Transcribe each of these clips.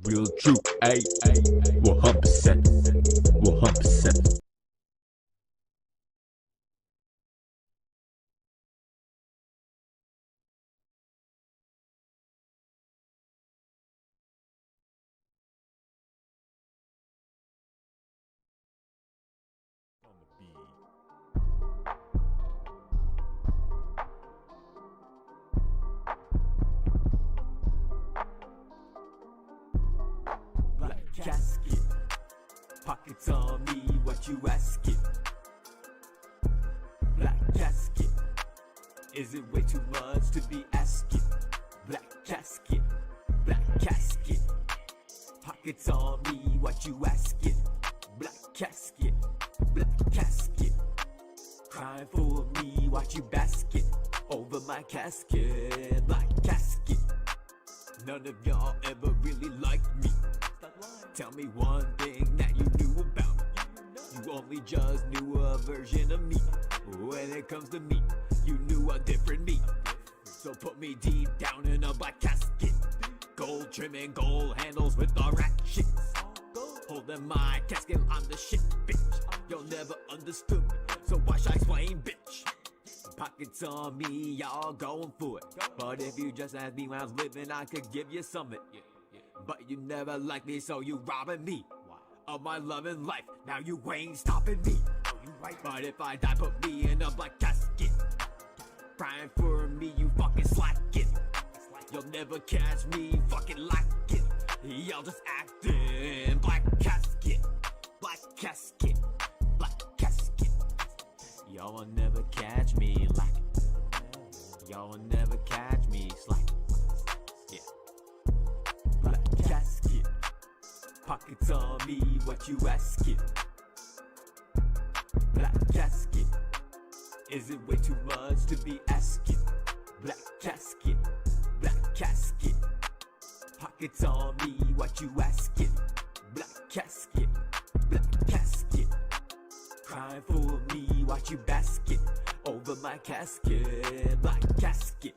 real true, ayy, 100%, 100%. Black casket, pockets on me, what you asking? Black casket, is it way too much to be asking? Black casket, pockets on me, what you asking? Black casket, crying for me, what you basket? Over my casket, black casket. None of y'all ever really liked me. Tell me one thing that you knew about me. You only just knew a version of me. When it comes to me, you knew a different me. So put me deep down in a black casket. Gold trimming, gold handles with the rat shit. Holding my casket, I'm the shit, bitch. Y'all never understood me, so why should I explain, bitch? Pockets on me, y'all going for it. But if you just asked me when I was living, I could give you something. But you never liked me, so you robbing me of my love and life. Now you ain't stopping me. But if I die, put me in a black casket. Crying for me, you fucking slacking. You'll never catch me fucking lacking. Y'all just acting. Black casket, black casket, black casket. Y'all will never catch me lacking. Y'all will never catch me slacking. Yeah. Black casket, pockets on me, what you asking? Black casket, is it way too much to be asking? Black casket, pockets on me, what you asking? Black casket, crying for me, what you basket? Over my casket, black casket.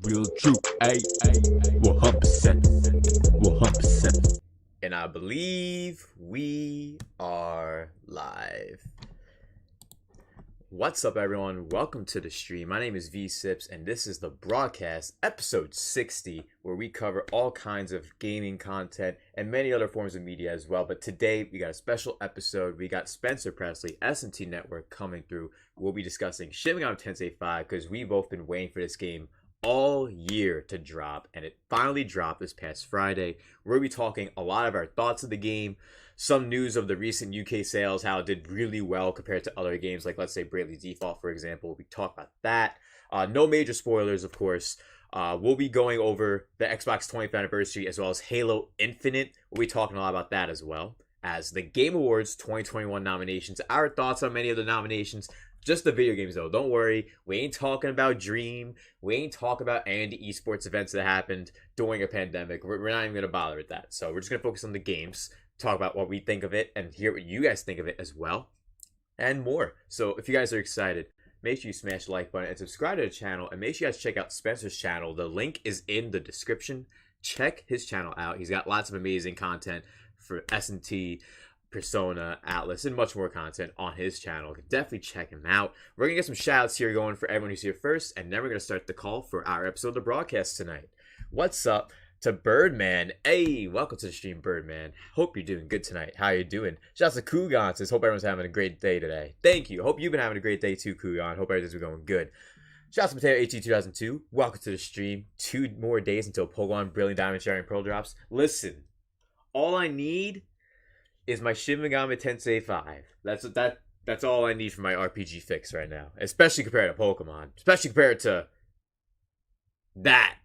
real true. 100%. 100%. And I believe we are live. What's up, everyone? Welcome to the stream. My name is V-CiPz, and this is the broadcast, episode 60, where we cover all kinds of gaming content and many other forms of media as well. But today, we got a special episode. We got Spencer Presley, SMT Network, coming through. We'll be discussing Shin Megami Tensei 5 because we've both been waiting for this game all year to drop, and it finally dropped this past Friday. We'll be talking a lot of our thoughts of the game, some news of the recent UK sales, how it did really well compared to other games, like let's say Bravely Default, for example. We talk about that. No major spoilers, of course. We'll be going over the Xbox 20th anniversary as well as Halo Infinite. We'll be talking a lot about that as well as the Game Awards 2021 nominations, our thoughts on many of the nominations. Just the video games, though. Don't worry. We ain't talking about Dream. We ain't talking about any of the esports events that happened during a pandemic. We're not even going to bother with that. So we're just going to focus on the games, talk about what we think of it, and hear what you guys think of it as well, and more. So if you guys are excited, make sure you smash the like button and subscribe to the channel. And make sure you guys check out Spencer's channel. The link is in the description. Check his channel out. He's got lots of amazing content for SMT, Persona, Atlas, and much more content on his channel. Definitely check him out. We're going to get some shout-outs here going for everyone who's here first, and then we're going to start the call for our episode of the broadcast tonight. What's up to Birdman? Hey, welcome to the stream, Birdman. Hope you're doing good tonight. How you doing? Shouts to Kugan says, hope everyone's having a great day today. Thank you. Hope you've been having a great day too, Kugan. Hope everything's been going good. Shouts to Potato HT 2002. Welcome to the stream. 2 more days until Pokemon Brilliant Diamond Sharing Pearl drops. Listen, all I need is my Shin Megami Tensei 5. That's all I need for my RPG fix right now. Especially compared to Pokemon. Especially compared to that.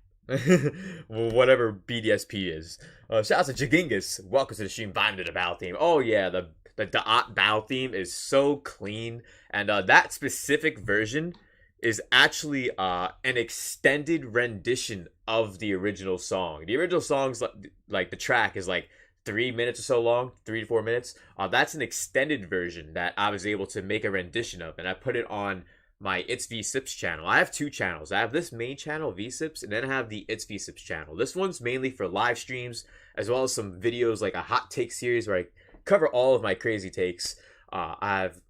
Whatever BDSP is. Shout out to Jagingus. Welcome to the stream. Vibing to the battle theme. Oh yeah, the battle theme is so clean. And that specific version is actually an extended rendition of the original song. The original song's like the track is like 3 minutes or so long, 3 to 4 minutes. That's an extended version that I was able to make a rendition of, and I put it on my It's V-CiPz channel. I have 2 channels. I have this main channel, V-CiPz, and then I have the It's V-CiPz channel. This one's mainly for live streams, as well as some videos like a hot take series where I cover all of my crazy takes. I have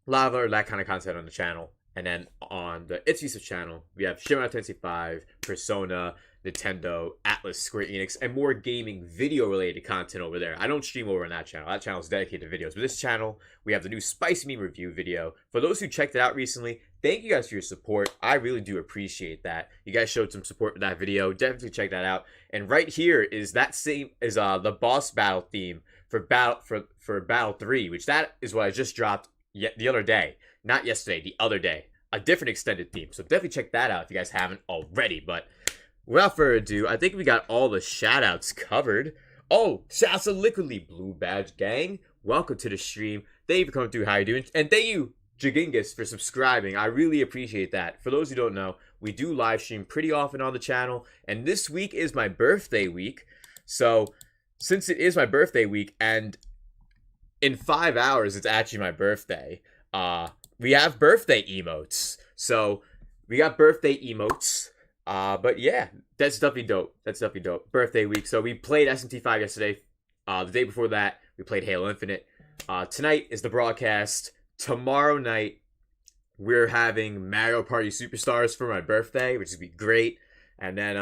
a lot of that kind of content on the channel. And then on the It's V-CiPz channel, we have Shin Megami Tensei 5, Persona, Nintendo, Atlas, Square Enix, and more gaming video-related content over there. I don't stream over on that channel. That channel is dedicated to videos. But this channel, we have the new Spicy Meme review video. For those who checked it out recently, thank you guys for your support. I really do appreciate that. You guys showed some support with that video. Definitely check that out. And right here is that same is the boss battle theme for Battle 3, which that is what I just dropped the other day. Not yesterday, the other day. A different extended theme. So definitely check that out if you guys haven't already. But without further ado, I think we got all the shoutouts covered. Oh, shouts to Liquidly Blue Badge Gang. Welcome to the stream. Thank you for coming through. How you doing? And thank you, Jagingus, for subscribing. I really appreciate that. For those who don't know, we do live stream pretty often on the channel. And this week is my birthday week. So since it is my birthday week, and in 5 hours it's actually my birthday, we have birthday emotes. So we got birthday emotes. But yeah, that's definitely dope. That's definitely dope. Birthday week. So we played SMT5 yesterday. The day before that, we played Halo Infinite. Tonight is the broadcast. Tomorrow night, we're having Mario Party Superstars for my birthday, which would be great. And then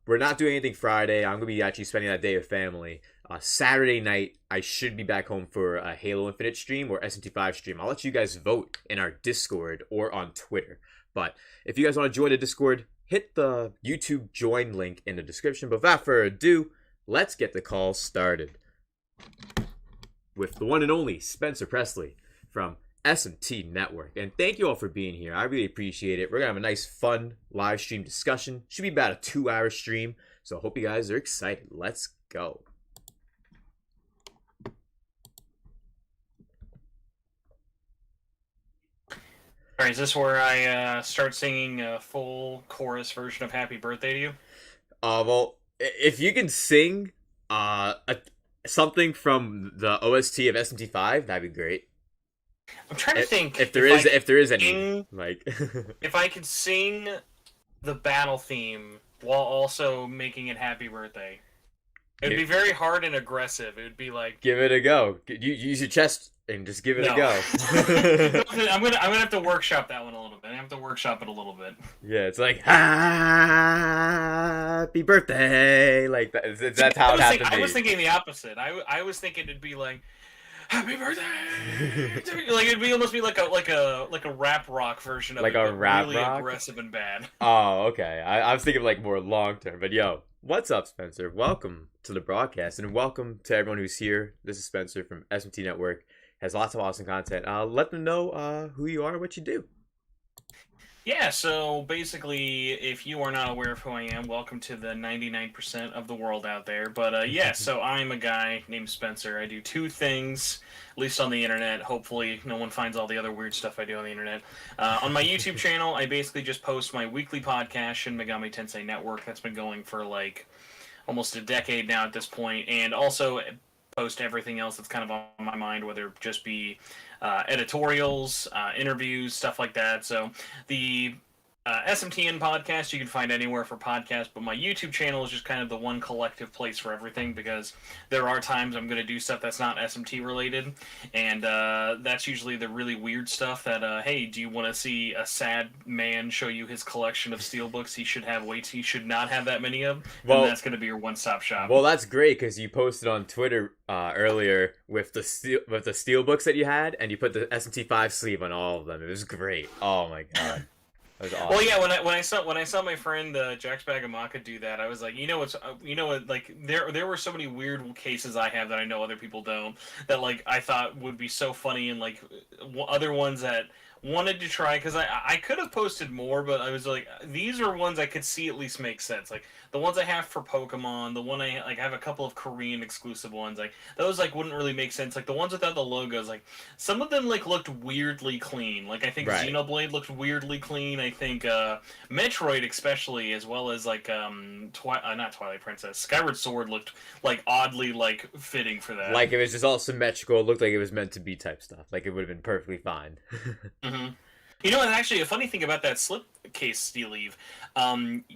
we're not doing anything Friday. I'm going to be actually spending that day with family. Saturday night, I should be back home for a Halo Infinite stream or SMT5 stream. I'll let you guys vote in our Discord or on Twitter. But if you guys want to join the Discord, hit the YouTube join link in the description. But without further ado, let's get the call started with the one and only Spencer Presley from SMT Network. And thank you all for being here. I really appreciate it. We're going to have a nice, fun live stream discussion. Should be about a 2-hour stream. So I hope you guys are excited. Let's go. All right, is this where I start singing a full chorus version of Happy Birthday to You? Well, if you can sing something from the OST of SMT5, that'd be great. I'm trying to think if there is any, like if I could sing the battle theme while also making it Happy Birthday. It would Gi- be very hard and aggressive. It would be like, Give it a go. You use your chest and just give it no. a go. I'm gonna have to workshop that one a little bit. I have to workshop it a little bit. Yeah, it's like happy birthday. Like that's how it has to be. I was thinking the opposite. I was thinking it'd be like, Happy Birthday. Like it'd be almost be like a rap rock version of Like it, a but rap really rock? aggressive and bad. Oh, okay. I was thinking like more long term. But yo, what's up, Spencer? Welcome to the broadcast, and welcome to everyone who's here. This is Spencer from SMT Network. Has lots of awesome content. Let them know who you are, what you do. Yeah, so basically, if you are not aware of who I am, welcome to the 99% of the world out there. But yeah, so I'm a guy named Spencer. I do two things, at least on the internet. Hopefully, no one finds all the other weird stuff I do on the internet. On my YouTube channel, I basically just post my weekly podcast, Shin Megami Tensei Network. That's been going for like almost a decade now at this point, and also post everything else that's kind of on my mind, whether it just be editorials, interviews, stuff like that. So the SMTN podcast you can find anywhere for podcasts, but my YouTube channel is just kind of the one collective place for everything, because there are times I'm going to do stuff that's not SMT related, and that's usually the really weird stuff that, hey, do you want to see a sad man show you his collection of steelbooks he should not have that many of? Well, and that's going to be your one-stop shop. Well, that's great because you posted on Twitter earlier with the steel books that you had, and you put the SMT5 sleeve on all of them. It was great. Oh my god. That was awesome. Well, yeah. When I saw my friend Jax Bagamaka do that, I was like, you know what? Like there were so many weird cases I have that I know other people don't. That like I thought would be so funny, and like other ones that wanted to try, because I could have posted more, but I was like, these are ones I could see at least make sense. Like the ones I have for Pokemon, the one I have a couple of Korean exclusive ones, like those like wouldn't really make sense. Like the ones without the logos, like some of them like looked weirdly clean. Like I think Right. Xenoblade looked weirdly clean. I think Metroid especially, as well as like not Twilight Princess, Skyward Sword looked like oddly like fitting for that. Like it was just all symmetrical. It looked like it was meant to be type stuff. Like it would have been perfectly fine. Mm-hmm. You know, and actually, a funny thing about that slipcase, Steel Eve,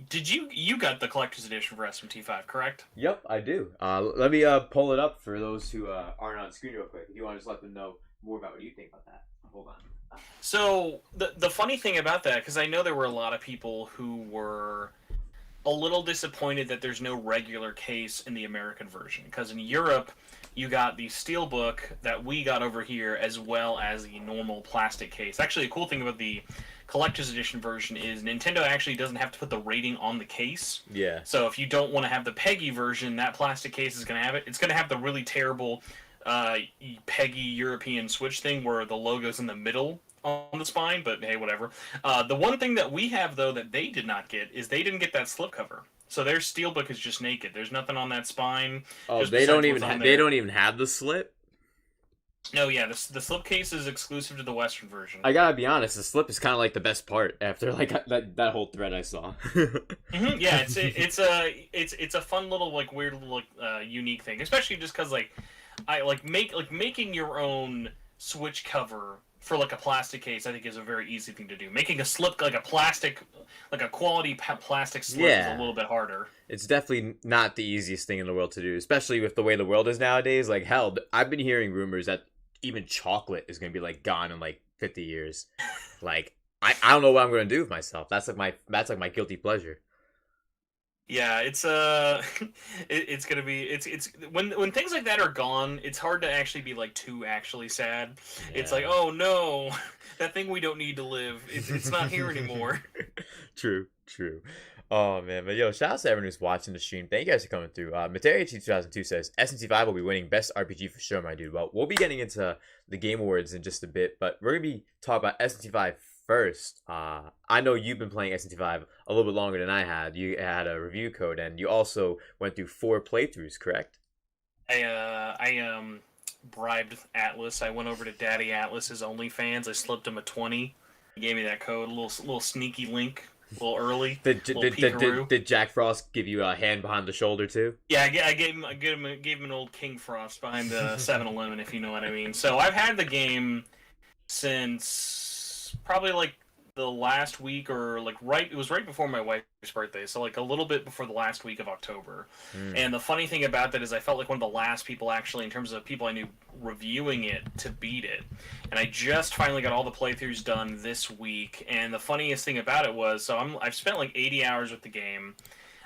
did you got the collector's edition for SMT5, correct? Yep, I do. Let me pull it up for those who aren't on screen real quick. If you want to just let them know more about what you think about that. Hold on. So the funny thing about that, because I know there were a lot of people who were a little disappointed that there's no regular case in the American version, because in Europe you got the steelbook that we got over here, as well as the normal plastic case. Actually, a cool thing about the collector's edition version is Nintendo actually doesn't have to put the rating on the case. Yeah. So if you don't want to have the PEGI version, that plastic case is going to have it. It's going to have the really terrible PEGI European Switch thing where the logo's in the middle on the spine, but hey, whatever. The one thing that we have, though, that they did not get is they didn't get that slipcover. So their steelbook is just naked. There's nothing on that spine. Oh, they don't even have the slip. No, yeah, the slipcase is exclusive to the Western version. I gotta be honest, the slip is kind of like the best part after like that whole thread I saw. Mm-hmm, yeah, it's a fun little like weird little unique thing, especially just because like I making your own Switch cover for like a plastic case, I think is a very easy thing to do. Making a slip like a plastic, like a quality plastic slip is a little bit harder. It's definitely not the easiest thing in the world to do, especially with the way the world is nowadays. Like hell, I've been hearing rumors that even chocolate is going to be like gone in like 50 years. Like I don't know what I'm going to do with myself. That's like my guilty pleasure. Yeah, it's it's gonna be it's when things like that are gone, it's hard to actually be like too actually sad. Yeah. It's like, oh no, that thing we don't need to live, it's not here anymore. True. Oh man, but yo, shout out to everyone who's watching the stream. Thank you guys for coming through. Materia2002 says SMT5 will be winning best RPG for sure, my dude. Well, we'll be getting into the Game Awards in just a bit, but we're gonna be talking about SMT5 first. I know you've been playing SMT5 a little bit longer than I had. You had a review code, and you also went through 4 playthroughs, correct? I bribed Atlas. I went over to Daddy Atlas's OnlyFans. I slipped him a 20. He gave me that code, a little sneaky link, a little early. Did Jack Frost give you a hand behind the shoulder too? Yeah, I gave him an old King Frost behind the 7-Eleven, if you know what I mean. So I've had the game since probably like the last week, or like it was right before my wife's birthday, so like a little bit before the last week of October. And the funny thing about that is I felt like one of the last people, actually, in terms of people I knew reviewing it, to beat it. And I just finally got all the playthroughs done this week. And the funniest thing about it was, I've spent like 80 hours with the game.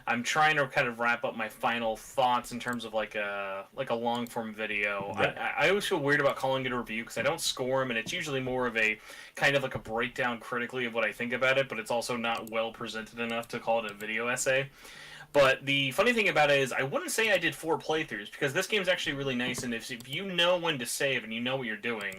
I'm trying to kind of wrap up my final thoughts in terms of like a long form video. Right. I always feel weird about calling it a review because I don't score them, and it's usually more of a kind of like a breakdown critically of what I think about it, but it's also not well presented enough to call it a video essay. But the funny thing about it is I wouldn't say I did 4 playthroughs, because this game's actually really nice, and if you know when to save and you know what you're doing,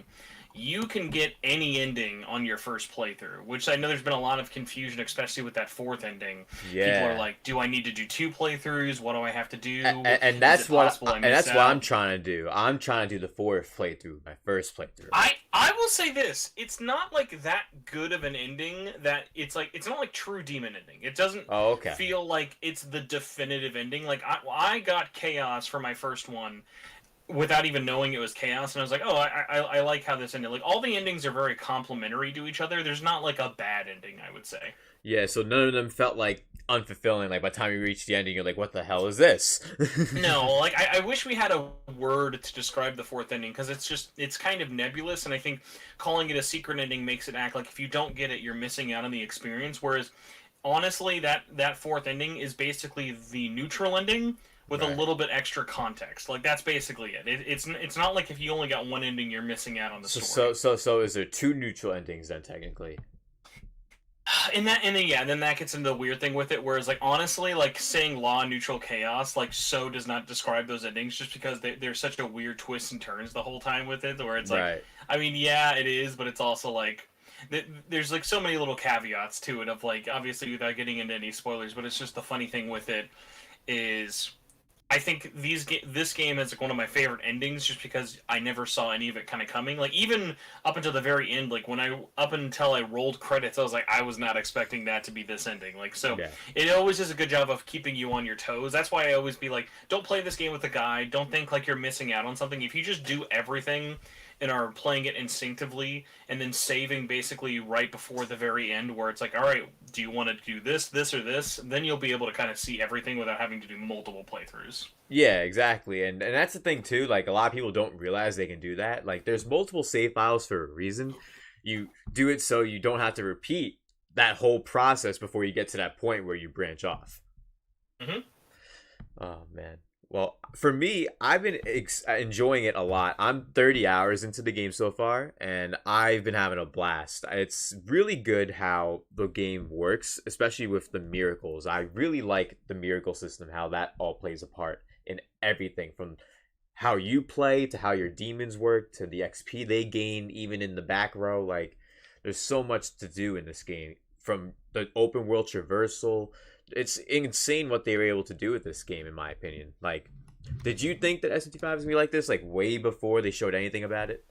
you can get any ending on your first playthrough, which I know there's been a lot of confusion, especially with that 4th ending. Yeah. People are like, do I need to do 2 playthroughs? What do I have to do? And that's what I'm trying to do. I'm trying to do the 4th playthrough, my first playthrough. I will say this: it's not like that good of an ending. That it's not like true demon ending. It doesn't feel like it's the definitive ending. Like I got chaos for my first one without even knowing it was chaos, and I was like, oh, I like how this ended. Like, all the endings are very complementary to each other. There's not like a bad ending, I would say. Yeah, so none of them felt like unfulfilling. Like, by the time you reach the ending, you're like, what the hell is this? No, like, I wish we had a word to describe the 4th ending, because it's kind of nebulous, and I think calling it a secret ending makes it act like if you don't get it, you're missing out on the experience, whereas, honestly, that 4th ending is basically the neutral ending, with a little bit extra context. Like, that's basically it. It's not like if you only got one ending, you're missing out on the story. So is there 2 neutral endings then, technically? And then that gets into the weird thing with it, whereas, like, honestly, like, saying law, neutral, chaos, like, so does not describe those endings, just because there's such a weird twists and turns the whole time with it, where it's like, I mean, yeah, it is, but it's also, like, there's, like, so many little caveats to it of, like, obviously, without getting into any spoilers, but it's just the funny thing with it is, I think this game is like one of my favorite endings, just because I never saw any of it kind of coming. Like, even up until the very end, like up until I rolled credits, I was like, I was not expecting that to be this ending. Like, so It always does a good job of keeping you on your toes. That's why I always be like, don't play this game with a guide. Don't think like you're missing out on something. If you just do everything and are playing it instinctively, and then saving basically right before the very end, where it's like, all right, do you want to do this, or this? Then you'll be able to kind of see everything without having to do multiple playthroughs. Yeah, exactly. And that's the thing, too. Like, a lot of people don't realize they can do that. Like, there's multiple save files for a reason. You do it so you don't have to repeat that whole process before you get to that point where you branch off. Mm-hmm. Oh, man. Well, for me, I've been enjoying it a lot. I'm 30 hours into the game so far, and I've been having a blast. It's really good how the game works, especially with the miracles. I really like the miracle system, how that all plays a part in everything, from how you play to how your demons work to the XP they gain, even in the back row. Like, there's so much to do in this game, from the open world traversal. It's insane what they were able to do with this game, in my opinion. Like, did you think that SMT5 was going to be like this, like, way before they showed anything about it?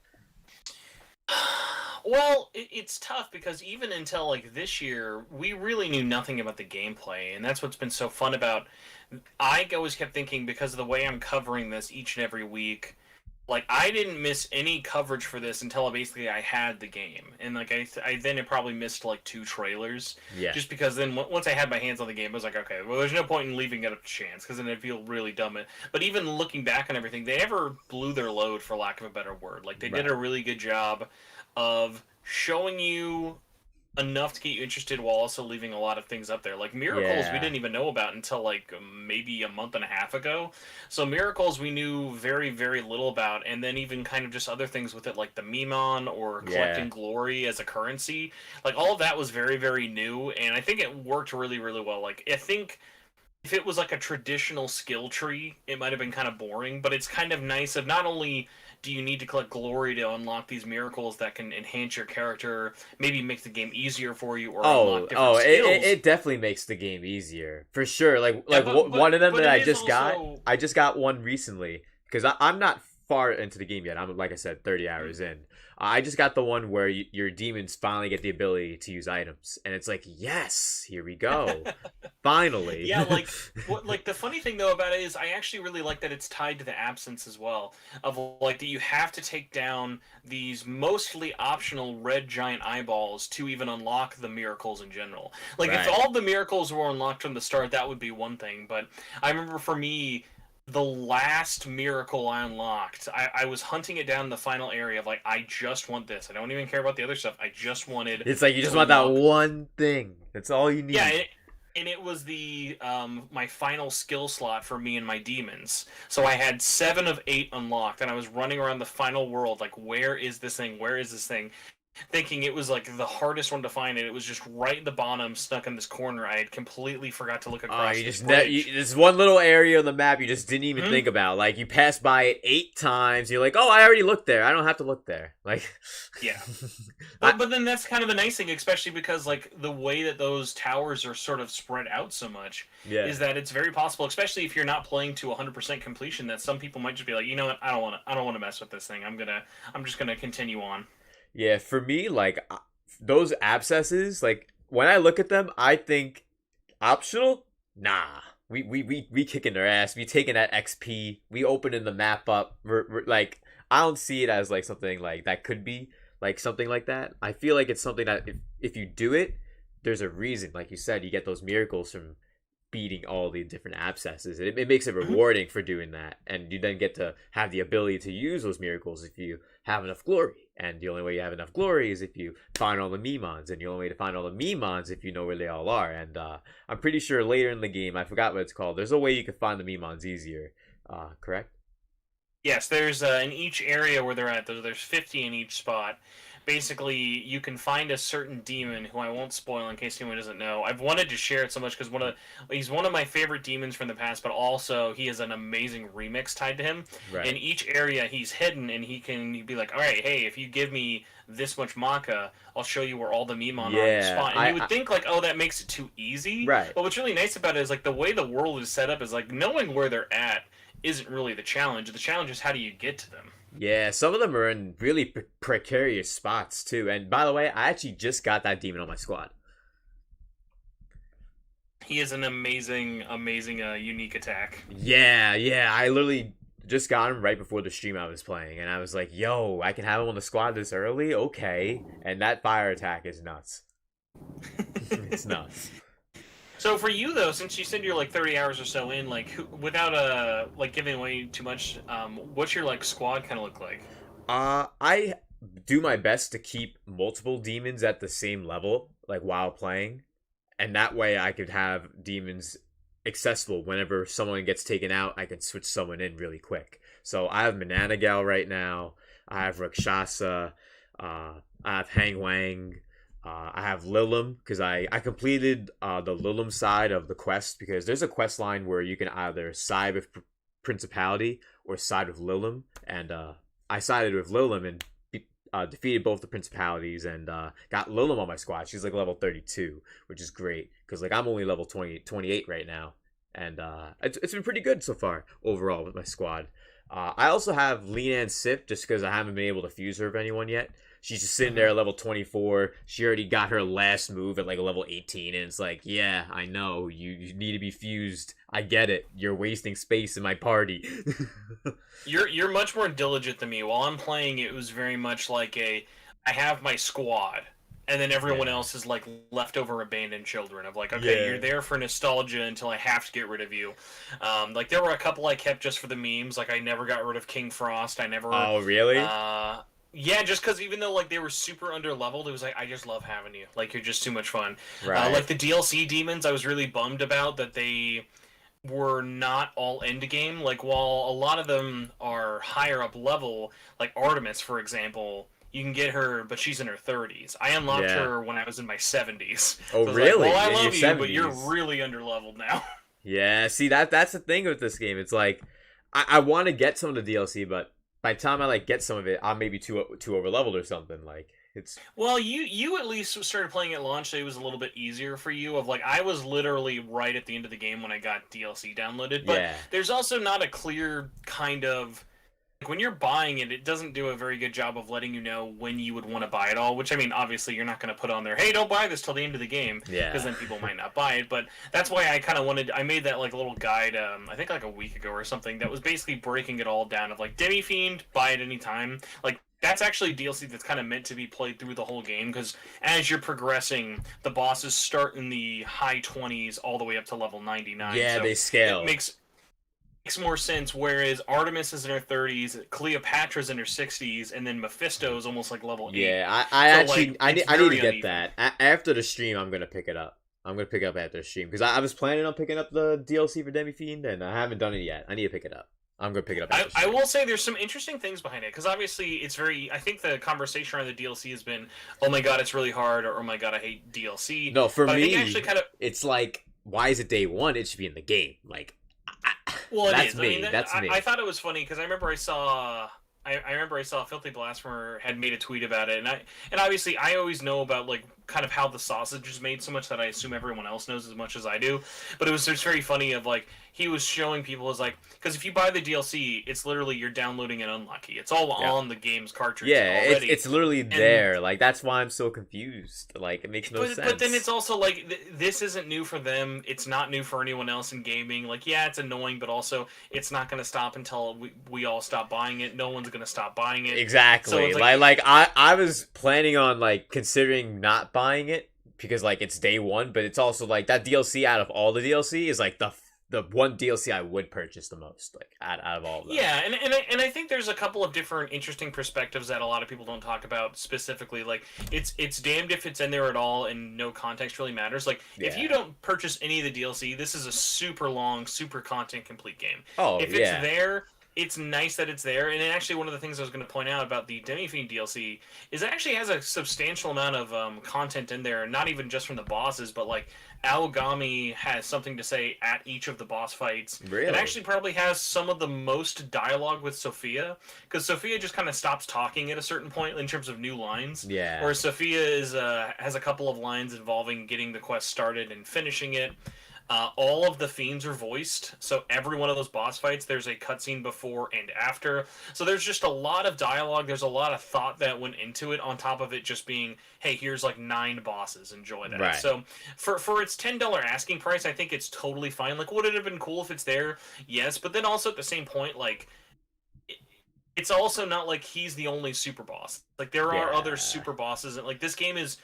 Well, it's tough, because even until, like, this year, we really knew nothing about the gameplay, and that's what's been so fun about... I always kept thinking, because of the way I'm covering this each and every week, like, I didn't miss any coverage for this until basically I had the game. And, like, I then had probably missed, like, 2 trailers. Yeah. Just because then, once I had my hands on the game, I was like, okay, well, there's no point in leaving it up to chance, because then I'd feel really dumb. But even looking back on everything, they never blew their load, for lack of a better word. Like, they did a really good job of showing you enough to get you interested while also leaving a lot of things up there. Like, Miracles we didn't even know about until, like, maybe a month and a half ago. So Miracles we knew very, very little about, and then even kind of just other things with it, like the Memon or collecting glory as a currency. Like, all of that was very, very new, and I think it worked really, really well. Like, I think if it was like a traditional skill tree, it might have been kind of boring, but it's kind of nice of not only... do you need to collect glory to unlock these miracles that can enhance your character, maybe make the game easier for you, or unlock different skills? It definitely makes the game easier, for sure. Like one of them that I just got one recently, because I'm not far into the game yet. I'm, like I said, 30 hours in. I just got the one where your demons finally get the ability to use items, and it's like, yes, here we go, finally. Yeah, like the funny thing though about it is I actually really like that it's tied to the absence as well. Of like that you have to take down these mostly optional red giant eyeballs to even unlock the miracles in general. Like if Right. all the miracles were unlocked from the start, that would be one thing. But I remember for me, the last miracle I unlocked, I was hunting it down in the final area of like, I just want this. I don't even care about the other stuff. I just wanted It's like you just to want that unlock. one thing. That's all you need. Yeah, and it was the my final skill slot for me and my demons. So I had 7 of 8 unlocked, and I was running around the final world like, where is this thing? Where is this thing? Thinking it was like the hardest one to find, and it was just right at the bottom, stuck in this corner. I had completely forgot to look Oh, across you this just bridge. this one little area on the map you just didn't even Mhm. think about. Like you passed by it 8 times. You're like, oh, I already looked there. I don't have to look there. Like, Yeah. I- But then that's kind of the nice thing, especially because like the way that those towers are sort of spread out so much, yeah, is that it's very possible, especially if you're not playing to 100% completion, that some people might just be like, you know what, I don't want to mess with this thing. I'm just gonna continue on. yeah. For me, like those abscesses, like when I look at them, I think optional. Nah, we kicking their ass. We taking that XP. We opening the map up. Like I don't see it as like something like that could be like something like that. I feel like it's something that if you do it, there's a reason. Like you said, you get those miracles from beating all the different abscesses. It makes it Mhm. rewarding for doing that, and you then get to have the ability to use those miracles if you have enough glory. And the only way you have enough glory is if you find all the Memons, and the only way to find all the Memons if you know where they all are. And I'm pretty sure later in the game, I forgot what it's called. There's a way you can find the Memons easier. Correct? Yes, there's in each area where they're at, there's 50 in each spot. Basically, you can find a certain demon who I won't spoil in case anyone doesn't know. I've wanted to share it so much because he's one of my favorite demons from the past, but also he has an amazing remix tied to him. Right. In each area, he's hidden, and you'd be like, all right, hey, if you give me this much Maka, I'll show you where all the Memon are in the Yeah, spot. And you would think like, oh, that makes it too easy. Right. But what's really nice about it is like the way the world is set up is like knowing where they're at isn't really the challenge. The challenge is how do you get to them. Yeah, some of them are in really precarious spots too. And by the way, I actually just got that demon on my squad. He is an amazing, unique attack. Yeah. I literally just got him right before the stream I was playing, and I was like, "Yo, I can have him on the squad this early? Okay." And that fire attack is nuts. It's nuts. So for you though, since you said you're like 30 hours or so in, like without like giving away too much, what's your like squad kind of look like? I do my best to keep multiple demons at the same level, like while playing, and that way I could have demons accessible whenever someone gets taken out. I can switch someone in really quick. So I have Mananagal right now. I have Rakshasa. I have Hang Wang. I have Lilim because I completed the Lilim side of the quest, because there's a quest line where you can either side with Principality or side with Lilim, and I sided with Lilim and defeated both the Principalities and got Lilim on my squad. She's like level 32, which is great because like I'm only level 28 right now, and it's been pretty good so far overall with my squad. I also have V-CiPz just because I haven't been able to fuse her with anyone yet. She's just sitting there at level 24. She already got her last move at like a level 18, and it's like, yeah, I know, you need to be fused. I get it. You're wasting space in my party. You're much more diligent than me. While I'm playing, it was very much like I have my squad, and then everyone else is like leftover abandoned children of like, okay, you're there for nostalgia until I have to get rid of you. Like there were a couple I kept just for the memes. Like I never got rid of King Frost. I never. Oh, really? Yeah, just because even though like they were super under-leveled, it was like, I just love having you. Like you're just too much fun. Right. Like the DLC demons, I was really bummed about that they were not all end game. Like while a lot of them are higher up level, like Artemis, for example, you can get her, but she's in her 30s. I unlocked her when I was in my 70s. Oh, so really? Like, well, I In love your you, but you're 70s. really under-leveled now. Yeah, see that's the thing with this game. It's like I want to get some of the DLC, but by the time I like get some of it, I'm maybe too over leveled or something. Like it's Well, you at least started playing at launch, so it was a little bit easier for you. Of like, I was literally right at the end of the game when I got DLC downloaded. But Yeah. there's also not a clear kind of when you're buying it, it doesn't do a very good job of letting you know when you would want to buy it all. Which, I mean, obviously you're not going to put on there, hey, don't buy this till the end of the game, Yeah. because then people might not buy it. But that's why I kind of I made that like little guide, I think like a week ago or something, that was basically breaking it all down of like Demi-Fiend, buy it anytime. Like that's actually DLC that's kind of meant to be played through the whole game, because as you're progressing, the bosses start in the high 20s all the way up to level 99. Yeah, so they scale. It makes more sense, whereas Artemis is in her 30s, Cleopatra's in her 60s, and then Mephisto is almost like level 8. Yeah, I need to get that. After the stream, I'm going to pick it up. I'm going to pick it up after the stream, because I was planning on picking up the DLC for Demi-Fiend, and I haven't done it yet. I need to pick it up. I'm going to pick it up after the stream. I will say there's some interesting things behind it, because obviously it's very... I think the conversation around the DLC has been, oh my god, it's really hard, or oh my god, I hate DLC. No, for me, it's like, why is it day one? It should be in the game. Like, well, that's it is. me. That's me. I thought it was funny because I remember I saw Filthy Blasphemer had made a tweet about it, and obviously I always know about like kind of how the sausage is made so much that I assume everyone else knows as much as I do. But it was just very funny of like he was showing people as like, because if you buy the DLC, it's literally you're downloading an unlucky. It's all on the game's cartridge. Yeah, already. It's literally there. Like that's why I'm so confused. Like it makes no sense. But then it's also like this isn't new for them. It's not new for anyone else in gaming. Like yeah, it's annoying, but also it's not going to stop until we all stop buying it. No one's going to stop buying it. Exactly. So like I was planning on like considering not buying it because like it's day one, but it's also like that DLC out of all the DLC is like the one DLC I would purchase the most, like out of all of them. Yeah, and I think there's a couple of different interesting perspectives that a lot of people don't talk about specifically. Like it's damned if it's in there at all, and no context really matters. Like if you don't purchase any of the DLC, this is a super long, super content complete game. Oh, if it's there, it's nice that it's there. And actually, one of the things I was going to point out about the Demi-Fiend DLC is it actually has a substantial amount of content in there, not even just from the bosses, but like Aogami has something to say at each of the boss fights. Really? It actually probably has some of the most dialogue with Sophia, because Sophia just kind of stops talking at a certain point in terms of new lines. Yeah. Whereas Sophia has a couple of lines involving getting the quest started and finishing it. All of the fiends are voiced, so every one of those boss fights, there's a cutscene before and after. So there's just a lot of dialogue, there's a lot of thought that went into it, on top of it just being, hey, here's like 9 bosses, enjoy that. Right. So for its $10 asking price, I think it's totally fine. Like, would it have been cool if it's there? Yes, but then also at the same point, like, it's also not like he's the only super boss. Like, there are other super bosses, and like, this game has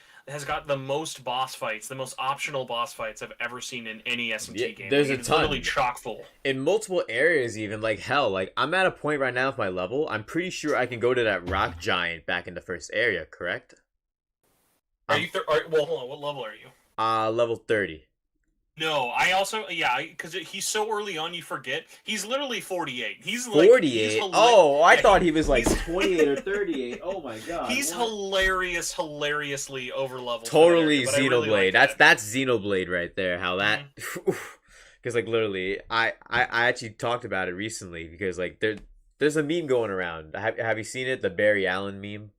got the most boss fights, the most optional boss fights I've ever seen in any SMT game. There's like, a ton. Literally chock full. In multiple areas even, like hell, like I'm at a point right now with my level, I'm pretty sure I can go to that rock giant back in the first area, correct? Are you well, hold on, what level are you? Level 30. No, I also, because he's so early on, you forget. He's literally 48. He's 48? I thought he was like 28 or 38. Oh my god. He's hilariously over leveled. Totally Xenoblade. Really like that's Xenoblade right there. How that, because like literally, I actually talked about it recently because like there's a meme going around. Have you seen it? The Barry Allen meme.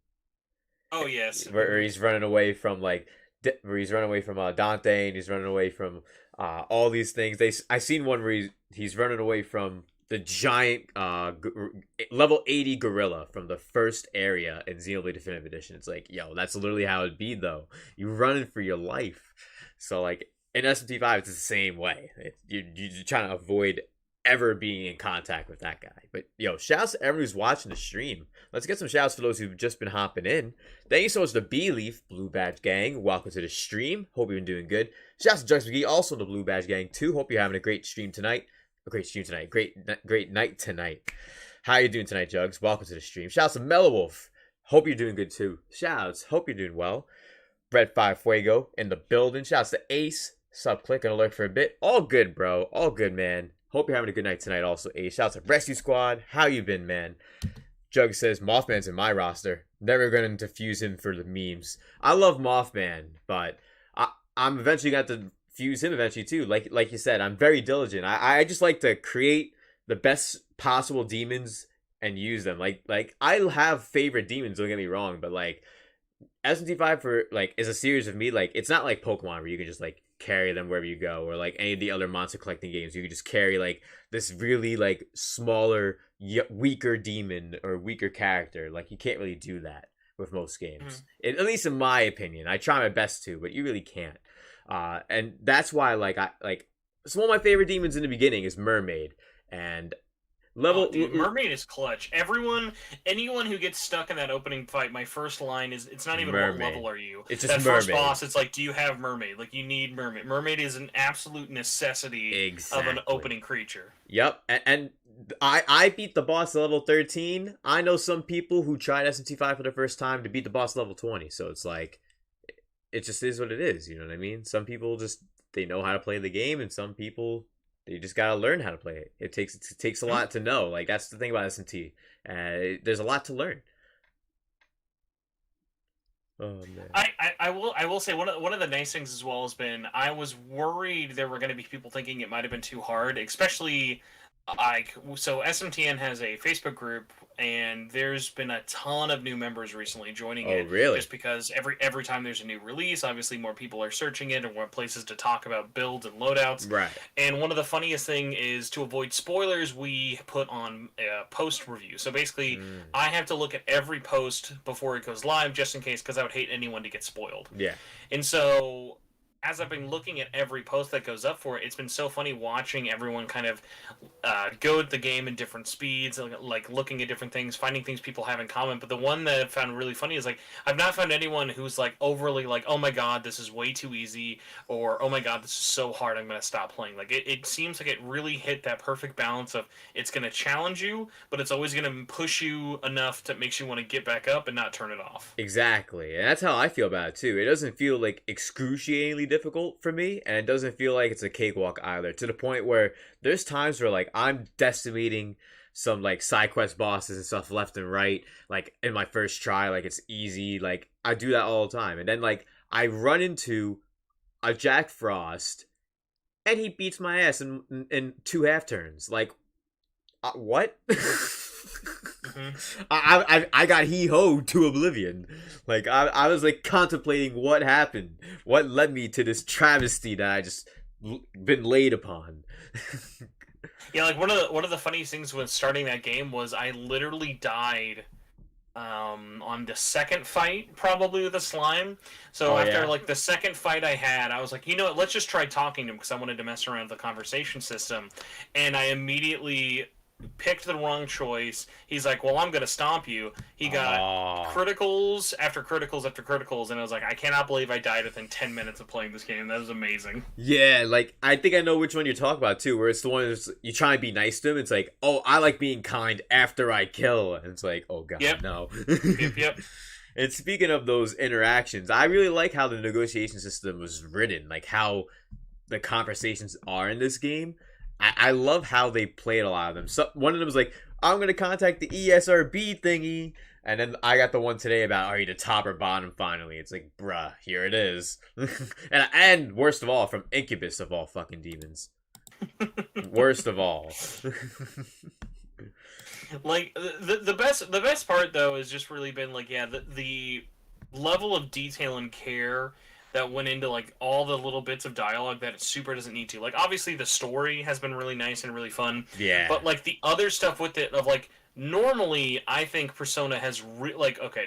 Oh yes. Where he's running away from Dante, and he's running away from all these things. I seen one where he's running away from the giant level 80 gorilla from the first area in Xenoblade Definitive Edition. It's like, yo, that's literally how it'd be though. You're running for your life. So like in SMT5, it's the same way. You're trying to avoid ever being in contact with that guy. But yo, shouts to everyone who's watching the stream. Let's get some shouts for those who've just been hopping in. Thank you so much to B-Leaf, Blue Badge Gang. Welcome to the stream. Hope you've been doing good. Shouts to Jugs McGee, also the Blue Badge Gang too. Hope you're having a great stream tonight. Great night tonight. How you doing tonight, Jugs? Welcome to the stream. Shouts to Mellow Wolf. Hope you're doing good too. Shouts. Hope you're doing well. Red 5 Fuego in the building. Shouts to Ace. Sub click and alert for a bit. All good, bro. All good, man. Hope you're having a good night tonight also, Ace. Shouts to Rescue Squad. How you been, man? Jug says, Mothman's in my roster. Never going to fuse him for the memes. I love Mothman, but I'm eventually going to fuse him eventually too. Like you said, I'm very diligent. I just like to create the best possible demons and use them. Like I have favorite demons, don't get me wrong, but like SMT5 for like is a series of me. Like it's not like Pokemon where you can just like carry them wherever you go, or like any of the other monster collecting games, you can just carry like this really like smaller, weaker demon or weaker character. Like you can't really do that with most games, at least in my opinion. I try my best to, but you really can't. And that's why it's one of my favorite demons in the beginning is Mermaid, and Mermaid is clutch. Anyone who gets stuck in that opening fight, my first line is, it's not even Mermaid. What level are you? It's just that Mermaid. First boss, it's like, do you have Mermaid? Like, you need Mermaid. Mermaid is an absolute necessity of an opening creature. Yep, and I beat the boss at level 13. I know some people who tried SMT5 for the first time to beat the boss level 20, so it's like, it just is what it is, you know what I mean? Some people just, they know how to play the game, and some people, they just gotta learn how to play it. It takes a lot to know. Like, that's the thing about SMT. There's a lot to learn. Oh man. I will say one of the nice things as well has been, I was worried there were going to be people thinking it might have been too hard, especially so SMTN has a Facebook group, and there's been a ton of new members recently joining it. Really? Just because every time there's a new release, obviously more people are searching it and want places to talk about builds and loadouts. Right. And one of the funniest thing is, to avoid spoilers, we put on a post review. So basically, I have to look at every post before it goes live, just in case, because I would hate anyone to get spoiled. Yeah. And so, as I've been looking at every post that goes up for it, it's been so funny watching everyone kind of go at the game in different speeds, like looking at different things, finding things people have in common. But the one that I've found really funny is, like, I've not found anyone who's like overly like, oh my god, this is way too easy, or oh my god, this is so hard, I'm going to stop playing. Like, it seems like it really hit that perfect balance of, it's going to challenge you, but it's always going to push you enough that makes you want to get back up and not turn it off. Exactly. And that's how I feel about it too. It doesn't feel like excruciatingly difficult for me, and it doesn't feel like it's a cakewalk either, to the point where there's times where like I'm decimating some like side quest bosses and stuff left and right, like in my first try, like it's easy, like I do that all the time, and then like I run into a Jack Frost and he beats my ass in 2 half turns. Like what? I got hee-hoed to oblivion. Like I was like contemplating what happened, what led me to this travesty that I just been laid upon. Yeah, like one of the funniest things when starting that game was I literally died on the second fight, probably with a slime. So after like the second fight I had, I was like, you know what, let's just try talking to him, because I wanted to mess around with the conversation system, and I immediately picked the wrong choice. He's like, well, I'm gonna stomp you. He got criticals after criticals after criticals, and I was like, I cannot believe I died within 10 minutes of playing this game. That was amazing. Yeah, like I think I know which one you're talking about too, where it's the one that's, you try and be nice to him, it's like, oh, I like being kind after I kill, and it's like, oh god, no. Yep. And speaking of those interactions, I really like how the negotiation system was written, like how the conversations are in this game. I love how they played a lot of them. So one of them was like, I'm going to contact the ESRB thingy. And then I got the one today about, are you the top or bottom finally? It's like, bruh, here it is. and worst of all, from Incubus of all fucking demons. Worst of all. Like, the best part, though, has just really been, like, yeah, the level of detail and care that went into like all the little bits of dialogue that it super doesn't need to. Like, obviously the story has been really nice and really fun. Yeah. But like the other stuff with it, of like, normally I think Persona has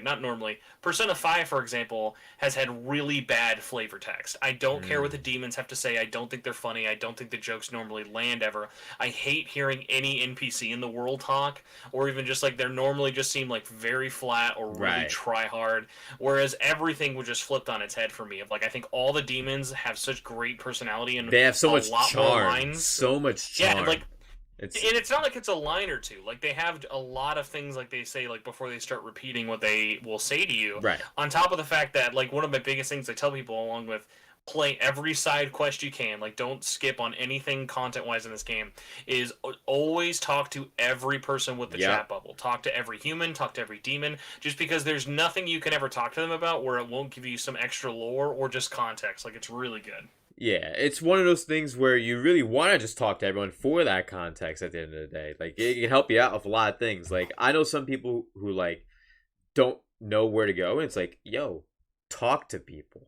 not normally. Persona 5, for example, has had really bad flavor text. I don't care what the demons have to say. I don't think they're funny. I don't think the jokes normally land ever. I hate hearing any NPC in the world talk, or even just like, they're normally just seem like very flat or really try hard. Whereas everything was just flipped on its head for me. Of like, I think all the demons have such great personality, and they have so much charm. Lines. So much charm. Yeah, and like, and it's not like it's a line or two. Like, they have a lot of things, like they say, like before they start repeating what they will say to you. Right. On top of the fact that, like, one of my biggest things I tell people, along with play every side quest you can, like, don't skip on anything content-wise in this game, is always talk to every person with the chat bubble. Talk to every human, talk to every demon, just because there's nothing you can ever talk to them about where it won't give you some extra lore or just context. Like, it's really good. Yeah, it's one of those things where you really want to just talk to everyone for that context at the end of the day. Like, it can help you out with a lot of things. Like, I know some people who, like, don't know where to go, and it's like, yo, talk to people.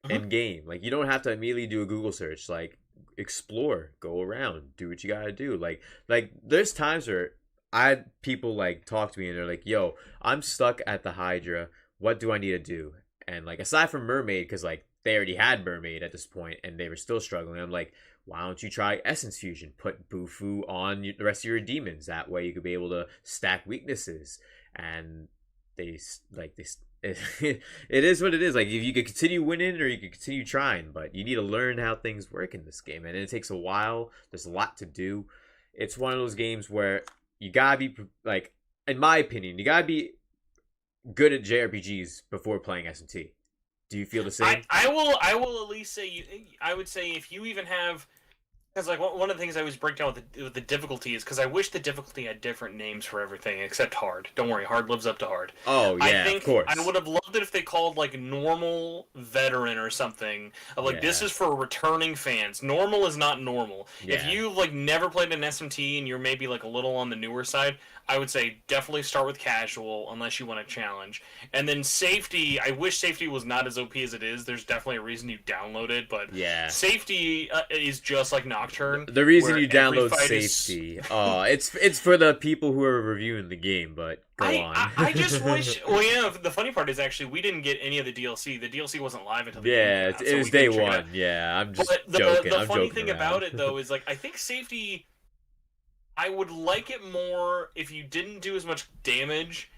in game. Like, you don't have to immediately do a Google search. Like, explore, go around, do what you gotta do. Like there's times where people like talk to me and they're like, "Yo, I'm stuck at the Hydra. What do I need to do?" And like, aside from Mermaid, because like they already had Mermaid at this point and they were still struggling, I'm like, why don't you try Essence Fusion? Put Bufu on the rest of your demons. That way you could be able to stack weaknesses. And they it is what it is. Like, if you could continue winning or you could continue trying, but you need to learn how things work in this game, and it takes a while. There's a lot to do. It's one of those games where you gotta be like, in my opinion, you gotta be good at JRPGs before playing SMT. Do you feel the same? I will at least say I would say if you even have. Because like one of the things I always break down with the difficulty is because I wish the difficulty had different names for everything except hard. Don't worry, hard lives up to hard. Oh yeah, of course. I would have loved it if they called like normal, veteran, or something. Of like, this is for returning fans. Normal is not normal. Yeah. If you've like never played an SMT and you're maybe like a little on the newer side, I would say definitely start with casual unless you want a challenge. And then safety, I wish safety was not as OP as it is. There's definitely a reason you download it, but yeah, safety is just like Nocturne. The reason you download safety, it's for the people who are reviewing the game, but go on. I just wish, well, yeah, the funny part is actually we didn't get any of the DLC. The DLC wasn't live until the game came out, it was day one. Yeah, I'm just joking. The funny thing about it, though, is like, I think safety, I would like it more if you didn't do as much damage,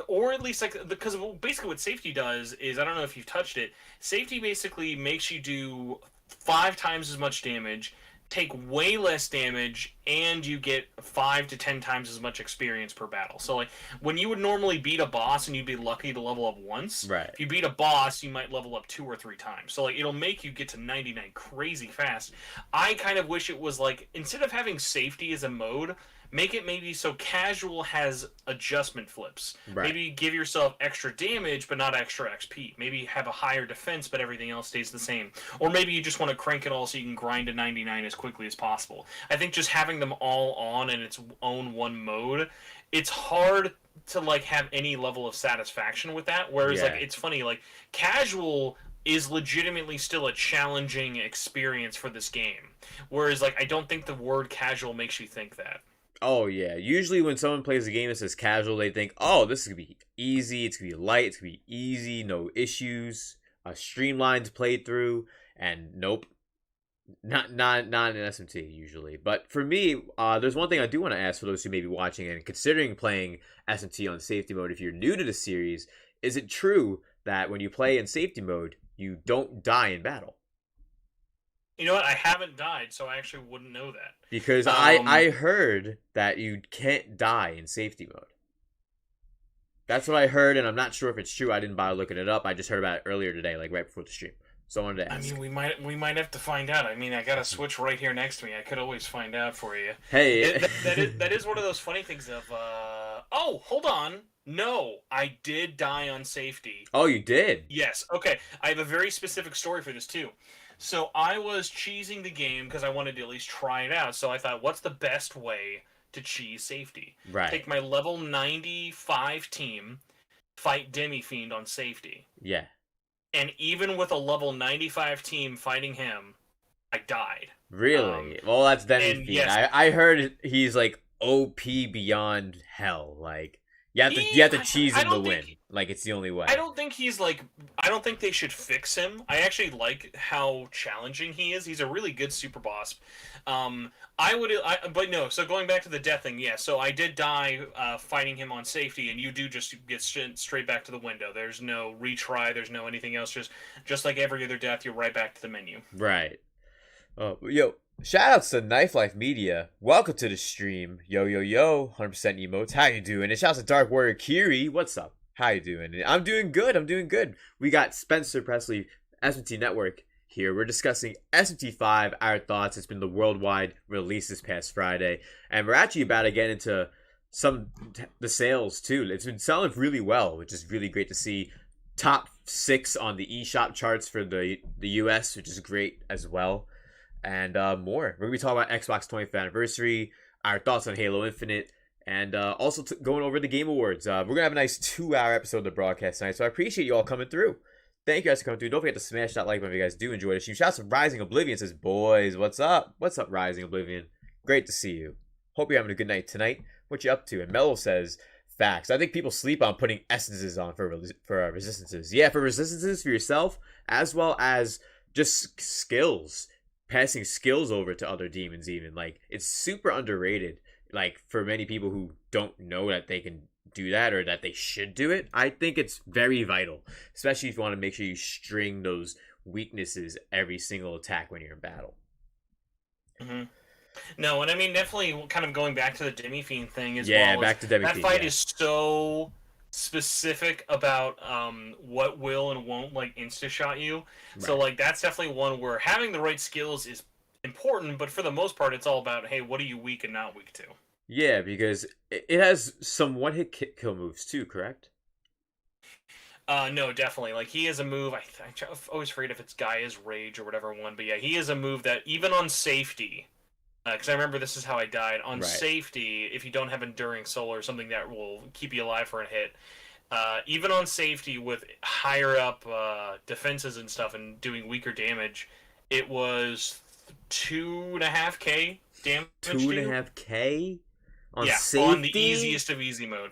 or at least like, because basically what safety does is, I don't know if you've touched it, safety basically makes you do 5 times as much damage, take way less damage, and you get 5 to 10 times as much experience per battle. So like, when you would normally beat a boss and you'd be lucky to level up once, right? If you beat a boss, you might level up 2 or 3 times. So like, it'll make you get to 99 crazy fast. I kind of wish it was like, instead of having safety as a mode, make it maybe so casual has adjustment flips. Right. Maybe give yourself extra damage, but not extra XP. Maybe have a higher defense, but everything else stays the same. Or maybe you just want to crank it all so you can grind to 99 as quickly as possible. I think just having them all on in its own one mode, it's hard to like have any level of satisfaction with that. Whereas like, it's funny, like casual is legitimately still a challenging experience for this game. Whereas like, I don't think the word casual makes you think that. Oh, yeah. Usually when someone plays a game that says casual, they think, oh, this is going to be easy, it's going to be light, it's going to be easy, no issues, a streamlined playthrough, and nope. Not an SMT, usually. But for me, there's one thing I do want to ask for those who may be watching and considering playing SMT on safety mode. If you're new to the series, is it true that when you play in safety mode, you don't die in battle? You know what? I haven't died, so I actually wouldn't know that. Because I heard that you can't die in safety mode. That's what I heard, and I'm not sure if it's true. I didn't bother looking it up. I just heard about it earlier today, like right before the stream. So I wanted to ask. I mean, we might have to find out. I mean, I got a Switch right here next to me. I could always find out for you. Hey, that is one of those funny things of. Oh, hold on. No, I did die on safety. Oh, you did? Yes. Okay. I have a very specific story for this too. So I was cheesing the game because I wanted to at least try it out. So I thought, what's the best way to cheese safety? Right. Take my level 95 team, fight Demi Fiend on safety. Yeah. And even with a level 95 team fighting him, I died. Really? Well, that's Demi Fiend. Yes. I heard he's like OP beyond hell. Like, you have to cheese him to win. Like, it's the only way. I don't think he's like. I don't think they should fix him. I actually like how challenging he is. He's a really good super boss. But no. So going back to the death thing, yeah. So I did die fighting him on safety, and you do just get straight back to the window. There's no retry. There's no anything else. Just like every other death, you're right back to the menu. Right. Oh, yo. Shoutouts to Knife Life Media. Welcome to the stream. Yo, yo, yo. 100% emotes. How you doing? And shouts to Dark Warrior Kiri. What's up? How you doing? I'm doing good. We got Spencer Presley, SMT Network here. We're discussing SMT5, our thoughts. It's been the worldwide release this past Friday. And we're actually about to get into the sales too. It's been selling really well, which is really great to see. Top 6 on the eShop charts for the US, which is great as well. And more. We're going to be talking about Xbox 20th anniversary, our thoughts on Halo Infinite, and also going over the Game Awards. We're going to have a nice 2-hour episode of the broadcast tonight, so I appreciate you all coming through. Thank you guys for coming through. Don't forget to smash that like button if you guys do enjoy the stream. Shout out to Rising Oblivion. Says, boys, what's up? What's up, Rising Oblivion? Great to see you. Hope you're having a good night tonight. What you up to? And Mello says, facts. I think people sleep on putting essences on for resistances. Yeah, for resistances for yourself, as well as just skills. Passing skills over to other demons even. Like, it's super underrated. Like, for many people who don't know that they can do that or that they should do it, I think it's very vital, especially if you want to make sure you string those weaknesses every single attack when you're in battle. Mm-hmm. No, and I mean, definitely kind of going back to the Demi-Fiend thing as well. Yeah, back to Demi-Fiend. That fight is so specific about what will and won't like insta-shot you. Right. So like that's definitely one where having the right skills is important, but for the most part it's all about, hey, what are you weak and not weak to? Yeah, because it has some one-hit kill moves too, correct? No, definitely. Like, he has a move, I always forget if it's Gaia's Rage or whatever one, but yeah, he has a move that even on safety, because I remember this is how I died, on safety, if you don't have Enduring Soul or something that will keep you alive for a hit, even on safety with higher up defenses and stuff and doing weaker damage, it was 2.5k damage. 2.5k? On safety? On the easiest of easy mode.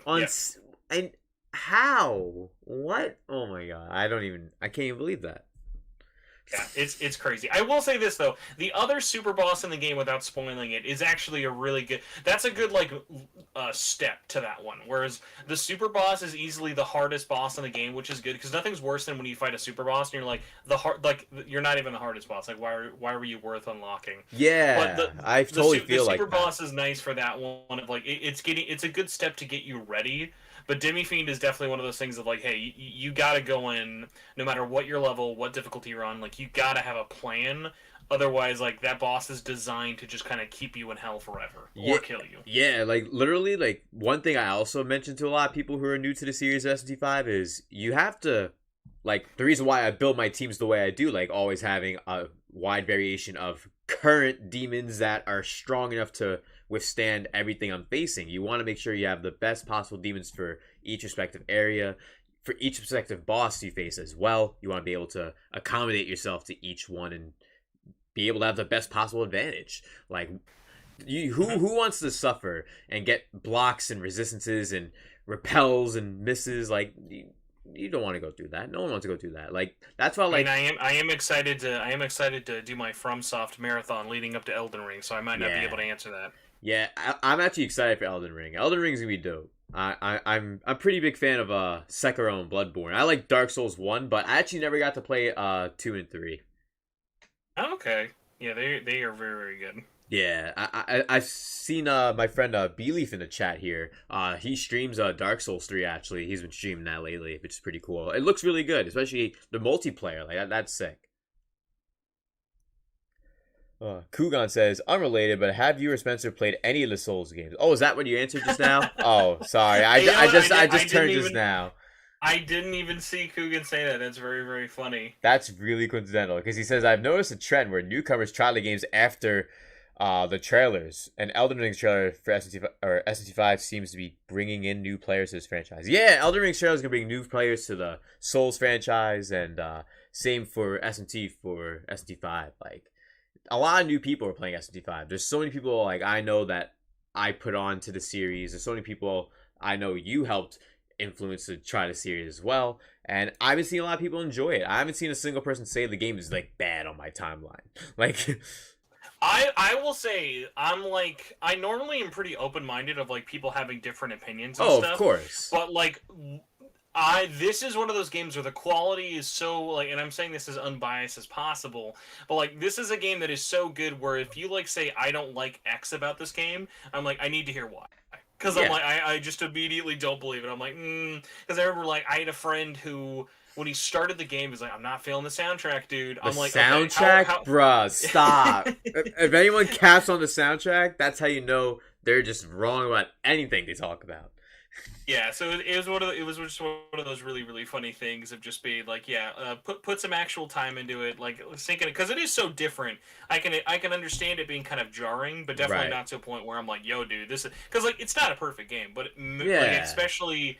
And how? What? Oh my god! I can't even believe that. Yeah, it's crazy. I will say this though: the other super boss in the game, without spoiling it, is actually a really good. That's a good like step to that one. Whereas the super boss is easily the hardest boss in the game, which is good because nothing's worse than when you fight a super boss and you're like you're not even the hardest boss. Like why were you worth unlocking? Yeah, but I totally feel like the super boss is nice for that one. Of like it's a good step to get you ready. But Demi-Fiend is definitely one of those things of like, hey, you gotta go in, no matter what your level, what difficulty you're on, like, you gotta have a plan. Otherwise, like, that boss is designed to just kind of keep you in hell forever. Or kill you. Yeah, like, literally, like, one thing I also mentioned to a lot of people who are new to the series of SMT5 is you have to, like, the reason why I build my teams the way I do, like, always having a wide variation of current demons that are strong enough to withstand everything I'm facing. You want to make sure you have the best possible demons for each respective area, for each respective boss you face as well. You want to be able to accommodate yourself to each one and be able to have the best possible advantage. Like, who wants to suffer and get blocks and resistances and repels and misses? Like, you don't want to go through that. No one wants to go through that. Like, that's why, like, I am excited to do my FromSoft marathon leading up to Elden Ring, so I might not be able to answer that. Yeah, I'm actually excited for Elden Ring. Elden Ring's gonna be dope. I'm a pretty big fan of Sekiro and Bloodborne. I like Dark Souls 1, but I actually never got to play 2 and 3. Okay. Yeah, they are very, very good. Yeah, I've seen my friend B-Leaf in the chat here. He streams Dark Souls 3 actually. He's been streaming that lately, which is pretty cool. It looks really good, especially the multiplayer. Like that's sick. Kugan says, unrelated, but have you or Spencer played any of the Souls games? Oh, is that what you answered just now? Oh, sorry. I just turned just now. I didn't even see Kugan say that. That's very, very funny. That's really coincidental, because he says, I've noticed a trend where newcomers try the games after the trailers, and Elden Ring's trailer for SMT5 seems to be bringing in new players to this franchise. Yeah, Elden Ring's trailer is going to bring new players to the Souls franchise, and same for SMT for SMT5. Like, a lot of new people are playing SMT5. There's so many people like I know that I put on to the series. There's so many people I know you helped influence to try the series as well. And I haven't seen a lot of people enjoy it. I haven't seen a single person say the game is like bad on my timeline. Like, I will say I normally am pretty open minded of like people having different opinions and stuff. Of course. But like this is one of those games where the quality is so like, and I'm saying this as unbiased as possible, but like this is a game that is so good where if you like say I don't like X about this game, I'm like I need to hear why. Because I'm like I just immediately don't believe it. I'm like because I remember like I had a friend who when he started the game was like I'm not feeling the soundtrack, dude. I'm like soundtrack, okay, bruh, stop. If anyone caps on the soundtrack, that's how you know they're just wrong about anything they talk about. Yeah, so it was just one of those really, really funny things of just being like, put some actual time into it, like thinking because it is so different. I can understand it being kind of jarring, but definitely not to a point where I'm like, yo, dude, this is because like it's not a perfect game, but like, especially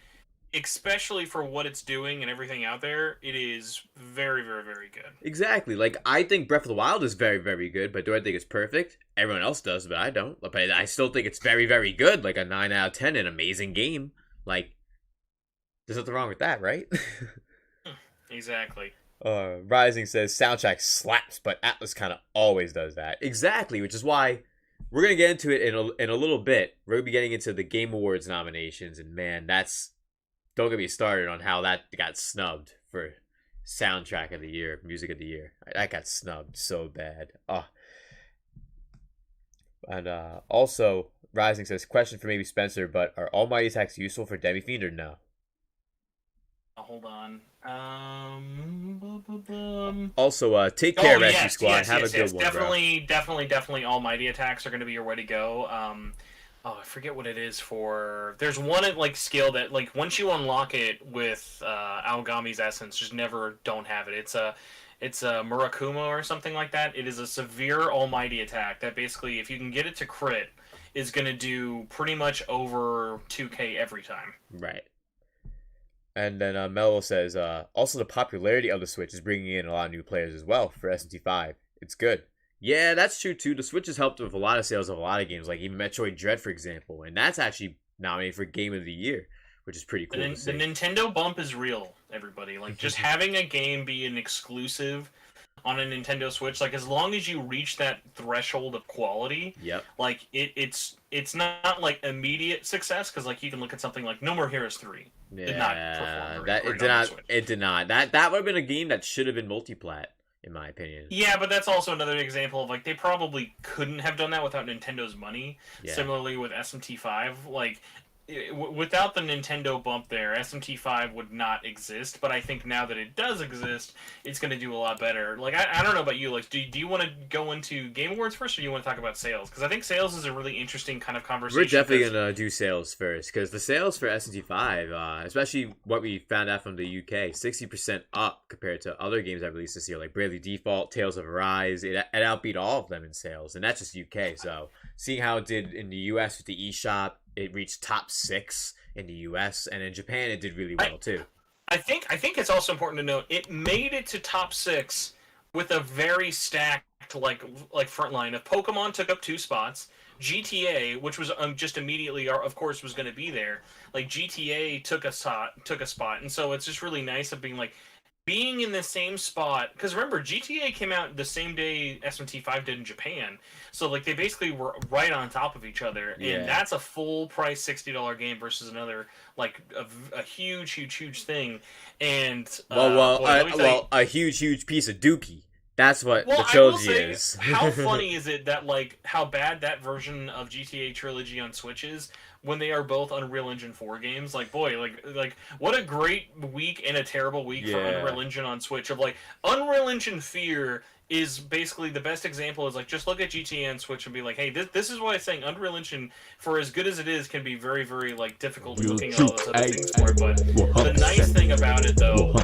especially for what it's doing and everything out there, it is very, very, very good. Exactly. Like, I think Breath of the Wild is very, very good, but do I think it's perfect? Everyone else does, but I don't. But I still think it's very, very good. Like a 9 out of 10, an amazing game. Like, there's nothing wrong with that, right? Exactly. Rising says soundtrack slaps, but Atlas kind of always does that. Exactly, which is why we're gonna get into it in a little bit. We're gonna be getting into the Game Awards nominations, and man, don't get me started on how that got snubbed for soundtrack of the year, music of the year. That got snubbed so bad. Oh, and also Rising says question for maybe Spencer, but are Almighty attacks useful for Demi-Fiend or no? Hold on. Also, take care, Rescue yes, Squad. yes, Have yes, a good yes. one, Definitely, Almighty attacks are going to be your way to go. I forget what it is for. There's one like skill that like once you unlock it with Aogami's essence, just never don't have it. It's a Murakuma or something like that. It is a severe Almighty attack that basically, if you can get it to crit, is going to do pretty much over 2k every time. Right. And then Mello says, also the popularity of the Switch is bringing in a lot of new players as well for SMT5. It's good. Yeah, that's true too. The Switch has helped with a lot of sales of a lot of games, like even Metroid Dread, for example. And that's actually nominated for Game of the Year, which is pretty cool to see. The Nintendo bump is real, everybody. Like, just having a game be an exclusive on a Nintendo Switch, like, as long as you reach that threshold of quality, yep. Like, it's not, like, immediate success, because, like, you can look at something like No More Heroes 3. Yeah, Did not perform it did not. That would have been a game that should have been multiplat, in my opinion. Yeah, but that's also another example of, like, they probably couldn't have done that without Nintendo's money. Yeah. Similarly with SMT5, like, without the Nintendo bump there, SMT5 would not exist, but I think now that it does exist, it's going to do a lot better. Like, I don't know about you, like, do you want to go into Game Awards first, or do you want to talk about sales? Because I think sales is a really interesting kind of conversation. We're definitely going to do sales first, because the sales for SMT5, especially what we found out from the UK, 60% up compared to other games I released this year, like Bravely Default, Tales of Arise. It outbeat all of them in sales, and that's just UK, so seeing how it did in the US with the eShop, it reached top 6 in the US, and in Japan it did really well too. I think it's also important to note it made it to top 6 with a very stacked like front line. If Pokemon took up 2 spots, GTA, which was just immediately, of course, was going to be there. Like GTA took a spot, and so it's just really nice of being in the same spot, because remember, GTA came out the same day SMT5 did in Japan, so like they basically were right on top of each other, and that's a full price $60 game versus another like a huge thing, and a huge piece of dookie. That's what the trilogy is. How funny is it that like how bad that version of GTA Trilogy on Switch is when they are both Unreal Engine 4 games? Like, boy, like what a great week and a terrible week for Unreal Engine on Switch. Of like Unreal Engine Fear is basically the best example. Is like just look at GTA on Switch and be like, hey, this is why I'm saying Unreal Engine, for as good as it is, can be very, very like difficult looking at all those other things for it. But the nice thing about it though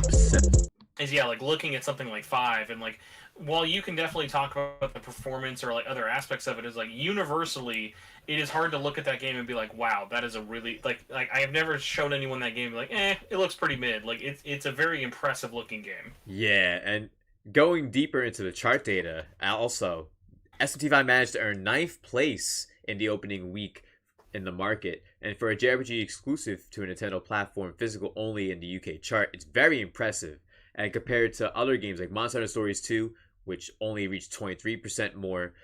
is like looking at something like 5 and like, while you can definitely talk about the performance or like other aspects of it, is like universally it is hard to look at that game and be like, wow, that is a really like I have never shown anyone that game like, it looks pretty mid. Like it's a very impressive looking game. Yeah, and going deeper into the chart data, also SMT5 managed to earn 9th place in the opening week in the market, and for a JRPG exclusive to a Nintendo platform, physical only in the UK chart, it's very impressive. And compared to other games like Monster Hunter Stories 2, which only reached 23% more,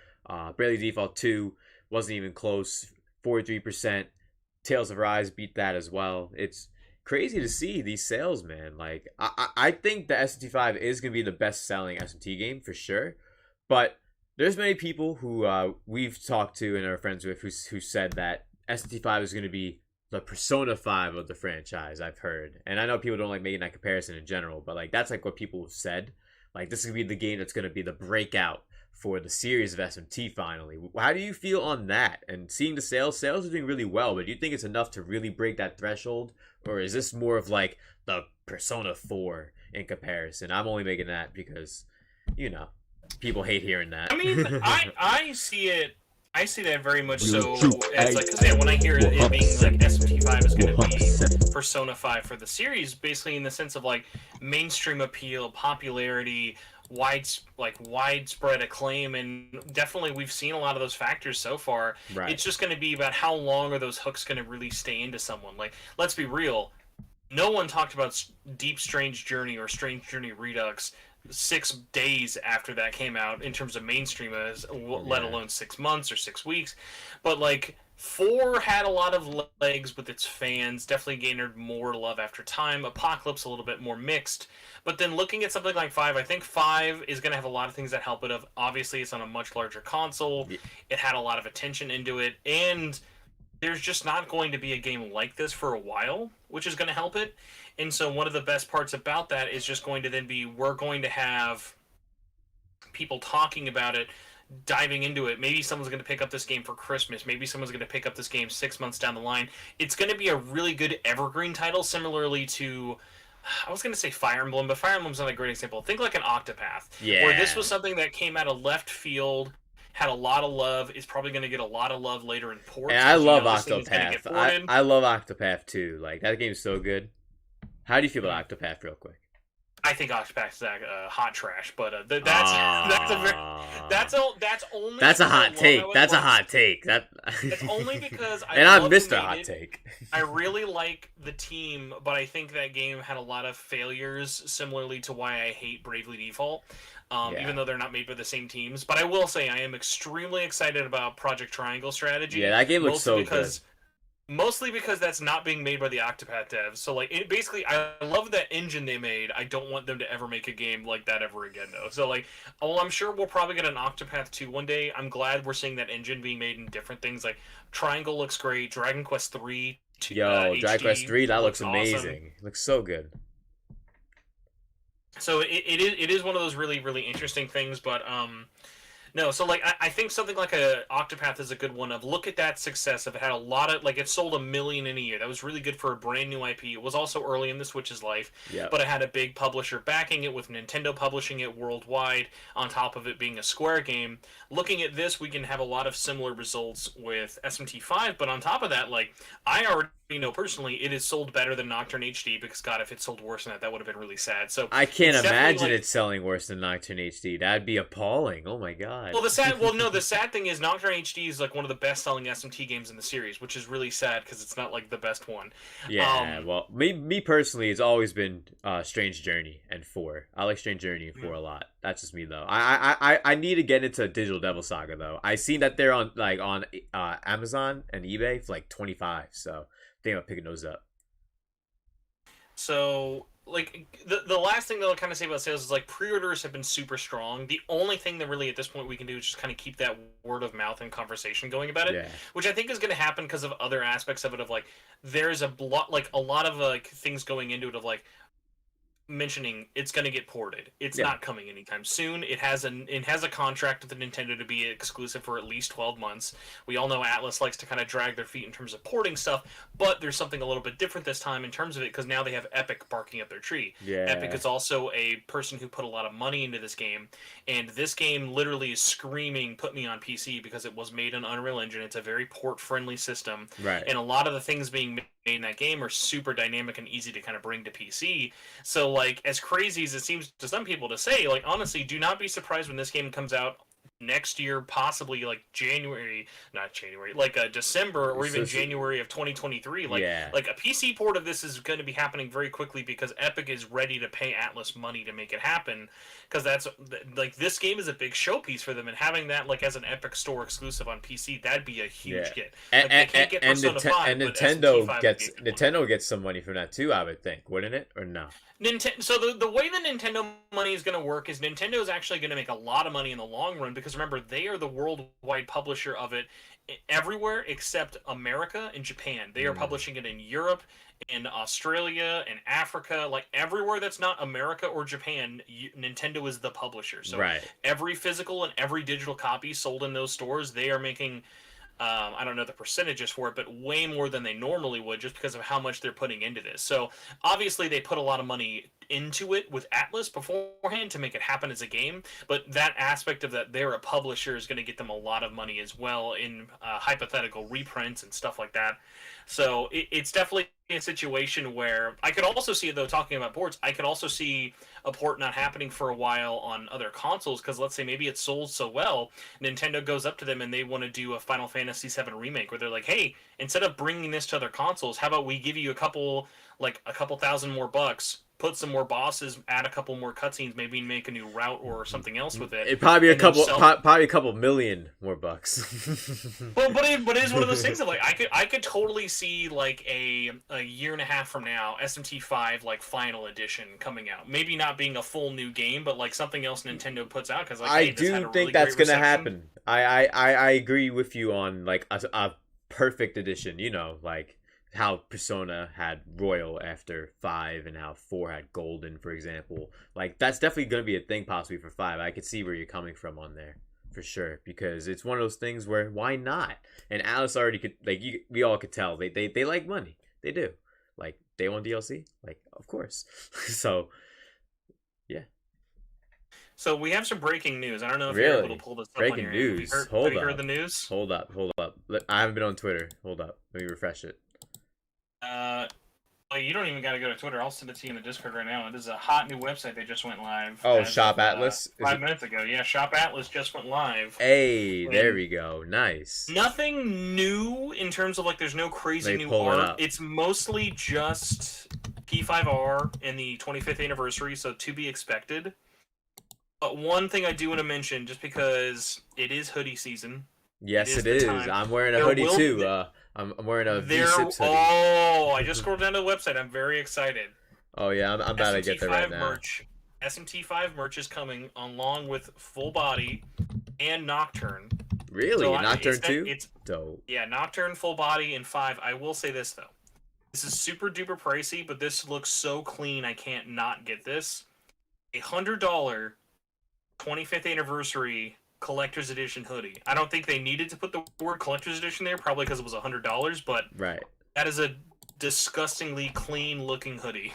Bravely Default 2 wasn't even close, 43%. Tales of Arise beat that as well. It's crazy to see these sales, man. Like, I think the SMT5 is going to be the best-selling SMT game for sure, but there's many people who we've talked to and are friends with who said that SMT5 is going to be the Persona 5 of the franchise, I've heard. And I know people don't like making that comparison in general, but like that's like what people have said. Like this is going to be the game that's going to be the breakout for the series of SMT finally. How do you feel on that? And seeing the sales are doing really well, but do you think it's enough to really break that threshold? Or is this more of like the Persona 4 in comparison? I'm only making that because, people hate hearing that. I mean, I see it I see that very much Real so true. as like, 'cause, yeah, when I hear it being like SMT5 is going to be 100%. Persona 5 for the series, basically in the sense of like mainstream appeal, popularity, widespread acclaim, and definitely we've seen a lot of those factors so far. Right. It's just going to be about how long are those hooks going to really stay into someone. Like, let's be real, no one talked about Deep Strange Journey or Strange Journey Redux 6 days after that came out in terms of mainstream, let alone 6 months or 6 weeks. But like 4 had a lot of legs with its fans, definitely gained more love after time. Apocalypse a little bit more mixed. But then looking at something like 5, I think 5 is going to have a lot of things that help it. Obviously, it's on a much larger console. Yeah. It had a lot of attention into it, and there's just not going to be a game like this for a while, which is going to help it. And so one of the best parts about that is just going to then be we're going to have people talking about it, diving into it. Maybe someone's going to pick up this game for Christmas. Maybe someone's going to pick up this game 6 months down the line. It's going to be a really good evergreen title, similarly to, I was going to say Fire Emblem, but Fire Emblem's not a great example. Think like an Octopath, where this was something that came out of left field, had a lot of love, is probably going to get a lot of love later in ports. And I love Octopath. I love Octopath too. Like, that game's so good. How do you feel about Octopath, real quick? I think Octopath is hot trash, but that's a hot take. That's a hot take. It's only because and I'm Mr. Hot Take. I really like the team, but I think that game had a lot of failures, similarly to why I hate Bravely Default. Even though they're not made by the same teams. But I will say I am extremely excited about Project Triangle Strategy. Yeah, that game looks so good. Mostly because that's not being made by the Octopath devs. So, like, basically, I love that engine they made. I don't want them to ever make a game like that ever again, though. So, like, well, I'm sure we'll probably get an Octopath 2 one day. I'm glad we're seeing that engine being made in different things. Like, Triangle looks great. Dragon Quest 3. Dragon Quest 3, that looks amazing. Awesome. It looks so good. So it is one of those really, really interesting things, but no, so like I think something like a Octopath is a good one. Of look at that success. If it had a lot of, like, it sold 1 million in a year. That was really good for a brand new IP. It was also early in the Switch's life, but it had a big publisher backing it, with Nintendo publishing it worldwide, on top of it being a Square game. Looking at this, we can have a lot of similar results with SMT5, but on top of that, like, I already know personally it is sold better than Nocturne HD, because God, if it sold worse than that would have been really sad. So I can't imagine it selling worse than Nocturne HD. That'd be appalling. Oh my god. Well, the sad thing is Nocturne HD is like one of the best-selling SMT games in the series, which is really sad because it's not like the best one. Yeah, well, me personally, it's always been Strange Journey and 4. I like Strange Journey and 4 a lot. That's just me though. I need to get into Digital Devil Saga though. I seen that they're on Amazon and eBay for like 25. So I think I'm picking those up. So, like, the last thing that I'll kind of say about sales is, like, pre-orders have been super strong. The only thing that really at this point we can do is just kind of keep that word of mouth and conversation going about it, which I think is going to happen because of other aspects of it. Of, like, there's a lot of like things going into it, of like mentioning it's going to get ported. It's not coming anytime soon. It has a contract with Nintendo to be exclusive for at least 12 months. We all know Atlas likes to kind of drag their feet in terms of porting stuff, but there's something a little bit different this time in terms of it, because now they have Epic barking up their tree. Epic is also a person who put a lot of money into this game, and this game literally is screaming, put me on PC, because it was made in Unreal Engine. It's a very port-friendly system, and a lot of the things being made in that game are super dynamic and easy to kind of bring to PC. So, like, as crazy as it seems to some people to say, like, honestly, do not be surprised when this game comes out next year, possibly like December or even January of 2023. Like a PC port of this is going to be happening very quickly, because Epic is ready to pay Atlas money to make it happen, because that's like, this game is a big showpiece for them, and having that like as an Epic Store exclusive on PC, that'd be a huge get. Like, they can't get Persona 5, and but Nintendo gets some money from that too, I would think, wouldn't it, or no? So the way the Nintendo money is going to work is Nintendo is actually going to make a lot of money in the long run, because remember, they are the worldwide publisher of it everywhere except America and Japan. They are publishing it in Europe, in Australia, in Africa, like everywhere that's not America or Japan. Nintendo is the publisher. So every physical and every digital copy sold in those stores, they are making I don't know the percentages for it, but way more than they normally would just because of how much they're putting into this. So obviously they put a lot of money into it with Atlas beforehand to make it happen as a game, but that aspect of that they're a publisher is going to get them a lot of money as well in hypothetical reprints and stuff like that. So it's definitely a situation where I could also see, though, talking about ports, I could also see a port not happening for a while on other consoles because let's say maybe it sold so well, Nintendo goes up to them and they want to do a Final Fantasy VII remake where they're like, hey, instead of bringing this to other consoles, how about we give you a couple thousand more bucks, put some more bosses, add a couple more cutscenes, maybe make a new route or something else with it. It'd probably be probably a couple million more bucks. But it is one of those things that like I could totally see like a year and a half from now SMT5 like final edition coming out. Maybe not being a full new game, but like something else Nintendo puts out because like, I hey, do think that's gonna happen. I agree with you on like a perfect edition. You know, like how Persona had Royal after 5 and how 4 had Golden, for example. Like, that's definitely going to be a thing possibly for 5. I could see where you're coming from on there, for sure. Because it's one of those things where, why not? And Alice already could, like, we all could tell. They like money. They do. Like, day one DLC? Like, of course. So, yeah. So we have some breaking news. I don't know if really? you're able to pull this up breaking on news. Have you heard the news? Hold up. I haven't been on Twitter. Hold up. Let me refresh it. Well, you don't even got to go to Twitter. I'll send it to you in the Discord right now. It is a hot new website that just went live. Oh, Shop Atlas? 5 minutes ago. Yeah, Shop Atlas just went live. Hey, there we go. Nice. Nothing new in terms of, like, there's no crazy new art. It's mostly just P5R and the 25th anniversary, so to be expected. But one thing I do want to mention, just because it is hoodie season. Yes, it is. I'm wearing a hoodie, too. I'm wearing a V-CiPz hoodie. Oh, I just scrolled down to the website. I'm very excited. Oh, yeah, I'm about to get there right now. SMT5 merch is coming along with Full Body and Nocturne. Really? So Nocturne too? It's dope. Yeah, Nocturne, Full Body, and 5. I will say this, though. This is super duper pricey, but this looks so clean I can't not get this. $100 25th anniversary collector's edition hoodie. I don't think they needed to put the word collector's edition there, probably because it was $100, but right. That is a disgustingly clean looking hoodie.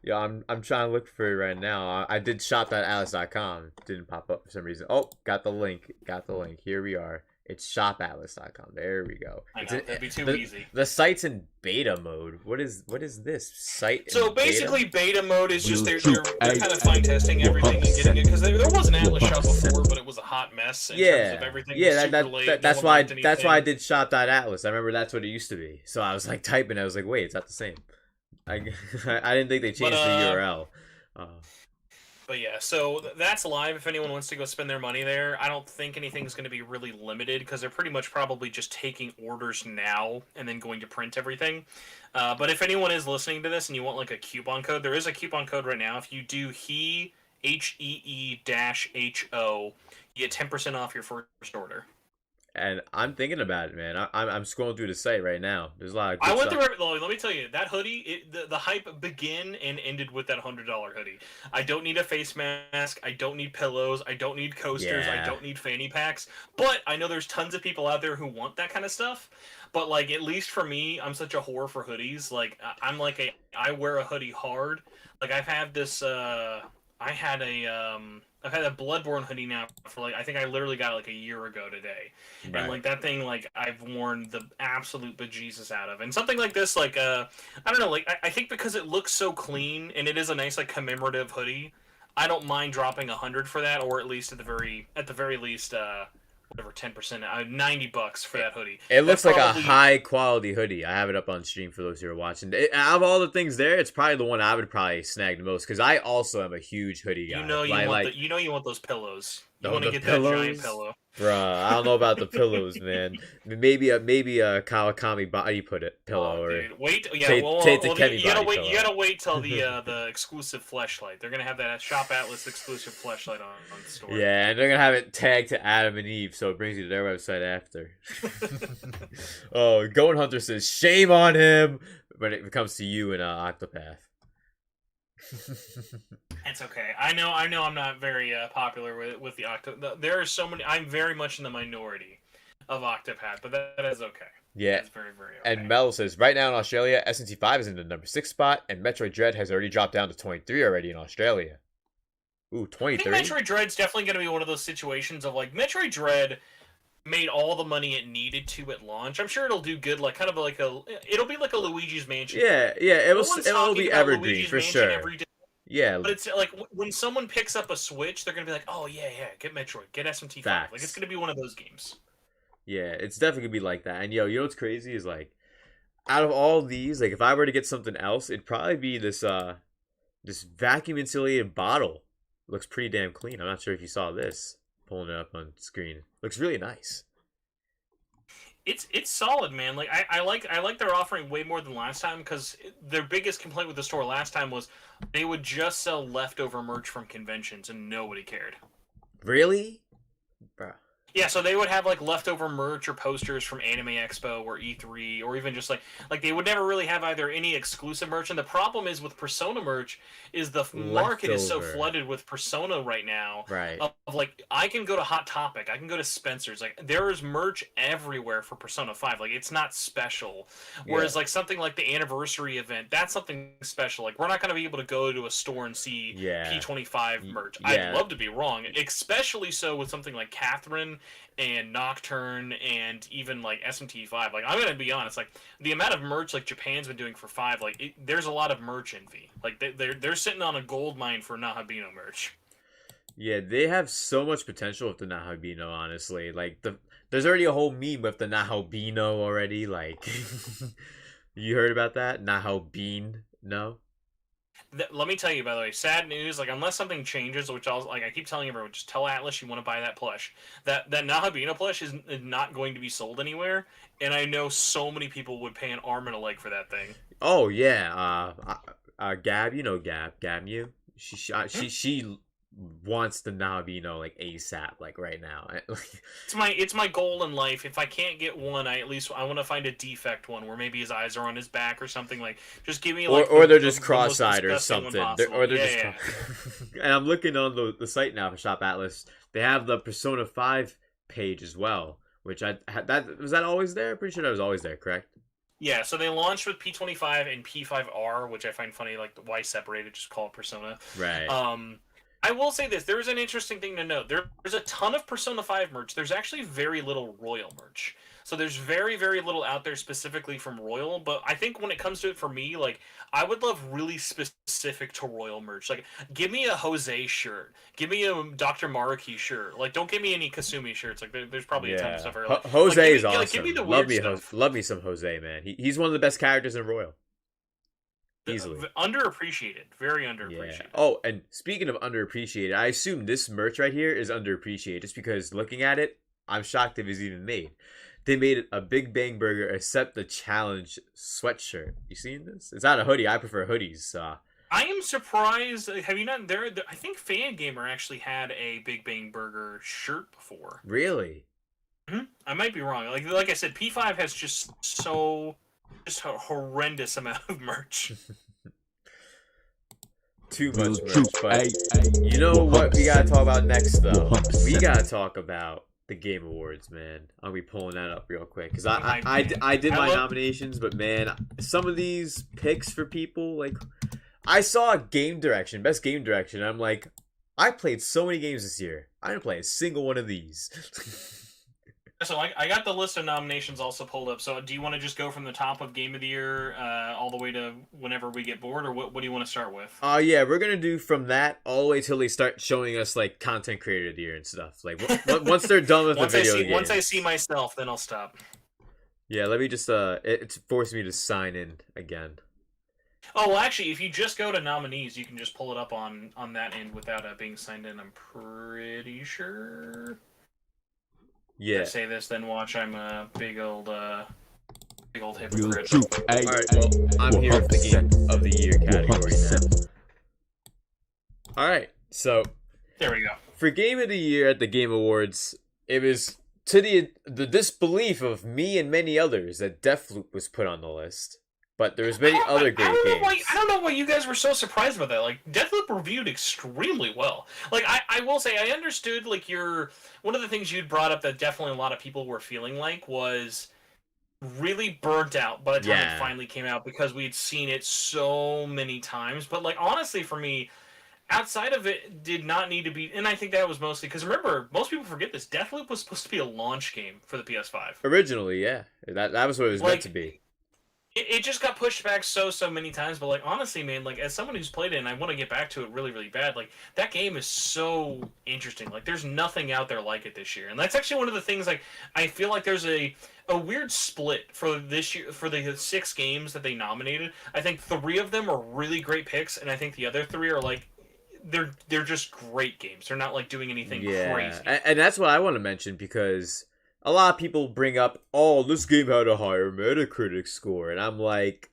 Yeah, I'm trying to look for it right now. I did shop.atlas.com. Didn't pop up for some reason. Oh, got the link. Here we are. It's shopatlas.com. There we go. I know, that'd be too easy. The site's in beta mode. What is this site? So basically, beta mode is just they're kind of fine testing everything and getting it because there was an Atlas shop before, but it was a hot mess in terms of everything. Yeah, that's why I did shop.atlas. I remember that's what it used to be. So I was like typing. I was like, wait, it's not the same. I didn't think they changed the URL. But yeah, so that's live if anyone wants to go spend their money there. I don't think anything's going to be really limited because they're pretty much probably just taking orders now and then going to print everything. But if anyone is listening to this and you want like a coupon code, there is a coupon code right now. If you do HEE-HO, you get 10% off your first order. And I'm thinking about it, man. I'm scrolling through the site right now. There's a lot of good stuff. Let me tell you, that hoodie, the hype began and ended with that $100 hoodie. I don't need a face mask. I don't need pillows. I don't need coasters. I don't need fanny packs. But I know there's tons of people out there who want that kind of stuff. But, like, at least for me, I'm such a whore for hoodies. Like, I wear a hoodie hard. Like, I've had this, I've had a Bloodborne hoodie now for like I think I literally got it like a year ago today, and like that thing like I've worn the absolute bejesus out of. And something like this, like I don't know, like I think because it looks so clean and it is a nice like commemorative hoodie, I don't mind dropping $100 for that, or at least at the very least whatever 10%, $90 for that hoodie. It looks like a high quality hoodie. I have it up on stream for those who are watching. Out of all the things there, it's probably the one I would probably snag the most because I also am a huge hoodie guy. You want those pillows. You want to get that giant pillow. Bruh, I don't know about the pillows, man. Maybe a Kawakami body pillow, or dude. Wait, you gotta wait till the exclusive fleshlight. They're gonna have that Shop Atlas exclusive fleshlight on the store. Yeah, and they're gonna have it tagged to Adam and Eve, so it brings you to their website after. Oh, Going Hunter says shame on him when it comes to you and Octopath. It's okay. I know. I'm not very popular with the Octo. There are so many. I'm very much in the minority of Octopath, but that is okay. Yeah. That's very, very okay. And Mel says, right now in Australia, SMT5 is in the number 6 spot, and Metroid Dread has already dropped down to 23 already in Australia. Ooh, 23? I think Metroid Dread's definitely going to be one of those situations of, like, Metroid Dread made all the money it needed to at launch. I'm sure it'll do good, like, kind of like it'll be like a Luigi's Mansion. Yeah, it'll be evergreen, for sure. Every day. Yeah. But it's like, when someone picks up a Switch, they're going to be like, oh, yeah, get Metroid, get SMT5. Facts. Like, it's going to be one of those games. Yeah, it's definitely gonna be like that. And you know what's crazy is like, out of all these, like if I were to get something else, it'd probably be this vacuum insulated bottle. Looks pretty damn clean. I'm not sure if you saw this. Pulling it up on screen. Looks really nice. It's solid, man. Like I like their offering way more than last time, because their biggest complaint with the store last time was they would just sell leftover merch from conventions and nobody cared. Really? Bruh. Yeah, so they would have like leftover merch or posters from Anime Expo or E3, or even just like they would never really have either any exclusive merch. And the problem is with Persona merch is the market is so flooded with Persona right now. Right. Of like, I can go to Hot Topic, I can go to Spencer's. Like, there is merch everywhere for Persona 5. Like, it's not special. Whereas like something like the anniversary event, that's something special. Like, we're not going to be able to go to a store and see P25 merch. I'd love to be wrong, especially so with something like Catherine and Nocturne and even like SMT5. Like, I'm gonna be honest, like the amount of merch like Japan's been doing for 5, like there's a lot of merch envy. Like they're sitting on a gold mine for Nahabino merch. Yeah, they have so much potential with the Nahabino, honestly. Like there's already a whole meme with the Nahabino already. Like, you heard about that? Nahabino? No. Let me tell you, by the way, sad news. Like, unless something changes, which I keep telling everyone, just tell Atlas you want to buy that plush. That Nahabino plush is not going to be sold anywhere, and I know so many people would pay an arm and a leg for that thing. Oh yeah, Gab, you know Gab Mew. She wants the Nahabino like ASAP, like right now. It's my goal in life. If I can't get one, I want to find a defect one where maybe his eyes are on his back or something. Like, just give me like or they're just cross-eyed or something. Yeah. And I'm looking on the site now for Shop Atlas. They have the Persona 5 page as well, which was that always there? Pretty sure that was always there, correct? Yeah, so they launched with P25 and P5R, which I find funny. Like, why separated? Just call it Persona. Right. I will say this. There's an interesting thing to note. There's a ton of Persona 5 merch. There's actually very little Royal merch. So there's very, very little out there specifically from Royal. But I think when it comes to it for me, like, I would love really specific to Royal merch. Like, give me a Jose shirt. Give me a Dr. Maruki shirt. Like, don't give me any Kasumi shirts. Like, there's probably a ton of stuff. Like, Jose is awesome. Like, give me the weird stuff. Love me some Jose, man. He's one of the best characters in Royal. Easily. Underappreciated. Very underappreciated. Yeah. Oh, and speaking of underappreciated, I assume this merch right here is underappreciated just because looking at it, I'm shocked it was even made. They made a Big Bang Burger Accept the Challenge sweatshirt. You seen this? It's not a hoodie. I prefer hoodies. I am surprised. Have you not? I think Fangamer actually had a Big Bang Burger shirt before. Really? Mm-hmm. I might be wrong. Like I said, P5 has just a horrendous amount of merch. Too much merch, but you know what we gotta talk about next, though? We gotta talk about the Game Awards, man. I'll be pulling that up real quick, because I did my nominations, but man, some of these picks for people, like, I saw Game Direction, Best Game Direction, and I'm like, I played so many games this year. I didn't play a single one of these. So I got the list of nominations also pulled up. So do you want to just go from the top of Game of the Year all the way to whenever we get bored, or what do you want to start with? Yeah, we're gonna do from that all the way till they start showing us like Content Creator of the Year and stuff. Like once they're done with the video game. Once I see myself, then I'll stop. Yeah, let me just it's forced me to sign in again. Oh, well, actually, if you just go to nominees, you can just pull it up on that end without being signed in. I'm pretty sure. Yeah. I say this, then watch. I'm a big old hypocrite. Alright, well, I'm here for the Game of the Year category now. Alright, so there we go. For Game of the Year at the Game Awards, it was to the disbelief of me and many others that Deathloop was put on the list. but there's many other great games. I don't know why you guys were so surprised about that. Like, Deathloop reviewed extremely well. Like, I will say, I understood, like, one of the things you'd brought up that definitely a lot of people were feeling like was really burnt out by the time it finally came out because we'd seen it so many times. But, like, honestly, for me, outside of it, did not need to be, and I think that was mostly because remember, most people forget this. Deathloop was supposed to be a launch game for the PS5 originally. Yeah, that was what it was meant to be. It just got pushed back so many times, but like honestly, man, like as someone who's played it and I want to get back to it really bad, like that game is so interesting. Like there's nothing out there like it this year, and that's actually one of the things. Like I feel like there's a weird split for this year for the 6 games that they nominated. I think 3 of them are really great picks, and I think the other 3 are like they're just great games. They're not like doing anything crazy. And that's what I want to mention because a lot of people bring up, oh, this game had a higher Metacritic score. And I'm like,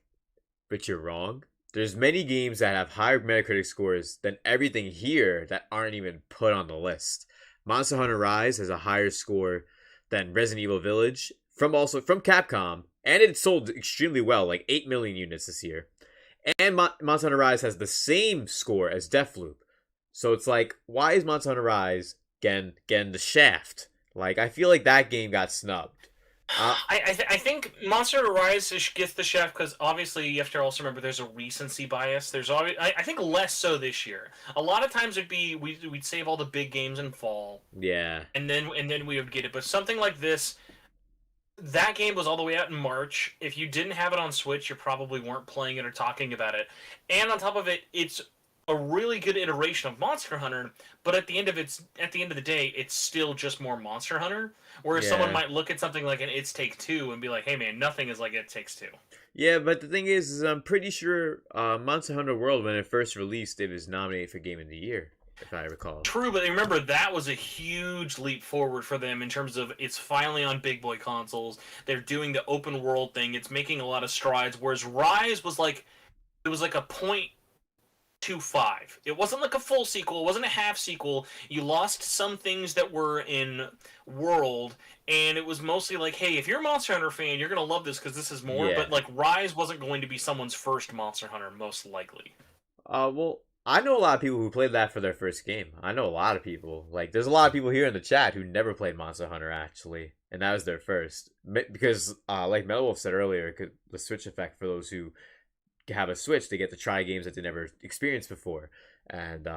but you're wrong. There's many games that have higher Metacritic scores than everything here that aren't even put on the list. Monster Hunter Rise has a higher score than Resident Evil Village from Capcom. And it sold extremely well, like 8 million units this year. And Monster Hunter Rise has the same score as Deathloop. So it's like, why is Monster Hunter Rise getting the shaft? Like, I feel like that game got snubbed. I think Monster Hunter Rise gets the shaft because obviously you have to also remember there's a recency bias. There's always, I think less so this year. A lot of times it'd be we'd save all the big games in fall. Yeah. And then we would get it. But something like this, that game was all the way out in March. If you didn't have it on Switch, you probably weren't playing it or talking about it. And on top of it, it's a really good iteration of Monster Hunter, but at the end of the day, it's still just more Monster Hunter. Whereas someone might look at something like an It's Take-Two and be like, "Hey man, nothing is like It Takes Two." Yeah, but the thing is I'm pretty sure Monster Hunter World, when it first released, it was nominated for Game of the Year, if I recall. True, but remember that was a huge leap forward for them in terms of it's finally on big boy consoles. They're doing the open world thing. It's making a lot of strides. Whereas Rise was like, it was like a 0.25. It wasn't like a full sequel. It wasn't a half sequel. You lost some things that were in World, and it was mostly like, hey, if you're a Monster Hunter fan, you're gonna love this because this is more. Yeah. But like Rise wasn't going to be someone's first Monster Hunter, most likely. Well, I know a lot of people who played that for their first game. I know a lot of people. Like, there's a lot of people here in the chat who never played Monster Hunter, actually. And that was their first. Because, like Metal Wolf said earlier, the Switch effect for those who have a Switch, they get to try games that they never experienced before. And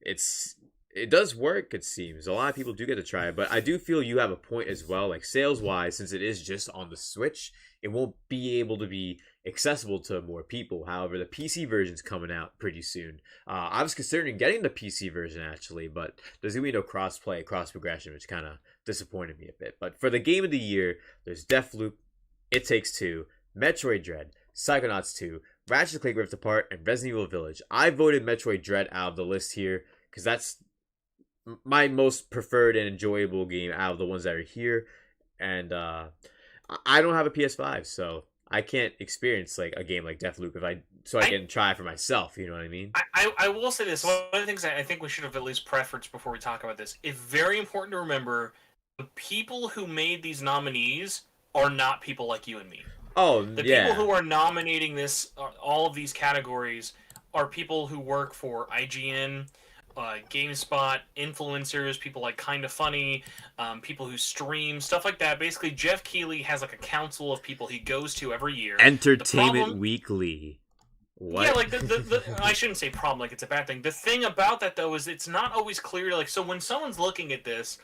it does work, it seems. A lot of people do get to try it. But I do feel you have a point as well. Like, sales-wise, since it is just on the Switch, it won't be able to be accessible to more people. However, the PC version's coming out pretty soon. I was considering getting the PC version actually, but there's gonna be no cross-play, cross-progression, which kind of disappointed me a bit. But for the game of the year, there's Deathloop, It Takes Two, Metroid Dread, Psychonauts 2, Ratchet & Clank Rift Apart, and Resident Evil Village. I voted Metroid Dread out of the list here because that's my most preferred and enjoyable game out of the ones that are here. And I don't have a PS5, so I can't experience like a game like Deathloop I can try it for myself. You know what I mean? I will say this. One of the things I think we should have at least preferenced before we talk about this. It's very important to remember the people who made these nominees are not people like you and me. Oh, the yeah. people who are nominating this, all of these categories, are people who work for IGN, GameSpot, influencers, people like Kinda Funny, people who stream, stuff like that. Basically, Jeff Keighley has like a council of people he goes to every year. Entertainment Weekly. What? Yeah, like the I shouldn't say problem, like it's a bad thing. The thing about that though is it's not always clear. Like, so when someone's looking at this,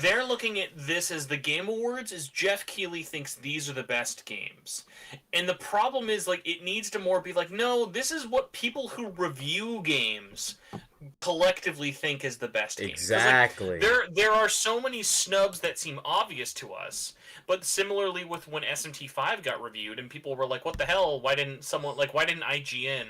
they're looking at this as the Game Awards. Is Jeff Keighley thinks these are the best games, and the problem is like it needs to more be like, no, this is what people who review games collectively think is the best game. Exactly. Like, there are so many snubs that seem obvious to us, but similarly with when SMT5 got reviewed and people were like, what the hell, why didn't IGN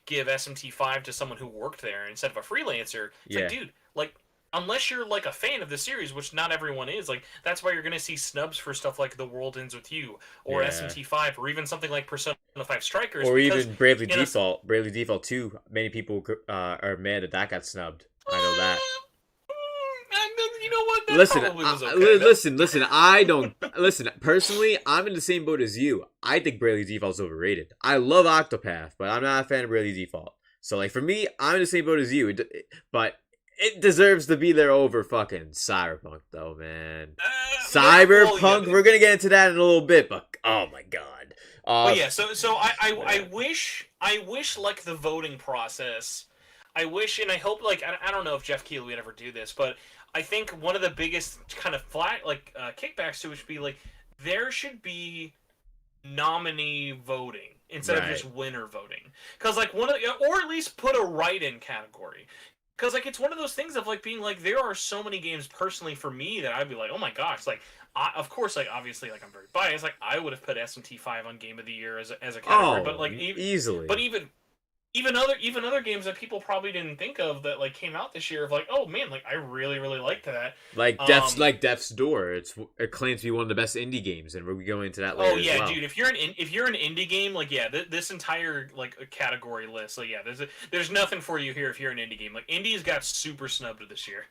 give SMT5 to someone who worked there instead of a freelancer? It's like, dude, like, unless you're like a fan of the series, which not everyone is, like that's why you're going to see snubs for stuff like The World Ends With You or SMT5 or even something like Persona 5 Strikers, or even Bravely Default. Bravely Default 2. Many people are mad that got snubbed. I know that. You know what? listen, probably was okay. listen. I don't listen personally. I'm in the same boat as you. I think Bravely Default is overrated. I love Octopath, but I'm not a fan of Bravely Default. So like for me, I'm in the same boat as you. But it deserves to be there over fucking Cyberpunk, though, man. Cyberpunk. We're gonna get into that in a little bit, but oh my god. So I wish like the voting process. I wish and I hope like I don't know if Jeff Keighley would ever do this, but I think one of the biggest kind of kickbacks to it should be like there should be nominee voting instead of just winner voting, because like or at least put a write-in category. Because, like, it's one of those things of, like, being, like, there are so many games, personally, for me, that I'd be like, oh my gosh, like, of course, like, obviously, like, I'm very biased, like, I would have put SMT 5 on Game of the Year as a category, but, like, easily. But even other games that people probably didn't think of that, like, came out this year of, like, oh, man, like, I really, really liked that. Like, Death's Door, it claims to be one of the best indie games, and we'll be going into that later as well. Dude, if you're an indie game, like, yeah, this entire, like, category list, like, yeah, there's nothing for you here if you're an indie game. Like, indies got super snubbed this year.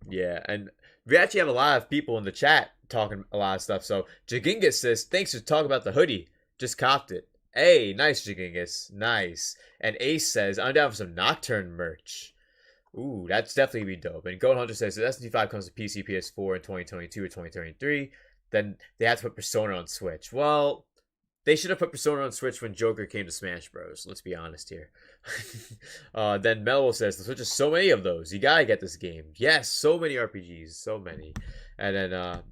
Yeah, and we actually have a lot of people in the chat talking a lot of stuff, so Jaginga says, thanks for talking about the hoodie. Just copped it. Hey, nice, Jagingus. Nice. And Ace says, I'm down for some Nocturne merch. Ooh, that's definitely be dope. And Gold Hunter says, if SMT5 comes to PC, PS4 in 2022 or 2023, then they have to put Persona on Switch. Well, they should have put Persona on Switch when Joker came to Smash Bros. Let's be honest here. Then Mello says, the Switch has so many of those. You gotta get this game. Yes, so many RPGs. So many. And then,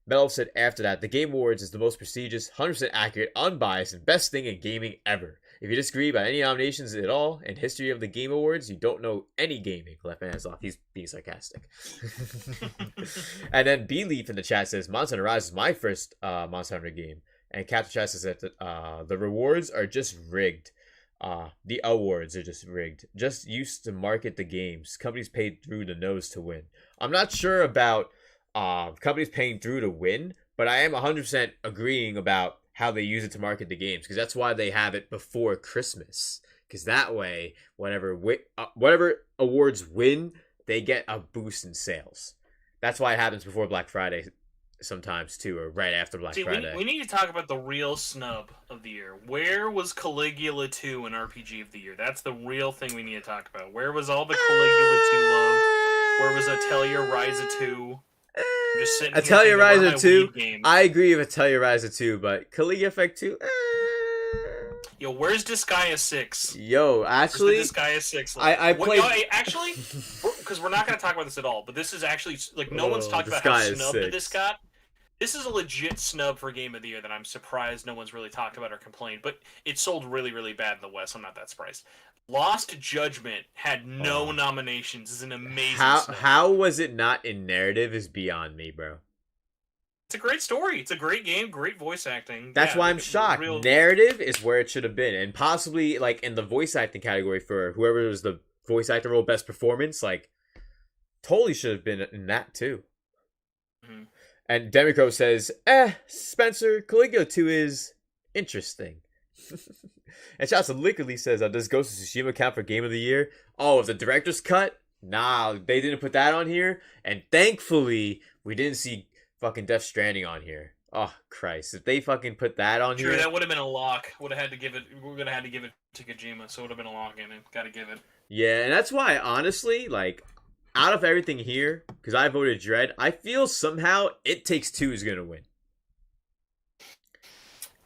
Mello said after that, the Game Awards is the most prestigious, 100% accurate, unbiased, and best thing in gaming ever. If you disagree about any nominations at all in history of the Game Awards, you don't know any gaming. Left hands off. He's being sarcastic. And then B-Leaf in the chat says, Monster Hunter Rise is my first Monster Hunter game. And Captain Chat says that the rewards are just rigged. The awards are just rigged. Just used to market the games. Companies paid through the nose to win. I'm not sure about companies paying through to win, but I am 100% agreeing about how they use it to market the games, because that's why they have it before Christmas, because that way whatever awards win, they get a boost in sales. That's why it happens before Black Friday sometimes too, or right after Black Friday. We need to talk about the real snub of the year. Where was Caligula 2 in RPG of the year? That's the real thing we need to talk about. Where was all the Caligula 2 love? Where was Atelier Ryza 2? Just sitting Atelier Ryza 2. I agree with Atelier Ryza 2, but Caligula Effect 2. Yo, where's Disgaea 6? Yo, actually, where's the Disgaea 6? Like, I played. Actually, because we're not going to talk about this at all, but this is actually like no one's talked about how snubbed this got. This is a legit snub for Game of the Year that I'm surprised no one's really talked about or complained, but it sold really, really bad in the West. I'm not that surprised. Lost Judgment had no nominations. It's an amazing snub. How was it not in narrative is beyond me, bro. It's a great story. It's a great game, great voice acting. That's why I'm shocked. Narrative is where it should have been, and possibly like in the voice acting category for whoever was the voice actor role, best performance, like totally should have been in that too. Mm-hmm. And Demicro says, Spencer, Caligula 2 is interesting. And shouts to Lickily says, does Ghost of Tsushima count for Game of the Year? Oh, if the director's cut? Nah, they didn't put that on here. And thankfully, we didn't see fucking Death Stranding on here. Oh, Christ. If they fucking put that on here... True, that would have been a lock. We're gonna have to give it to Kojima, so it would have been a lock in it. Gotta give it. Yeah, and that's why, honestly, like... Out of everything here, because I voted Dread, I feel somehow It Takes Two is going to win.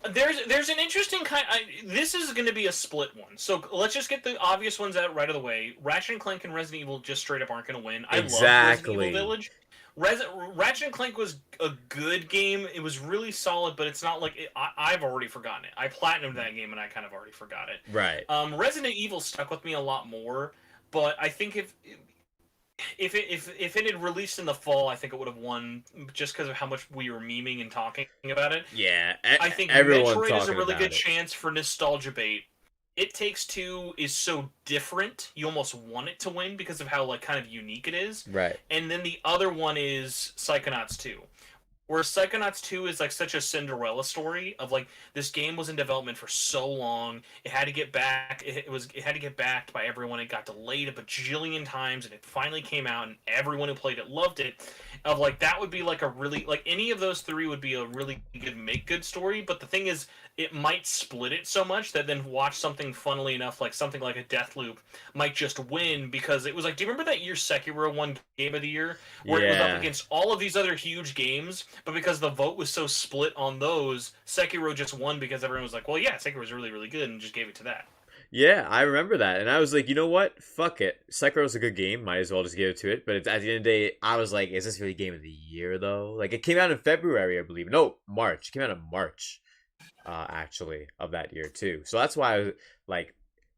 There's an interesting kind... this is going to be a split one. So let's just get the obvious ones out right of the way. Ratchet & Clank and Resident Evil just straight up aren't going to win. I love Resident Evil Village. Ratchet & Clank was a good game. It was really solid, but it's not like... I've already forgotten it. I platinumed that game and I kind of already forgot it. Right. Resident Evil stuck with me a lot more, but I think if it had released in the fall, I think it would have won just because of how much we were memeing and talking about it. Yeah, I think Metroid is a really good chance for nostalgia bait. It Takes Two is so different, you almost want it to win because of how like kind of unique it is. Right. And then the other one is Psychonauts 2. Whereas Psychonauts 2 is like such a Cinderella story of like this game was in development for so long. It had to get back. It had to get backed by everyone. It got delayed a bajillion times, and it finally came out, and everyone who played it loved it. Of like that would be like a really like any of those three would be a really good make good story. But the thing is, it might split it so much that then watch something funnily enough like something like a Deathloop might just win because it was like, do you remember that year Sekiro won Game of the Year where it was up against all of these other huge games, but because the vote was so split on those, Sekiro just won because everyone was like, well, yeah, Sekiro's really, really good, and just gave it to that. Yeah, I remember that, and I was like, you know what? Fuck it. Sekiro's a good game. Might as well just give it to it. But at the end of the day, I was like, is this really Game of the Year though? Like, it came out in February, I believe. No, March. It came out in March, actually, of that year too. So that's why I was like,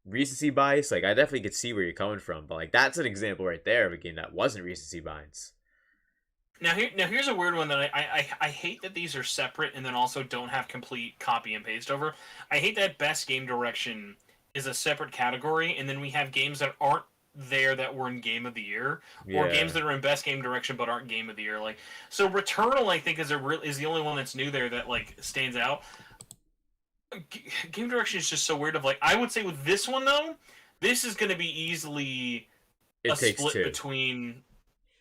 recency bias. Like, I definitely could see where you're coming from, but like, that's an example right there of a game that wasn't recency bias. Now here's a weird one that I hate that these are separate and then also don't have complete copy and paste over. I hate that best game direction is a separate category, and then we have games that aren't there that were in Game of the Year, or games that are in best game direction but aren't Game of the Year. Like, so Returnal, I think, is the only one that's new there that like stands out. Game direction is just so weird. Of like, I would say with this one though, this is going to be easily a split between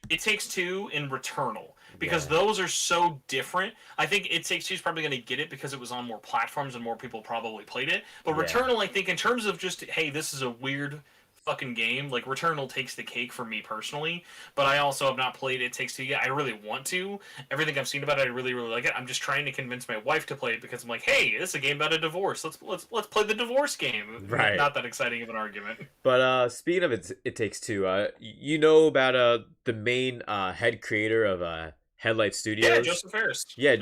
It Takes Two and Returnal, because those are so different. I think It Takes Two is probably going to get it because it was on more platforms and more people probably played it. But Returnal, I think, in terms of just, hey, this is a weird fucking game, like, Returnal takes the cake for me personally. But I also have not played It Takes Two yet. I really want to. Everything I've seen about it, I really, really like it. I'm just trying to convince my wife to play it because I'm like, hey, this is a game about a divorce. Let's play the divorce game. Right. Not that exciting of an argument. But speaking of It Takes Two, you know about the main head creator of Headlight Studios? Yeah, Joseph Fares. Yeah,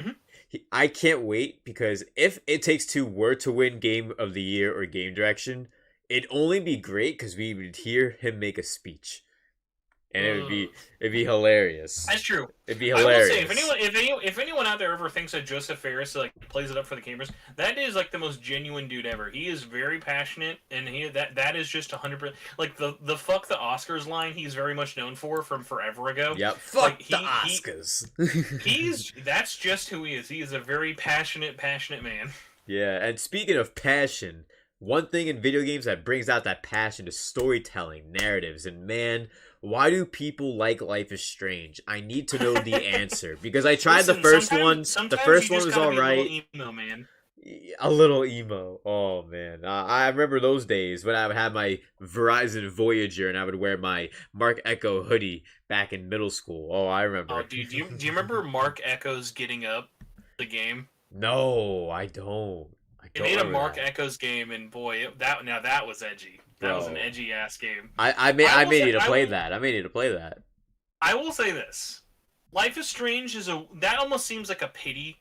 I can't wait, because if It Takes Two were to win Game of the Year or Game Direction, it'd only be great because we would hear him make a speech, and it'd be hilarious. That's true. It'd be hilarious. I will say, if anyone out there ever thinks that Joseph Fares like plays it up for the cameras, that is like the most genuine dude ever. He is very passionate, and that is just 100%. Like the fuck the Oscars line, he's very much known for from forever ago. Yep. Fuck like, the Oscars. That's just who he is. He is a very passionate man. Yeah, and speaking of passion, one thing in video games that brings out that passion is storytelling, narratives, and man, why do people like Life is Strange? I need to know the answer, because I tried the first one. The first one was alright. A little emo. Oh man, I remember those days when I would have my Verizon Voyager and I would wear my Mark Echo hoodie back in middle school. Oh, I remember. Oh, dude, do you remember Mark Echo's Getting Up, the game? No, I don't. It made a Mark Echoes game, and boy, that was edgy. That was an edgy ass game. I made you to play that. I made you to play that. I will say this: Life is Strange that almost seems like a pity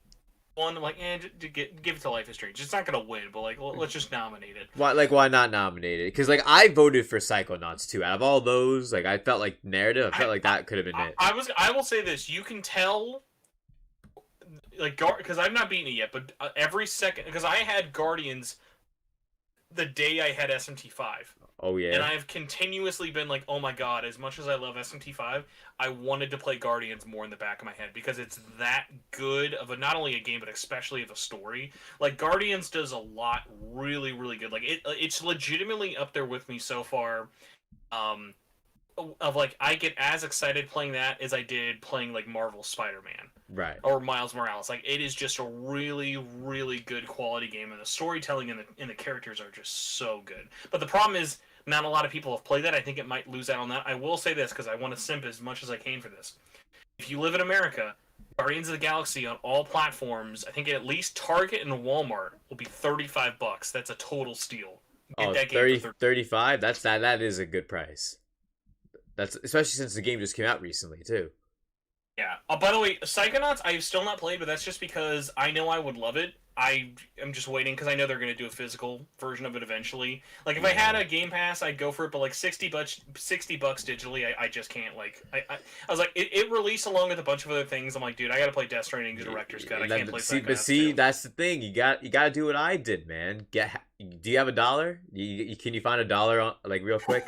one. Like, give it to Life is Strange. It's not gonna win, but like, let's just nominate it. Why not nominate it? Because like, I voted for Psychonauts 2. Out of all those, like, I felt like narrative. I felt like that could have been it. I will say this: you can tell. Like, because I've not beaten it yet, but every second, because I had Guardians the day I had SMT5. Oh yeah. And I have continuously been like, oh my god, as much as I love SMT5, I wanted to play Guardians more in the back of my head, because it's that good of not only a game, but especially of a story. Like, Guardians does a lot really, really good. Like, it's legitimately up there with me so far. Of like, I get as excited playing that as I did playing like Marvel Spider-Man, right, or Miles Morales. Like, it is just a really, really good quality game, and the storytelling and the characters are just so good. But the problem is, not a lot of people have played that. I think it might lose out on that. I will say this, because I want to simp as much as I can for this. If you live in America, Guardians of the Galaxy on all platforms, I think at least Target and Walmart, will be $35. That's a total steal. Get that game for 35. That is a good price. That's especially since the game just came out recently too. Yeah. By the way, Psychonauts I've still not played, but that's just because I know I would love it. I am just waiting because I know they're going to do a physical version of it eventually. Like, if I had a Game Pass, I'd go for it, but like $60 digitally, I just can't. Like, I was like, it released along with a bunch of other things. I'm like, dude, I got to play Death Stranding Director's Cut. I can't play Psychonauts. But see, that's the thing. You got to do what I did, man. Do you have $1? Can you find $1 on, like, real quick?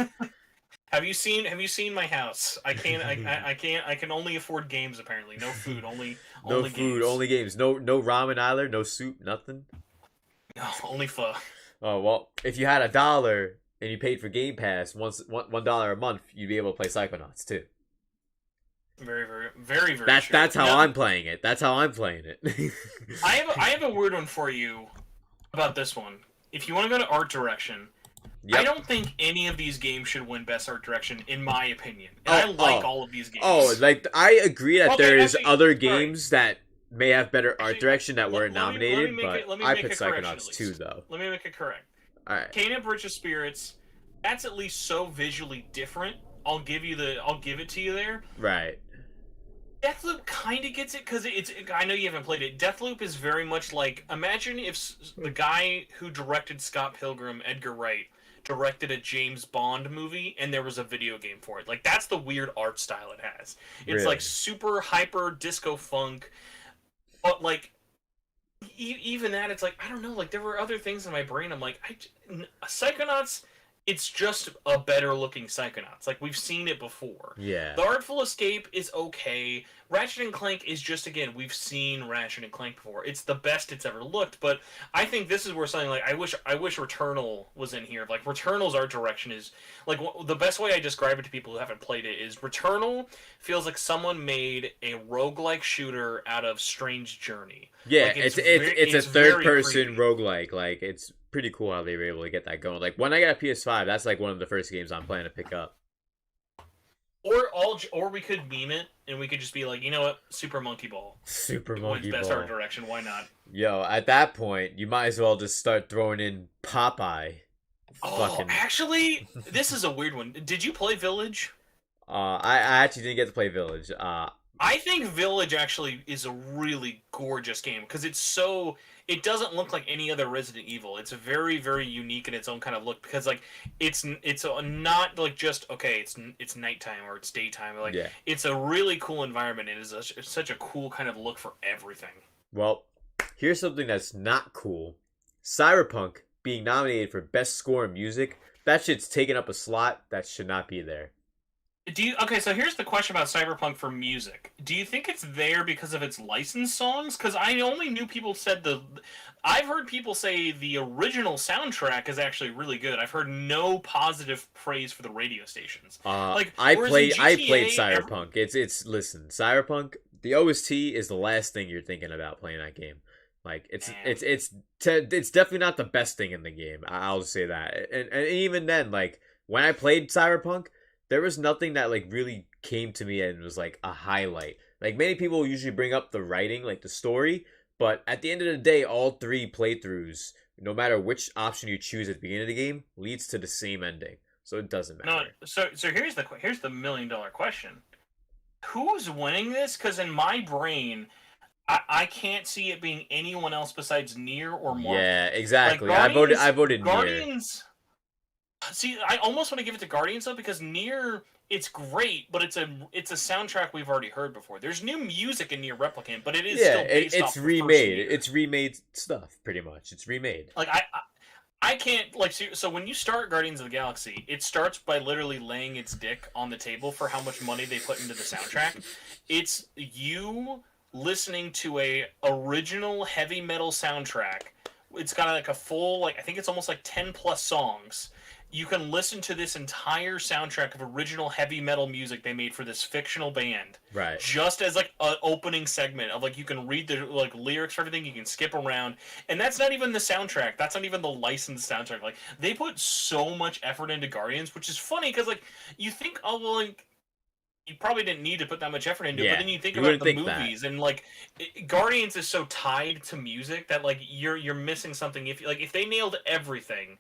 Have you seen my house? I can't. I can't. I can only afford games. Apparently, no food. Only No only food, games. only games. No ramen either. No soup, nothing. No, only pho. Oh well, if you had $1 and you paid for Game Pass $1 a month, you'd be able to play Psychonauts too. Very, very, very, very That's true. that's how No, I'm playing it. That's how I'm playing it. I have a weird one for you about this one. If you want to go to art direction, I Yep. don't think any of these games should win best art direction, in my opinion. And I Oh, like oh. all of these games. Oh, like I agree that Okay, there is actually, other sorry. games that may have better art Actually, direction that weren't let me nominated, make but it- let me I make put a correction Psychonauts at too, least. though. Let me make it correct. All right. Kena Bridge of Spirits, that's at least so visually different. I'll give it to you there. Right. Deathloop kind of gets it because it's. I know you haven't played it. Deathloop is very much like, imagine if the guy who directed Scott Pilgrim, Edgar Wright, directed a James Bond movie and there was a video game for it. Like, that's the weird art style it has. It's Really? like super hyper disco funk, but like even that, it's like, I don't know. Like, there were other things in my brain. I'm like, Psychonauts. It's just a better looking Psychonauts. Like, we've seen it before. Yeah. The Artful Escape is okay. Ratchet and Clank is just, again, we've seen Ratchet and Clank before. It's the best it's ever looked, but I think this is where something like, I wish Returnal was in here. Like, Returnal's art direction is, like, the best way I describe it to people who haven't played it is Returnal feels like someone made a roguelike shooter out of Strange Journey. Yeah, Like, it's a very third person creepy. roguelike. Like, it's pretty cool how they were able to get that going. Like, when I got a PS5, that's like one of the first games I'm planning to pick up. Or we could meme it, and we could just be like, you know what, Super Monkey Ball. Super Wins Monkey best art Ball. direction, why not? Yo, at that point, you might as well just start throwing in Popeye. Oh, Fucking. actually, this is a weird one. Did you play Village? I actually didn't get to play Village. I think Village actually is a really gorgeous game because it doesn't look like any other Resident Evil. It's very, very unique in its own kind of look because like it's not like just okay, it's nighttime or it's daytime. Like Yeah. it's a really cool environment. It is it's such a cool kind of look for everything. Well, here's something that's not cool. Cyberpunk being nominated for Best Score in Music. That shit's taking up a slot that should not be there. Okay, so here's the question about Cyberpunk for music. Do you think it's there because of its licensed songs? Because I only knew people said I've heard people say the original soundtrack is actually really good. I've heard no positive praise for the radio stations. Like, I whereas played in GTA, Cyberpunk. It's listen, Cyberpunk, the OST is the last thing you're thinking about playing that game. Like it's definitely not the best thing in the game. I'll just say that. And even then, like when I played Cyberpunk, there was nothing that like really came to me and was like a highlight. Like many people usually bring up the writing, like the story, but at the end of the day, all three playthroughs, no matter which option you choose at the beginning of the game, leads to the same ending. So it doesn't no. matter. So here's the $1 million question: who's winning this? Because in my brain, I can't see it being anyone else besides Nier or Marvel. Yeah, exactly. Like, I voted Nier. Guardians. See, I almost want to give it to Guardians though because Nier, it's great, but it's a soundtrack we've already heard before. There's new music in Nier Replicant, but it is still based off it's the remade. first Nier. It's remade stuff pretty much. It's remade. Like I can't like so when you start Guardians of the Galaxy, it starts by literally laying its dick on the table for how much money they put into the soundtrack. It's you listening to a original heavy metal soundtrack. It's got like a full I think it's almost like 10 plus songs. You can listen to this entire soundtrack of original heavy metal music they made for this fictional band. Right. Just as like an opening segment of like you can read the like lyrics for everything, you can skip around. And that's not even the soundtrack. That's not even the licensed soundtrack. Like they put so much effort into Guardians, which is funny because like you think, oh well, like you probably didn't need to put that much effort into it, but then you think about the movies and like Guardians is so tied to music that like you're missing something if they nailed everything.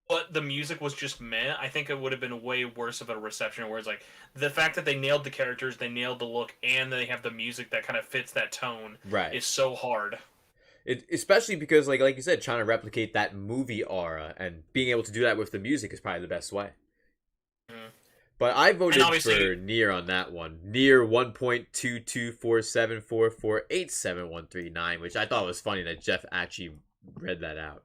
But the music was just meh, I think it would have been way worse of a reception. Whereas, like, the fact that they nailed the characters, they nailed the look, and they have the music that kind of fits that tone is so hard. Especially because, like you said, trying to replicate that movie aura and being able to do that with the music is probably the best way. Mm. But I voted for Nier on that one. Nier 1.22474487139, which I thought was funny that Jeff actually read that out.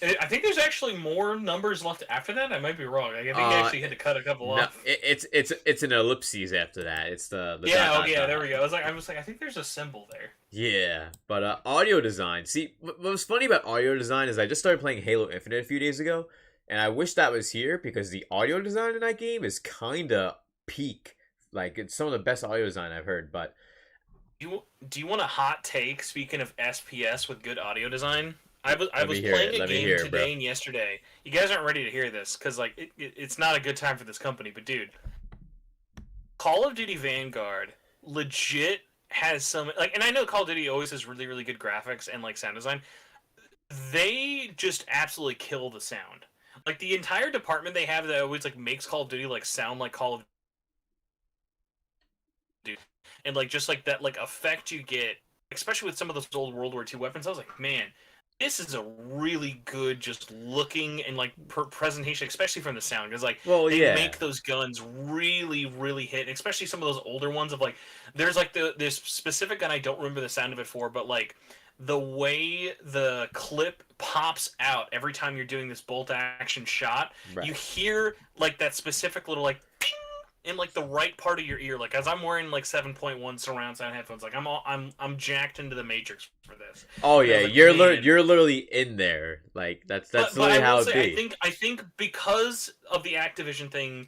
I think there's actually more numbers left after that. I might be wrong. I think they actually had to cut a couple No, off. it's an ellipses after that. It's the Yeah, dot, oh dot, yeah, dot. there we go. I was like, I think there's a symbol there. Yeah, but audio design. See, what was funny about audio design is I just started playing Halo Infinite a few days ago, and I wish that was here because the audio design in that game is kinda peak. Like it's some of the best audio design I've heard. But Do you want a hot take? Speaking of SPS with good audio design, I was hear playing it. a Let me game hear it, today bro. and yesterday. You guys aren't ready to hear this because like it's not a good time for this company. But dude, Call of Duty Vanguard legit has some like, and I know Call of Duty always has really really good graphics and like sound design. They just absolutely kill the sound. Like the entire department they have that always like makes Call of Duty like sound like Call of Duty, and like just like that like effect you get, especially with some of those old World War II weapons. I was like, man, this is a really good just looking and like presentation, especially from the sound, because like Well, they yeah. make those guns really really hit, and especially some of those older ones of like there's like this specific gun I don't remember the sound of it for, but like the way the clip pops out every time you're doing this bolt action shot, Right. you hear like that specific little like ping in like the right part of your ear. Like as I'm wearing like 7.1 surround sound headphones, like I'm jacked into the Matrix for this. Oh And I yeah, was like, you're man. you're literally in there. Like that's But literally I how will it say, be. I think because of the Activision thing,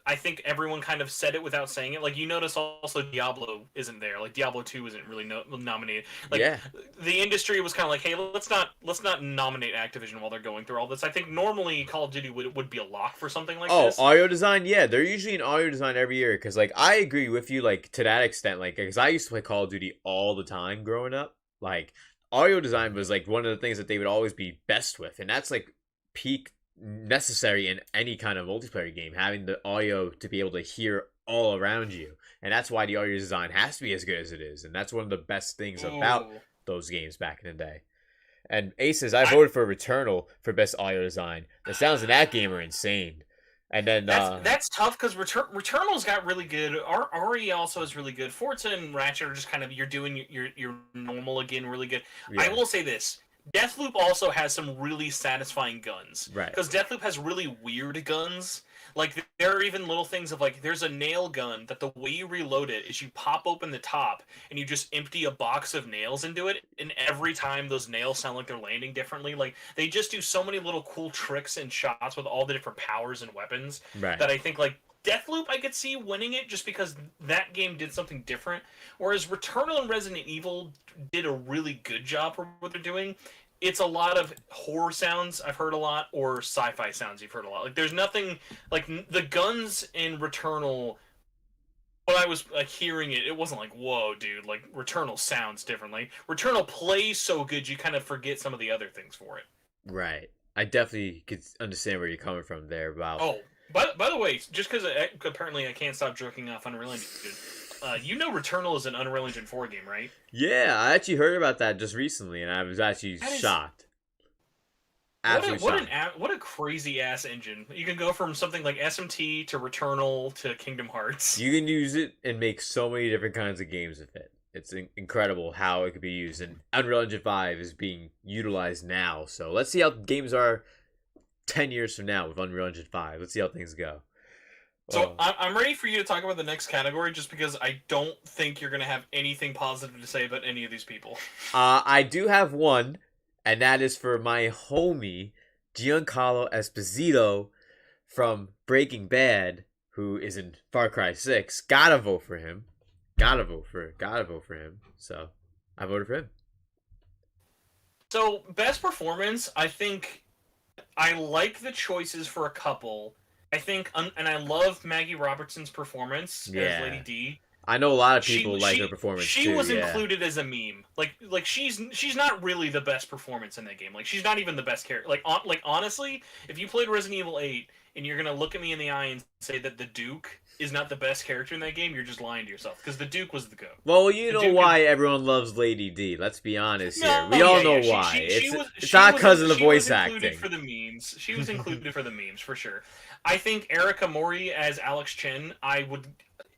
I think everyone kind of said it without saying it. Like you notice also Diablo isn't there. Like Diablo 2 isn't really nominated. Like Yeah. the industry was kind of like, hey, let's not nominate Activision while they're going through all this. I think normally Call of Duty would be a lock for something like Oh, this. audio design, yeah, they're usually in audio design every year because, like, I agree with you, like, to that extent, like, because I used to play Call of Duty all the time growing up. Like, audio design was like one of the things that they would always be best with, and that's like peak necessary in any kind of multiplayer game, having the audio to be able to hear all around you, and that's why the audio design has to be as good as it is, and that's one of the best things about Ooh. those games back in the day. And Aces, I voted for Returnal for best audio design. The sounds in that game are insane. And then That's tough because Returnal's got really good. RE also is really good. Forza and Ratchet are just kind of you're doing your normal again, really good. yeah, I will say this: Deathloop also has some really satisfying guns. Right. Because Deathloop has really weird guns. Like there are even little things of like there's a nail gun that the way you reload it is you pop open the top and you just empty a box of nails into it, and every time those nails sound like they're landing differently. Like they just do so many little cool tricks and shots with all the different powers and weapons right. that I think like Deathloop I could see winning it just because that game did something different. Whereas Returnal and Resident Evil did a really good job for what they're doing. It's a lot of horror sounds I've heard a lot, or sci-fi sounds you've heard a lot. Like there's nothing like the guns in Returnal. When I was like hearing it, it wasn't like whoa, dude. Like Returnal sounds differently. Returnal plays so good, you kind of forget some of the other things for it. Right. I definitely could understand where you're coming from there about. Oh, by the way, just because apparently I can't stop jerking off Unreal Engine, you know Returnal is an Unreal Engine 4 game, right? Yeah, I actually heard about that just recently, and I was actually That is- shocked. Absolutely shocked. What a crazy ass engine! You can go from something like SMT to Returnal to Kingdom Hearts. You can use it and make so many different kinds of games with it. It's incredible how it could be used, and Unreal Engine 5 is being utilized now. So let's see how games are 10 years from now with Unreal Engine 5. Let's see how things go. So I'm ready for you to talk about the next category, just because I don't think you're gonna have anything positive to say about any of these people. I do have one, and that is for my homie Giancarlo Esposito from Breaking Bad, who is in Far Cry 6. Gotta vote for him. Gotta vote for him. So I voted for him. So best performance, I think I like the choices for a couple. I think, and I love Maggie Robertson's performance Yeah. as Lady D. I know a lot of people like her performance She too. was yeah. included as a meme. Like she's not really the best performance in that game. Like she's not even the best character. Like honestly, if you played Resident Evil 8 and you're gonna look at me in the eye and say that the Duke is not the best character in that game, you're just lying to yourself. Because the Duke was the GOAT. Well, you The know Duke why everyone loves Lady D. Let's be honest here. No, We all yeah, know yeah. why. She It's not was- because of the she was voice included acting. for the memes. She was included for the memes for sure. I think Erica Mori as Alex Chen. I would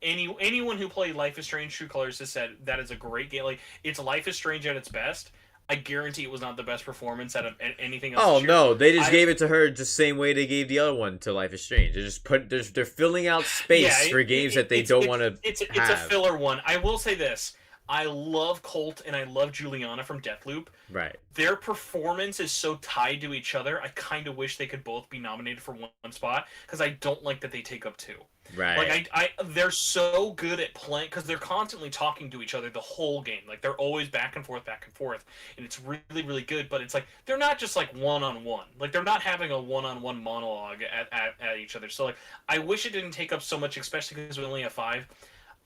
anyone who played Life is Strange: True Colors has said that is a great game. Like it's Life is Strange at its best. I guarantee it was not the best performance out of anything else. Oh this year. no, they just gave it to her the same way they gave the other one to Life is Strange. They're filling out space for games that they don't want to. It's a filler one. I will say this: I love Colt and I love Juliana from Deathloop. Right. Their performance is so tied to each other. I kind of wish they could both be nominated for one spot because I don't like that they take up two. Right. Like they're so good at playing because they're constantly talking to each other the whole game. Like they're always back and forth, and it's really, really good. But it's like they're not just like one-on-one. Like they're not having a one-on-one monologue at each other. So like I wish it didn't take up so much, especially because we only have 5.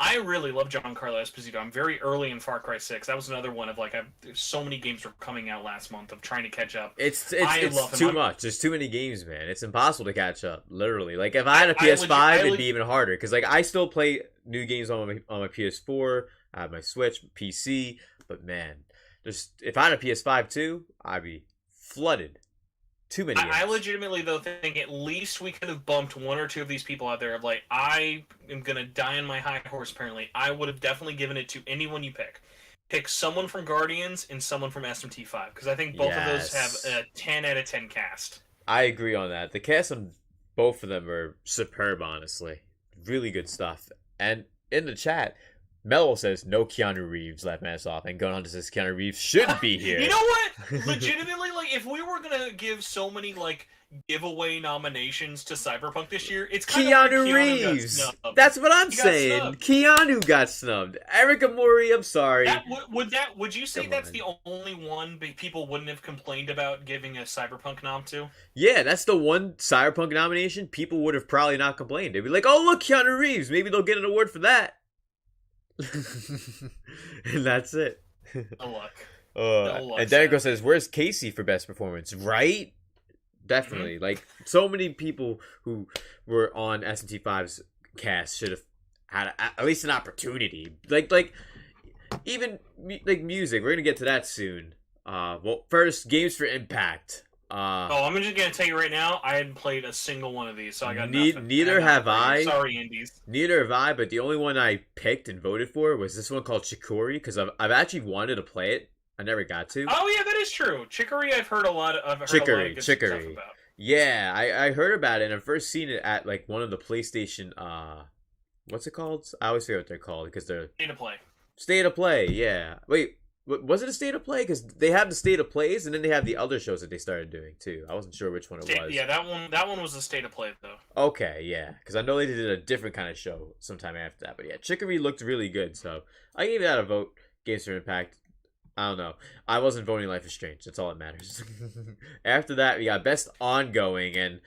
I really love Giancarlo Esposito. I'm very early in Far Cry 6. That was another one of like so many games were coming out last month of trying to catch up. It's too much. There's too many games, man. It's impossible to catch up. Literally, like if I had a PS5, it'd be even harder because like I still play new games on my PS4. I have my Switch, PC, but man, if I had a PS5 too, I'd be flooded. Too many. I legitimately though think at least we could have bumped one or two of these people out there. Of like, I am gonna die on my high horse. Apparently, I would have definitely given it to anyone you pick. Pick someone from Guardians and someone from SMT5 because I think both of those have a 10 out of 10 cast. I agree on that. The cast on both of them are superb. Honestly, really good stuff. And in the chat, Mello says no Keanu Reeves left man off, and Gunhunter says Keanu Reeves should be here. You know what? Legitimately, like if we were gonna give so many like giveaway nominations to Cyberpunk this year, it's kind Keanu of like Reeves. That's what I'm saying. Keanu got snubbed. Eric Amori, I'm sorry. Would you say that's the only one people wouldn't have complained about giving a Cyberpunk nom to? Yeah, that's the one Cyberpunk nomination people would have probably not complained. They'd be like, "Oh look, Keanu Reeves. Maybe they'll get an award for that." And that's it. No luck. And Denico says, "Where's Casey for best performance?" Right? Definitely. Mm-hmm. Like so many people who were on SMT5's cast should have had at least an opportunity. Like even like music. We're gonna get to that soon. Well, first games for Impact. I'm just gonna tell you right now, I hadn't played a single one of these, so I got nothing. Neither have I. Sorry, Indies. Neither have I. But the only one I picked and voted for was this one called Chicory because I've actually wanted to play it. I never got to. Oh yeah, that is true. Chicory, I've heard a lot of good stuff about. Yeah, I heard about it and I've first seen it at like one of the PlayStation. What's it called? I always forget what they're called because they're State of Play. State of Play. Yeah. Wait. Was it a State of Play? Because they have the State of Plays, and then they have the other shows that they started doing too. I wasn't sure which one it was. Yeah, that one was the State of Play though. Okay, yeah, because I know they did a different kind of show sometime after that. But yeah, Chicory looked really good, so I gave that a vote. Games for Impact. I don't know. I wasn't voting Life is Strange. That's all that matters. After that, we got Best Ongoing, and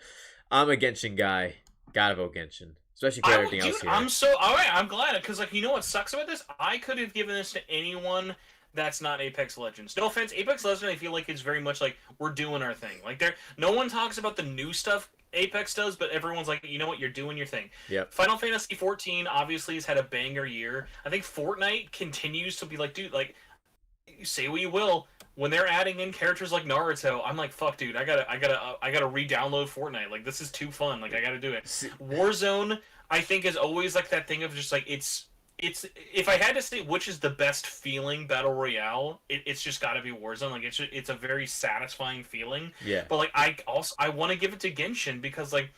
I'm a Genshin guy. Gotta vote Genshin. Especially for everything else here. I'm glad, because like, you know what sucks about this? I could have given this to anyone that's not Apex Legends. No offense, Apex Legends I feel like it's very much like we're doing our thing. Like no one talks about the new stuff Apex does, but everyone's like, you know what, you're doing your thing. Yep. Final Fantasy 14 obviously has had a banger year. I think Fortnite continues to be like, dude, like, you say what you will, when they're adding in characters like Naruto, I'm like, fuck, dude, I gotta re-download Fortnite. Like, this is too fun. Like, I gotta do it. Warzone, I think, is always like that thing of just like it's if I had to say which is the best feeling battle royale, it's just got to be Warzone. Like it's a very satisfying feeling. Yeah. But like I want to give it to Genshin because like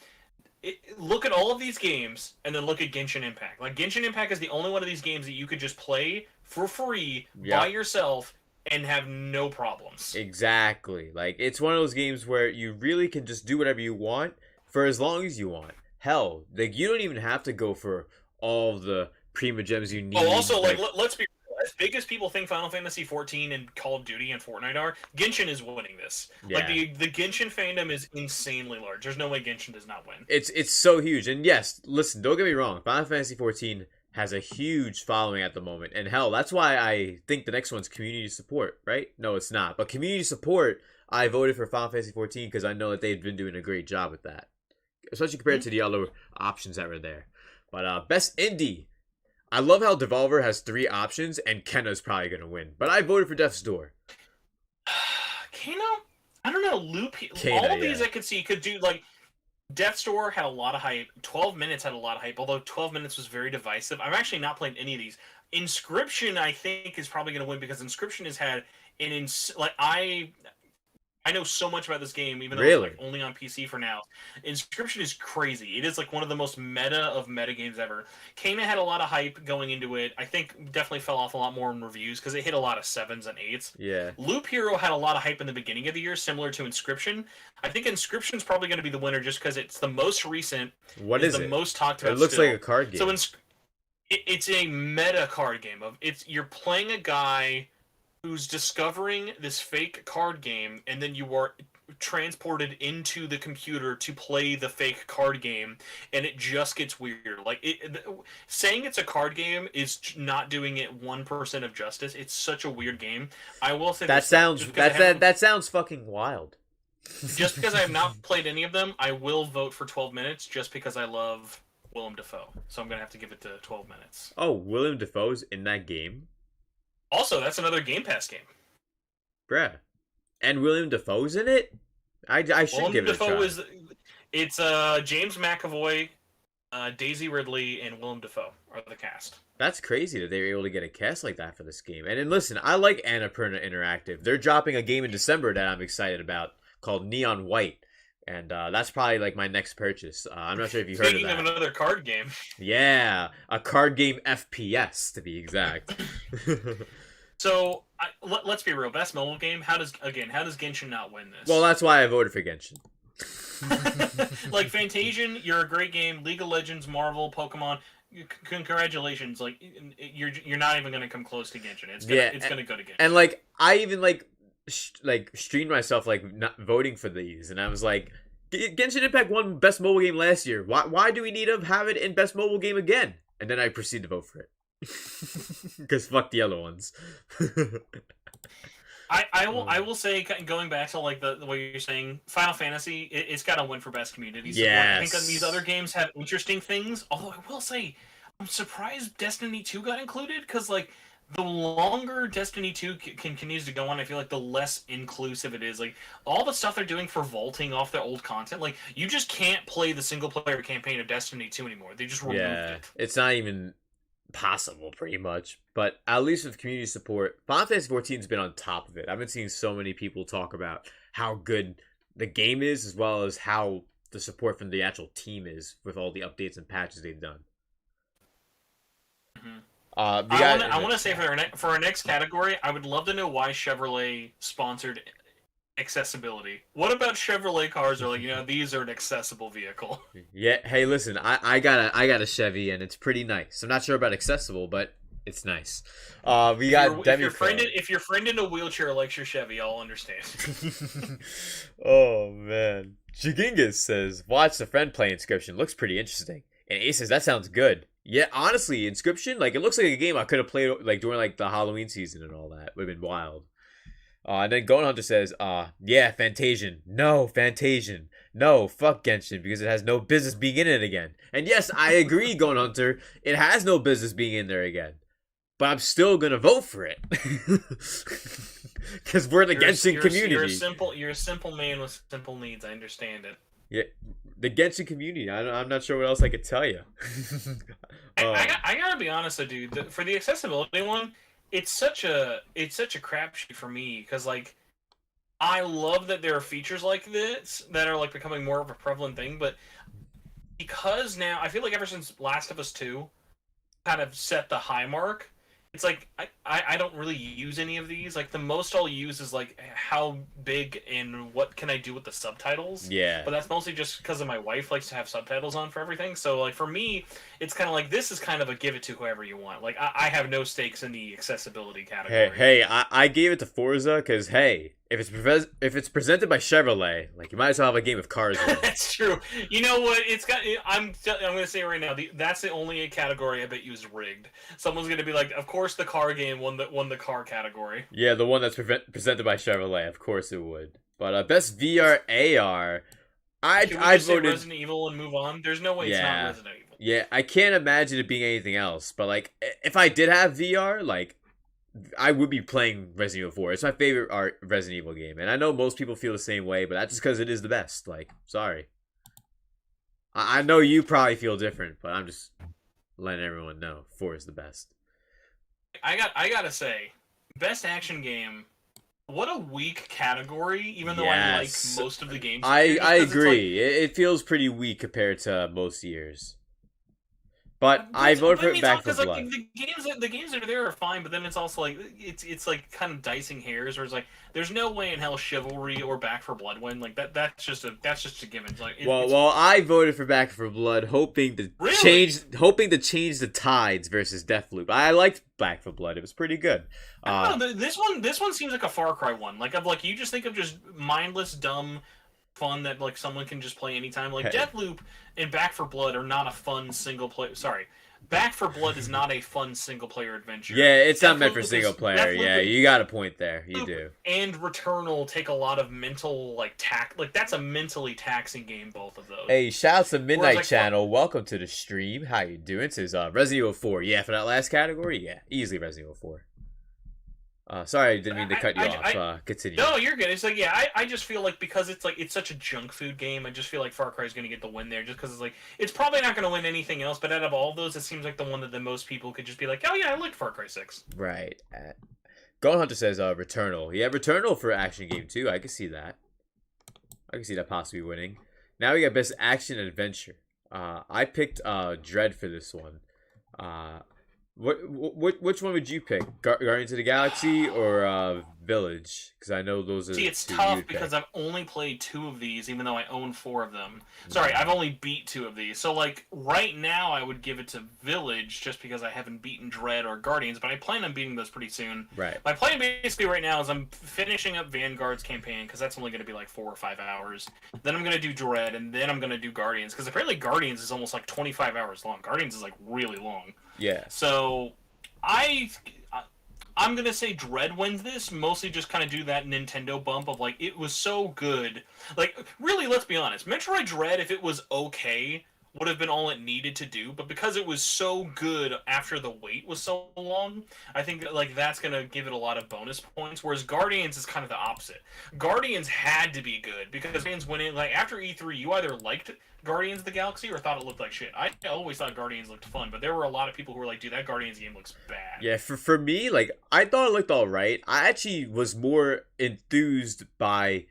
look at all of these games and then look at Genshin Impact. Like Genshin Impact is the only one of these games that you could just play for free by yourself and have no problems. Exactly. Like it's one of those games where you really can just do whatever you want for as long as you want. Hell, like you don't even have to go for all the Prima gems you need. Oh, also, like let's be real. As big as people think Final Fantasy 14 and Call of Duty and Fortnite are, Genshin is winning this. Yeah. Like the Genshin fandom is insanely large. There's no way Genshin does not win. It's so huge. And yes, listen, don't get me wrong. Final Fantasy 14 has a huge following at the moment. And hell, that's why I think the next one's community support, right? No, it's not. But community support, I voted for Final Fantasy 14 because I know that they've been doing a great job with that. Especially compared to the other options that were there. But best indie. I love how Devolver has 3 options, and Kenna's probably going to win. But I voted for Death's Door. Kena? I don't know. All of these I could see could do, like, Death's Door had a lot of hype. 12 Minutes had a lot of hype, although 12 Minutes was very divisive. I'm actually not playing any of these. Inscription, I think, is probably going to win because Inscription has had and like I know so much about this game, even though it's Really? like only on PC for now. Inscription is crazy. It is like one of the most meta of meta games ever. Kena had a lot of hype going into it. I think definitely fell off a lot more in reviews because it hit a lot of 7s and 8s. Yeah. Loop Hero had a lot of hype in the beginning of the year, similar to Inscription. I think Inscription's probably going to be the winner just because it's the most recent. What is the it? most talked about. It looks still. like a card game. So it's a meta card game of you're playing a guy who's discovering this fake card game, and then you are transported into the computer to play the fake card game, and it just gets weird. Like saying it's a card game is not doing it 1% of justice. It's such a weird game. I will say that sounds fucking wild. Just because I have not played any of them, I will vote for 12 minutes just because I love Willem Dafoe. So I'm gonna have to give it to 12 minutes. Oh, Willem Dafoe's in that game? Also, that's another Game Pass game. Bruh. And William Dafoe's in it? I should give it a try. It's James McAvoy, Daisy Ridley, and Willem Dafoe are the cast. That's crazy that they were able to get a cast like that for this game. And then listen, I like Annapurna Interactive. They're dropping a game in December that I'm excited about called Neon White. And that's probably like my next purchase. I'm not sure if you heard of that. Speaking of another card game. Yeah, a card game FPS to be exact. So let's be real. Best mobile game. How does Genshin not win this? Well, that's why I voted for Genshin. Like Fantasian, you're a great game. League of Legends, Marvel, Pokemon. Congratulations! Like you're not even gonna come close to Genshin. It's gonna go to Genshin. And like I even like streamed myself like not voting for these, and I was like, Genshin Impact won Best Mobile Game last year. Why do we need to have it in Best Mobile Game again? And then I proceed to vote for it. Because fuck the other ones. I will say, going back to like the way you're saying, Final Fantasy, it's got to win for best community support. Yes. I think that these other games have interesting things. Although I will say, I'm surprised Destiny 2 got included because like the longer Destiny 2 continues to go on, I feel like the less inclusive it is. Like all the stuff they're doing for vaulting off their old content, like you just can't play the single player campaign of Destiny 2 anymore. They just removed it. It's not even possible pretty much, but at least with community support, Final Fantasy 14 has been on top of it. I've been seeing so many people talk about how good the game is as well as how the support from the actual team is with all the updates and patches they've done. Mm-hmm. I want to say for our next category, I would love to know why Chevrolet sponsored accessibility. What about Chevrolet cars are like, these are an accessible vehicle? Yeah, hey, listen, I got a Chevy and it's pretty nice. I'm not sure about accessible, but it's nice. We got if your friend in a wheelchair likes your Chevy, I'll understand. Oh man, Jigingas says, "Watch the friend play Inscription. Looks pretty interesting." And Ace says, "That sounds good." Yeah, honestly, Inscription, like it looks like a game I could have played like during like the Halloween season and all that. Would have been wild. And then Gohan Hunter says, yeah, Fantasian. No, Fantasian. No, fuck Genshin, because it has no business being in it again. And yes, I agree, Gohan Hunter. It has no business being in there again. But I'm still gonna vote for it. Because we're the Genshin community. You're a simple man with simple needs. I understand it. Yeah, the Genshin community. I'm not sure what else I could tell you. I gotta be honest though, dude. For the accessibility one, it's such a crapshoot for me because like I love that there are features like this that are like becoming more of a prevalent thing, but because now I feel like ever since Last of Us 2 kind of set the high mark, it's like I don't really use any of these. Like the most I'll use is like how big and what can I do with the subtitles. Yeah. But that's mostly just because of my wife likes to have subtitles on for everything. So like for me, it's kind of like this is kind of a give it to whoever you want. Like I have no stakes in the accessibility category. Hey, I gave it to Forza because hey, if it's presented by Chevrolet, like you might as well have a game of cars. That's true. You know what? I'm gonna say right now, that's the only category I bet you is rigged. Someone's gonna be like, of course the car game won the car category. Yeah, the one that's presented by Chevrolet, of course it would. But best VR AR, I voted say Resident Evil and move on. There's no way it's not Resident Evil. Yeah, I can't imagine it being anything else. But like, if I did have VR, like, I would be playing Resident Evil 4. It's my favorite Resident Evil game, and I know most people feel the same way, but that's just because it is the best. Like, sorry. I know you probably feel different, but I'm just letting everyone know 4 is the best. I gotta say, best action game. what a weak category, even though I like most of the games. I agree. It feels pretty weak compared to most years. But I voted for Back 4 Blood. Like, the games that are there are fine, but then it's also like it's like kind of dicing hairs, where it's like there's no way in hell Chivalry or Back 4 Blood win. Like that's just a given. It's like I voted for Back 4 Blood, hoping to change the tides versus Deathloop. I liked Back 4 Blood; it was pretty good. I don't know, this one seems like a Far Cry one. Like you just think of just mindless, dumb fun that like someone can just play anytime. Like Deathloop and Back 4 Blood are not a fun single player. Sorry, Back 4 Blood is not a fun single player adventure. Yeah, it's not meant for single player. Yeah, you got a point there. You do. And Returnal take a lot of mental that's a mentally taxing game. Both of those. Hey, shouts to Midnight Channel. Welcome to the stream. How you doing? This is Resident Evil 4. Yeah, for that last category. Yeah, easily Resident Evil 4. Sorry, I didn't mean to cut you off. Continue. No, you're good. It's like, yeah, I just feel like because it's like it's such a junk food game, I just feel like Far Cry is going to get the win there, just because it's like it's probably not going to win anything else. But out of all of those, it seems like the one that the most people could just be like, oh yeah, I liked Far Cry 6. Right. Gone Hunter says Returnal. Yeah, Returnal for action game too. I can see that. I can see that possibly winning. Now we got best action adventure. I picked Dread for this one. Which one would you pick? Guardians of the Galaxy or Village? Because I know those are. See, it's tough because I've only played 2 of these, even though I own 4 of them. Sorry, I've only beat 2 of these. So, like, right now I would give it to Village just because I haven't beaten Dread or Guardians, but I plan on beating those pretty soon. Right. My plan basically right now is I'm finishing up Vanguard's campaign because that's only going to be like 4 or 5 hours. Then I'm going to do Dread, and then I'm going to do Guardians because apparently Guardians is almost like 25 hours long. Guardians is like really long. Yeah. So I'm gonna say Dread wins this, mostly just kind of do that Nintendo bump of like it was so good. Like really, let's be honest, Metroid Dread, if it was okay, would have been all it needed to do. But because it was so good after the wait was so long, I think that, like that's gonna give it a lot of bonus points. Whereas Guardians is kind of the opposite. Guardians had to be good because Guardians went in like after E3, you either liked Guardians of the Galaxy or thought it looked like shit. I always thought Guardians looked fun, but there were a lot of people who were like, dude, that Guardians game looks bad. Yeah, for me, like, I thought it looked alright. I actually was more enthused by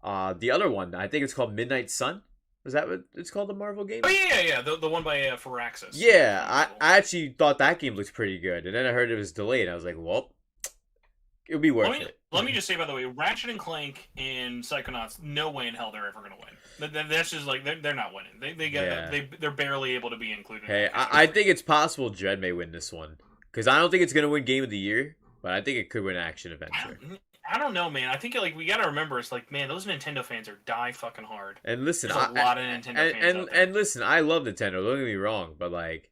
the other one. I think it's called Midnight Sun. Is that what it's called, the Marvel game? Oh, yeah. The one by Firaxis. Yeah, I actually thought that game looked pretty good. And then I heard it was delayed, and I was like, well, it would be worth it. Let me just say, by the way, Ratchet and Clank and Psychonauts, no way in hell they're ever going to win. That's just like they're not winning. They're barely able to be included. Hey, I think it's possible Dread may win this one because I don't think it's gonna win Game of the Year, but I think it could win Action Adventure. I don't know, man. I think like we gotta remember, it's like, man, those Nintendo fans are die fucking hard. And listen, there's a lot of Nintendo fans. And listen, I love Nintendo. Don't get me wrong, but like,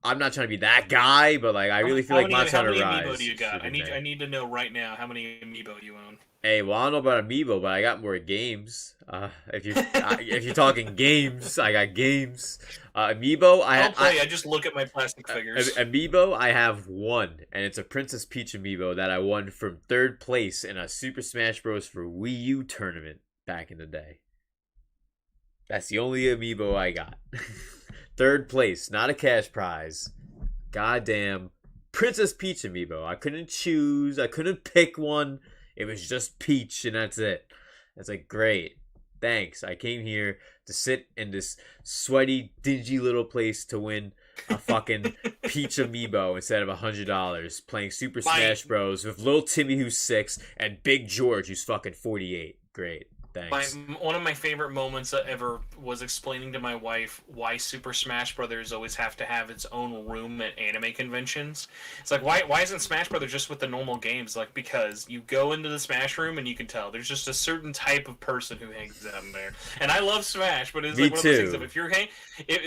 I'm not trying to be that guy, but like, I really feel like Monster Hunter Rise. How many Amiibo do you got? I need to know right now how many Amiibo you own. Hey, well, I don't know about Amiibo, but I got more games. If you're talking games, I got games. Amiibo, I just look at my plastic figures. Amiibo, I have one, and it's a Princess Peach Amiibo that I won from 3rd place in a Super Smash Bros. For Wii U tournament back in the day. That's the only Amiibo I got. 3rd place, not a cash prize. Goddamn Princess Peach Amiibo. I couldn't choose. I couldn't pick one. It was just Peach, and that's it. It's like, great. Thanks. I came here to sit in this sweaty, dingy little place to win a fucking Peach Amiibo instead of $100 playing Super Smash Bros. With little Timmy, who's 6, and Big George, who's fucking 48. Great. Thanks. One of my favorite moments ever was explaining to my wife why Super Smash Brothers always have to have its own room at anime conventions. It's like, why isn't Smash Brothers just with the normal games? Like, because you go into the Smash room and you can tell there's just a certain type of person who hangs out in there. And I love Smash, but it's like one of those things that if you're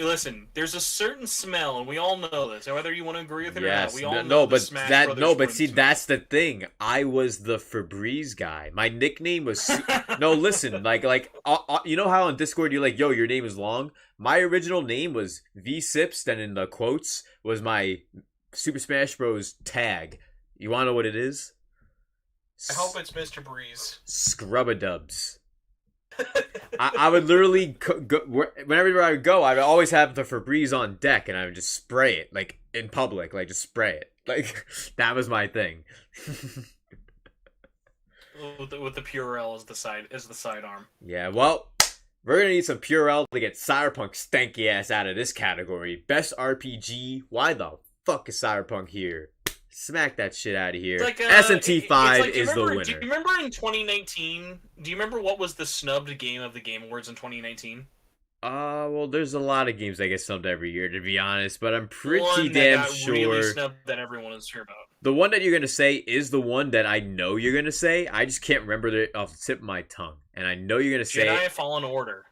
listen, there's a certain smell, and we all know this. So whether you want to agree with it or not, we all know Smash Brothers see, that's the thing. I was the Febreze guy. My nickname was no. Listen, you know how on Discord you're like, yo, your name is long? My original name was V-CiPz, then in the quotes was my Super Smash Bros. Tag. You want to know what it is? I hope it's Mr. Breeze. Scrub-a-dubs. I would literally, whenever I would go, I would always have the Febreze on deck, and I would just spray it, like, in public, like, just spray it. Like, that was my thing. with the Purell as the sidearm. Yeah, well, we're gonna need some Purell to get Cyberpunk stanky ass out of this category. Best RPG. Why the fuck is Cyberpunk here? Smack that shit out of here. Like, SMT5 like, is the winner. Do you remember in 2019? Do you remember what was the snubbed game of the Game Awards in 2019? Well, there's a lot of games that get snubbed every year, to be honest, but I'm pretty One damn that got sure really snubbed that everyone is sure about. the one that you're gonna say is the one that I know you're gonna say. I just can't remember it off the tip of my tongue, and I know you're gonna say Jedi Fallen Order.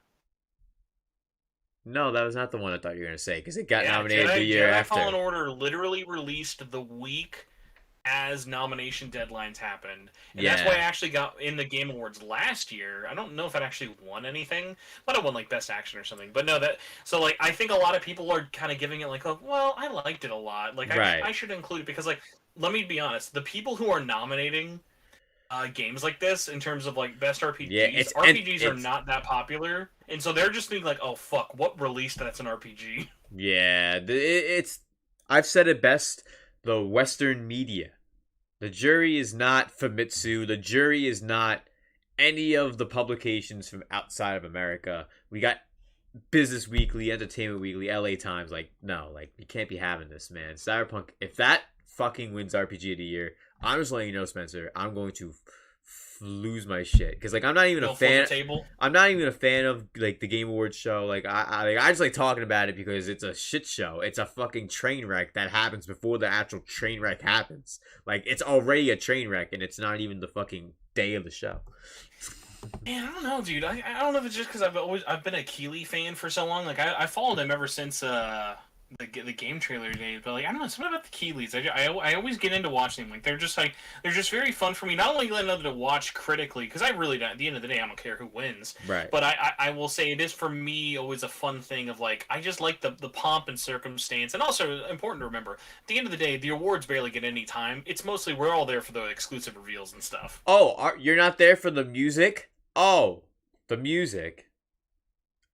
No, that was not the one I thought you were gonna say because it got nominated Jedi, the year Jedi after. Fallen Order literally released the week as nomination deadlines happened. And that's why I actually got in the Game Awards last year. I don't know if it actually won anything, but it won like Best Action or something. But no, so like I think a lot of people are kind of giving it like, oh, well, I liked it a lot. Like I should include it because like let me be honest, the people who are nominating games like this in terms of like best RPGs, RPGs are not that popular, and so they're just being like, oh fuck, what released that's an RPG? Yeah, it's I've said it best. The Western media. The jury is not Famitsu. The jury is not any of the publications from outside of America. We got Business Weekly, Entertainment Weekly, LA Times. Like, no, like, you can't be having this, man. Cyberpunk, if that fucking wins RPG of the year, I'm just letting you know, Spencer, I'm going to lose my shit. Because, like, I'm not even a fan. I'm not even a fan of, like, the Game Awards show. Like, I just like talking about it because it's a shit show. It's a fucking train wreck that happens before the actual train wreck happens. Like, it's already a train wreck, and it's not even the fucking day of the show. Man, I don't know, dude. I don't know if it's just because I've been a Keeley fan for so long. Like, I followed him ever since the game trailer days, but like I don't know, something about the Keeleys. I always get into watching them. Like they're just very fun for me. Not only to watch critically, because I really don't. At the end of the day, I don't care who wins. Right. But I will say it is for me always a fun thing of like I just like the pomp and circumstance, and also important to remember. At the end of the day, the awards barely get any time. It's mostly we're all there for the exclusive reveals and stuff. Oh, you're not there for the music? Oh, the music.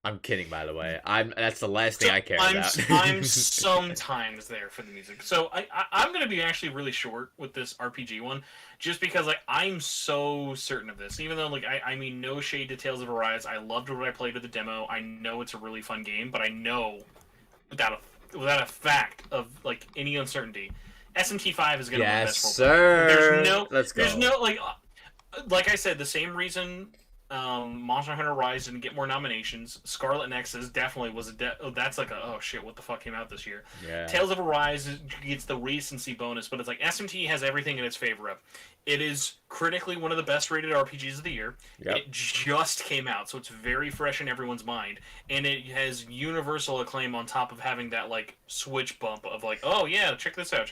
I'm kidding, by the way. That's the last thing I care about. I'm sometimes there for the music. So I'm going to be actually really short with this RPG one, just because like I'm so certain of this. Even though like I mean no shade to Tales of Arise, I loved what I played with the demo. I know it's a really fun game, but I know without a fact of like any uncertainty, SMT5 is going to win the best role. Yes, sir. Let's go. There's no like I said, the same reason. Monster Hunter Rise didn't get more nominations. Scarlet Nexus definitely was that's like oh shit, what the fuck came out this year? Yeah. Tales of Arise gets the recency bonus, but it's like SMT has everything in its favor of. It is critically one of the best rated RPGs of the year. Yep. It just came out, so it's very fresh in everyone's mind, and it has universal acclaim on top of having that like switch bump of like, oh yeah, check this out.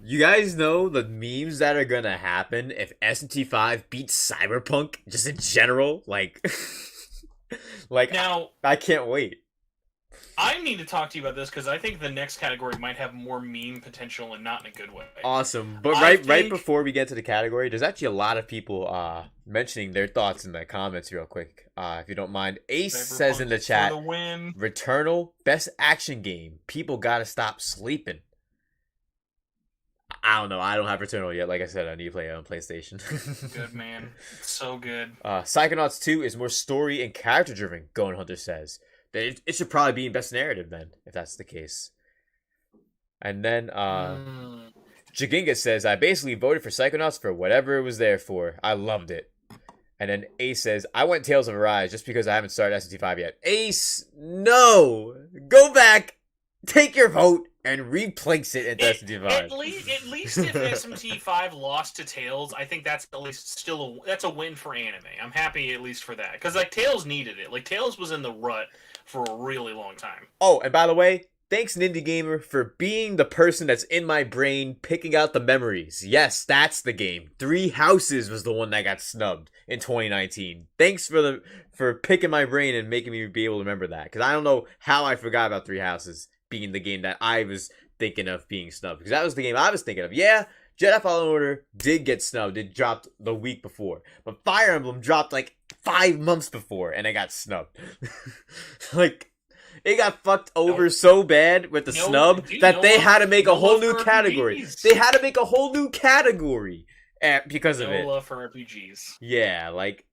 You guys know the memes that are gonna happen if SMT5 beats Cyberpunk, just in general, like, like now I can't wait. I need to talk to you about this because I think the next category might have more meme potential and not in a good way. Awesome. But right before we get to the category, there's actually a lot of people mentioning their thoughts in the comments real quick. If you don't mind. Ace says in the chat, Returnal, best action game. People gotta stop sleeping. I don't know. I don't have Returnal yet. Like I said, I need to play it on PlayStation. Good, man. So good. Psychonauts 2 is more story and character driven, Going Hunter says. It should probably be in best narrative then, if that's the case. And then Jaginga says, I basically voted for Psychonauts for whatever it was there for. I loved it. And then Ace says, I went Tales of Arise just because I haven't started SMT5 yet. Ace, no! Go back, take your vote, and replace it into SMT5. At least if SMT5 lost to Tales, I think that's at least still that's a win for anime. I'm happy at least for that. Because like Tales needed it. Like Tales was in the rut for a really long time. Oh, and by the way, thanks Nindy Gamer for being the person that's in my brain picking out the memories. Yes, that's the game. Three Houses was the one that got snubbed in 2019. Thanks for picking my brain and making me be able to remember that. Because I don't know how I forgot about Three Houses being the game that I was thinking of being snubbed. Because that was the game I was thinking of. Yeah, Jedi Fallen Order did get snubbed. It dropped the week before. But Fire Emblem dropped like 5 months before and it got snubbed. Like, it got fucked over so bad with the snub that they had to make a whole new category. They had to make a whole new category because of No it. love for RPGs. Yeah, like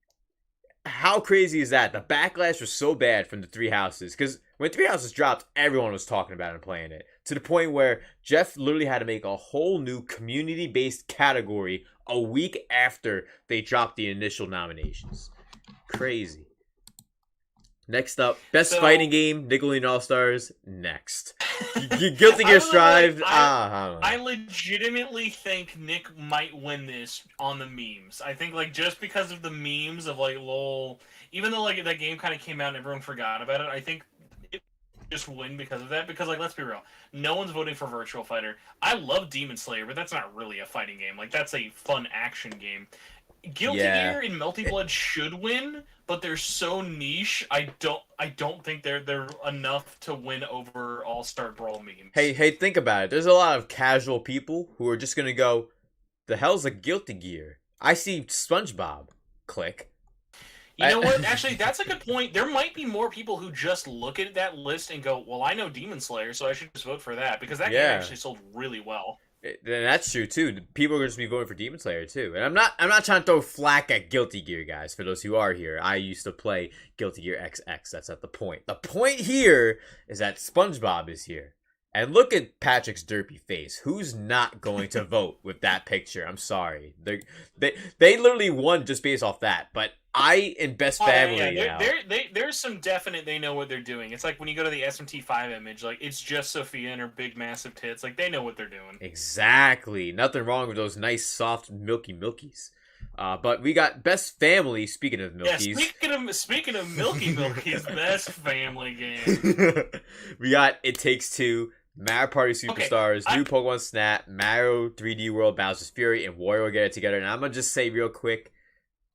how crazy is that? The backlash was so bad from the Three Houses because when Three Houses dropped, everyone was talking about it and playing it to the point where Jeff literally had to make a whole new community-based category a week after they dropped the initial nominations. Crazy. Next up, best fighting game, Nickelodeon All Stars. Next, Guilty Gear Strive. I legitimately think Nick might win this on the memes. I think like just because of the memes of like lol, even though like that game kind of came out and everyone forgot about it, I think it just win because of that. Because like let's be real, no one's voting for Virtual Fighter. I love Demon Slayer, but that's not really a fighting game. Like that's a fun action game. Guilty Gear and Melty Blood should win, but they're so niche. I don't think they're enough to win over All Star Brawl memes. Hey, think about it. There's a lot of casual people who are just gonna go, "The hell's a Guilty Gear?" I see SpongeBob. Click. You know what? Actually, that's a good point. There might be more people who just look at that list and go, "Well, I know Demon Slayer, so I should just vote for that," because that game actually sold really well. And that's true too. People are going to be voting for Demon Slayer too. And I'm not trying to throw flack at Guilty Gear, guys. For those who are here, I used to play Guilty Gear XX. That's not the point. The point here is that SpongeBob is here. And look at Patrick's derpy face. Who's not going to vote with that picture? I'm sorry. They literally won just based off that. But I in Best Family now. There's some definite they know what they're doing. It's like when you go to the SMT5 image, like it's just Sophia and her big massive tits. Like they know what they're doing. Exactly. Nothing wrong with those nice soft milkies. But we got Best Family. Speaking of milkies, speaking of milkies, Best Family game. We got It Takes Two, Mario Party Superstars, New Pokemon Snap, Mario 3D World, Bowser's Fury, and Wario Get It Together. And I'm gonna just say real quick,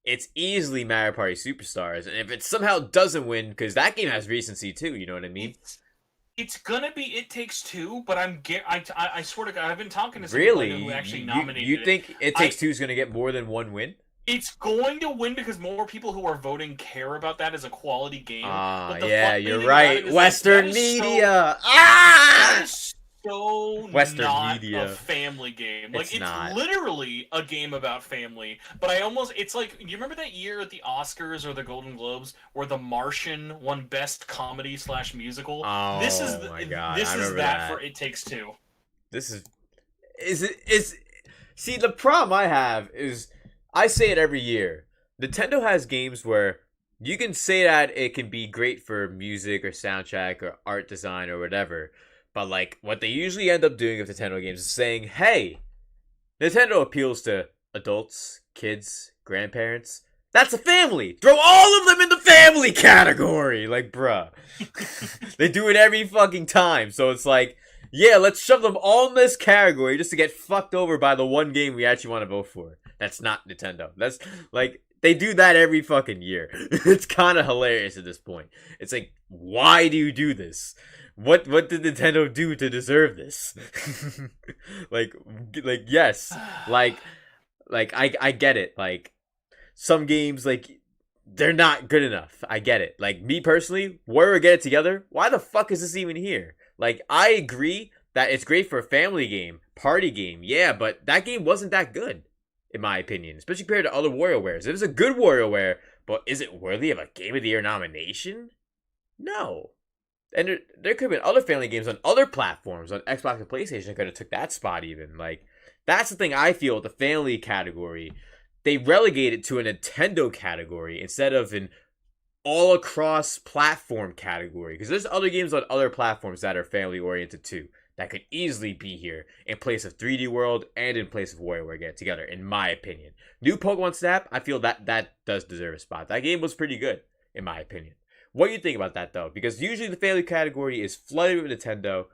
it's easily Mario Party Superstars. And if it somehow doesn't win, because that game has recency too, you know what I mean? It's gonna be It Takes Two, but I swear to God, I've been talking to some really people who actually nominated you think It Takes Two is gonna get more than one win? It's going to win because more people who are voting care about that as a quality game. Yeah, you're right. Western media. That is so Western not media. A family game. Like it's not. Literally a game about family. But it's like, you remember that year at the Oscars or the Golden Globes where The Martian won Best Comedy / Musical? Oh, this is my God. This is that for It Takes Two. This is see, the problem I have is I say it every year. Nintendo has games where you can say that it can be great for music or soundtrack or art design or whatever. But like what they usually end up doing with Nintendo games is saying, hey, Nintendo appeals to adults, kids, grandparents. That's a family. Throw all of them in the family category. Like, bruh. They do it every fucking time. So it's like, yeah, let's shove them all in this category just to get fucked over by the one game we actually want to vote for. That's not Nintendo. That's like, they do that every fucking year. It's kind of hilarious at this point. It's like, why do you do this? What did Nintendo do to deserve this? like yes. Like I get it. Like some games, like they're not good enough. I get it. Like me personally, Warrior Get It Together, why the fuck is this even here? Like I agree that it's great for a family game, party game, yeah, but that game wasn't that good, in my opinion, especially compared to other WarioWares. It was a good WarioWare, but is it worthy of a Game of the Year nomination? No. And there could have been other family games on other platforms, on Xbox and PlayStation, that could have took that spot even. Like, that's the thing I feel with the family category. They relegate it to a Nintendo category instead of an all-across platform category. Because there's other games on other platforms that are family-oriented too, that could easily be here in place of 3D World and in place of WarioWare Get It Together, in my opinion. New Pokemon Snap, I feel that does deserve a spot. That game was pretty good, in my opinion. What do you think about that, though? Because usually the family category is flooded with Nintendo,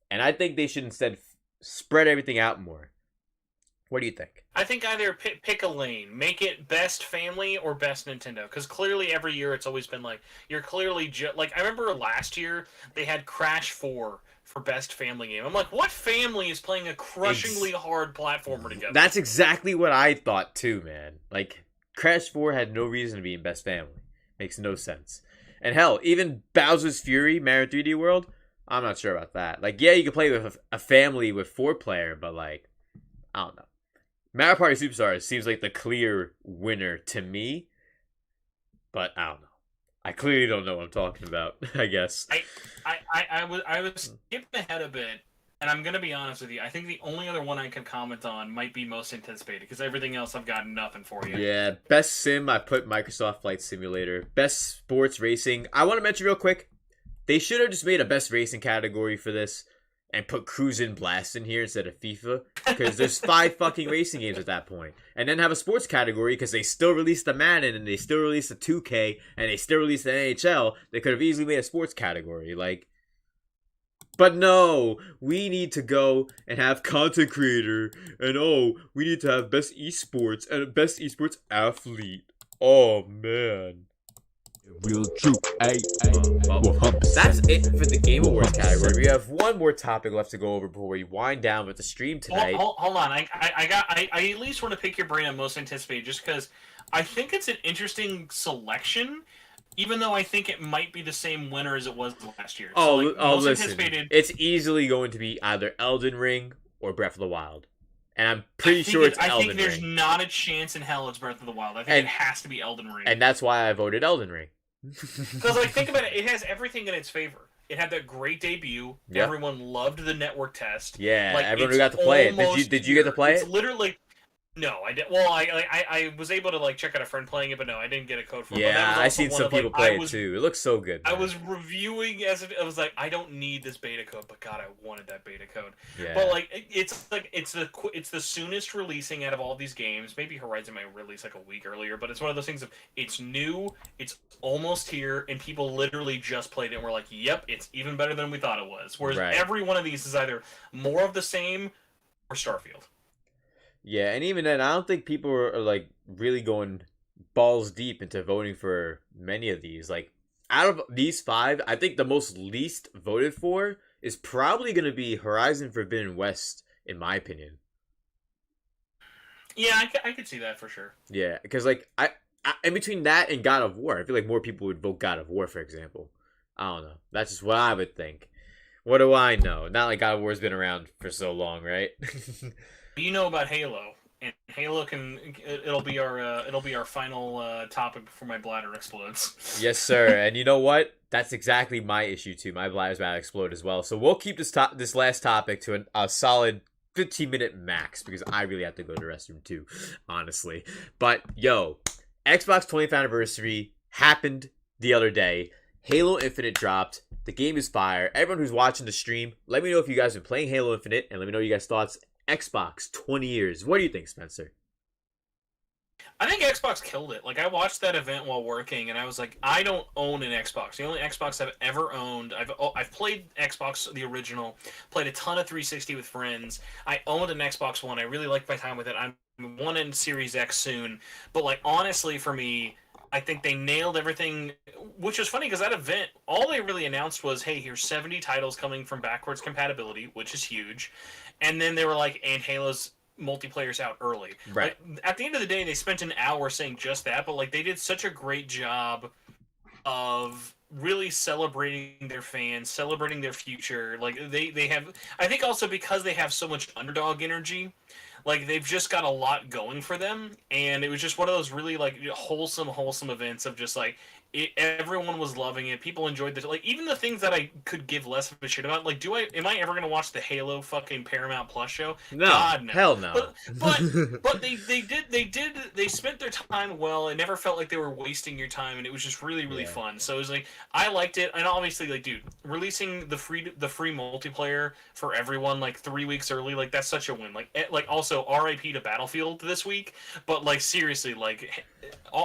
and I think they should instead spread everything out more. What do you think? I think either pick a lane. Make it Best Family or Best Nintendo. Because clearly every year it's always been like, you're clearly... like, I remember last year they had Crash 4 for Best Family Game. I'm like, what family is playing a crushingly hard platformer together? That's exactly what I thought, too, man. Like, Crash 4 had no reason to be in Best Family. Makes no sense. And hell, even Bowser's Fury, Mario 3D World, I'm not sure about that. Like, yeah, you can play with a family with 4-player, but like, I don't know. Mario Party Superstars seems like the clear winner to me, but I don't know. I clearly don't know what I'm talking about, I guess. I was skipping ahead a bit, and I'm gonna be honest with you. I think the only other one I can comment on might be most anticipated, because everything else I've got nothing for you. Yeah, best sim, I put Microsoft Flight Simulator. Best sports racing, I want to mention real quick, they should have just made a best racing category for this and put Cruisin' Blast in here instead of FIFA, because there's 5 fucking racing games at that point. And then have a sports category, because they still released the Madden, and they still released the 2K, and they still released the NHL. They could have easily made a sports category, like... But no, we need to go and have content creator, and we need to have best esports, and best esports athlete. Oh, man. Real true. Hey, That's it for the Game Awards category. We have one more topic left to go over before we wind down with the stream tonight. Hold on, I at least want to pick your brain on most anticipated, just because I think it's an interesting selection, even though I think it might be the same winner as it was last year. Listen, it's easily going to be either Elden Ring or Breath of the Wild. And I'm pretty sure it's Elden Ring. I think there's not a chance in hell it's Breath of the Wild. I think it has to be Elden Ring. And that's why I voted Elden Ring. Because, like, think about it. It has everything in its favor. It had that great debut. Yep. Everyone loved the network test. Yeah, like, everyone who got to play it. Did you get to play it? It's literally... No, I did. Well, I was able to like check out a friend playing it, but no, I didn't get a code for it. Yeah, I seen some people play it too. It looks so good. Man. I was reviewing as if I was like, I don't need this beta code, but God, I wanted that beta code. Yeah. But it's the soonest releasing out of all these games. Maybe Horizon might release like a week earlier, but it's one of those things of it's new, it's almost here, and people literally just played it and were like, yep, it's even better than we thought it was. Whereas every one of these is either more of the same or Starfield. Yeah, and even then, I don't think people are like really going balls deep into voting for many of these. Like, out of these 5, I think the most least voted for is probably going to be Horizon Forbidden West, in my opinion. Yeah, I could see that for sure. Yeah, because like I in between that and God of War, I feel like more people would vote God of War, for example. I don't know. That's just what I would think. What do I know? Not like God of War's been around for so long, right? You know about Halo, and Halo it'll be our final topic before my bladder explodes. Yes, sir. And you know what? That's exactly my issue too. My bladder's about to explode as well. So we'll keep this last topic to a solid 15-minute max, because I really have to go to the restroom too, honestly. But yo, Xbox 20th anniversary happened the other day. Halo Infinite dropped. The game is fire. Everyone who's watching the stream, let me know if you guys have been playing Halo Infinite, and let me know your guys' thoughts. Xbox 20 years. What do you think, Spencer? I think Xbox killed it. Like, I watched that event while working, and I was like, I don't own an Xbox. The only Xbox I've ever owned, I've played Xbox, the original, played a ton of 360 with friends. I owned an Xbox One. I really liked my time with it. I'm one in Series X soon. But, like, honestly, for me, I think they nailed everything, which was funny because that event, all they really announced was, hey, here's 70 titles coming from backwards compatibility, which is huge. And then they were like, and Halo's multiplayer's out early. Right. Like, at the end of the day, they spent an hour saying just that, but like they did such a great job of really celebrating their fans, celebrating their future. Like they have, I think also because they have so much underdog energy, like they've just got a lot going for them, and it was just one of those really like wholesome events of just like everyone was loving it. People enjoyed the like even the things that I could give less of a shit about. Like, am I ever gonna watch the Halo fucking Paramount Plus show? No, God, no. Hell no. But they spent their time well. It never felt like they were wasting your time, and it was just really fun. So it was like I liked it, and obviously like dude, releasing the free multiplayer for everyone like 3 weeks early, like that's such a win. Like also RIP to Battlefield this week, but like seriously like.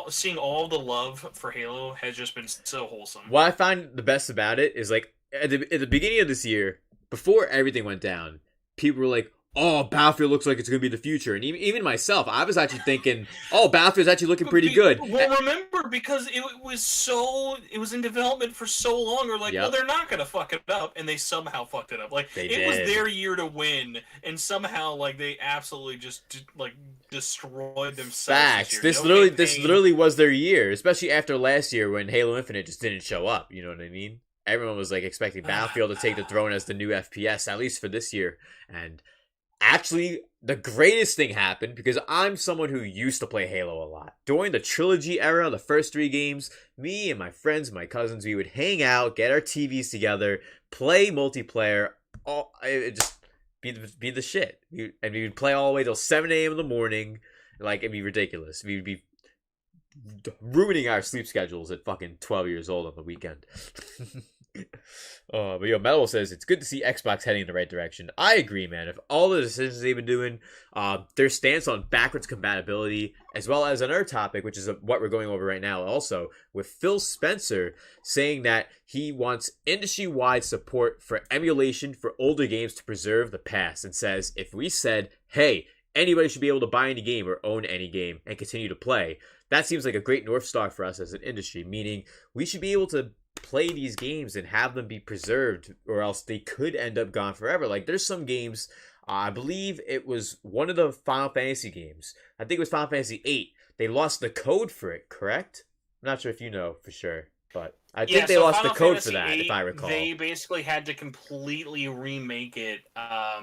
Seeing all the love for Halo has just been so wholesome. What I find the best about it is like at the beginning of this year, before everything went down, people were like, oh, Battlefield looks like it's going to be the future. And even myself, I was actually thinking, oh, Battlefield's actually looking pretty good. Well, remember, because it was in development for so long, we're like, well, they're not going to fuck it up, and they somehow fucked it up. Like, it was their year to win, and somehow, like, they absolutely just, like, destroyed themselves. Facts. This literally was their year, especially after last year when Halo Infinite just didn't show up, you know what I mean? Everyone was, like, expecting Battlefield to take the throne as the new FPS, at least for this year, and actually, the greatest thing happened because I'm someone who used to play Halo a lot. During the trilogy era, the first 3 games, me and my friends, my cousins, we would hang out, get our TVs together, play multiplayer. It just be the shit. And we would play all the way till 7 a.m. in the morning. Like, it'd be ridiculous. We'd be ruining our sleep schedules at fucking 12 years old on the weekend. But Metal says it's good to see Xbox heading in the right direction. I agree, man. If all the decisions they've been doing, their stance on backwards compatibility, as well as another topic, which is what we're going over right now, also with Phil Spencer saying that he wants industry-wide support for emulation for older games to preserve the past, and says if we said, hey, anybody should be able to buy any game or own any game and continue to play, that seems like a great North Star for us as an industry, meaning we should be able to play these games and have them be preserved, or else they could end up gone forever. Like, there's some games, I believe it was one of the Final Fantasy games, I think it was Final Fantasy 8, they lost the code for it, correct? I'm not sure if you know for sure, but I think they lost the code for that, if I recall. They basically had to completely remake it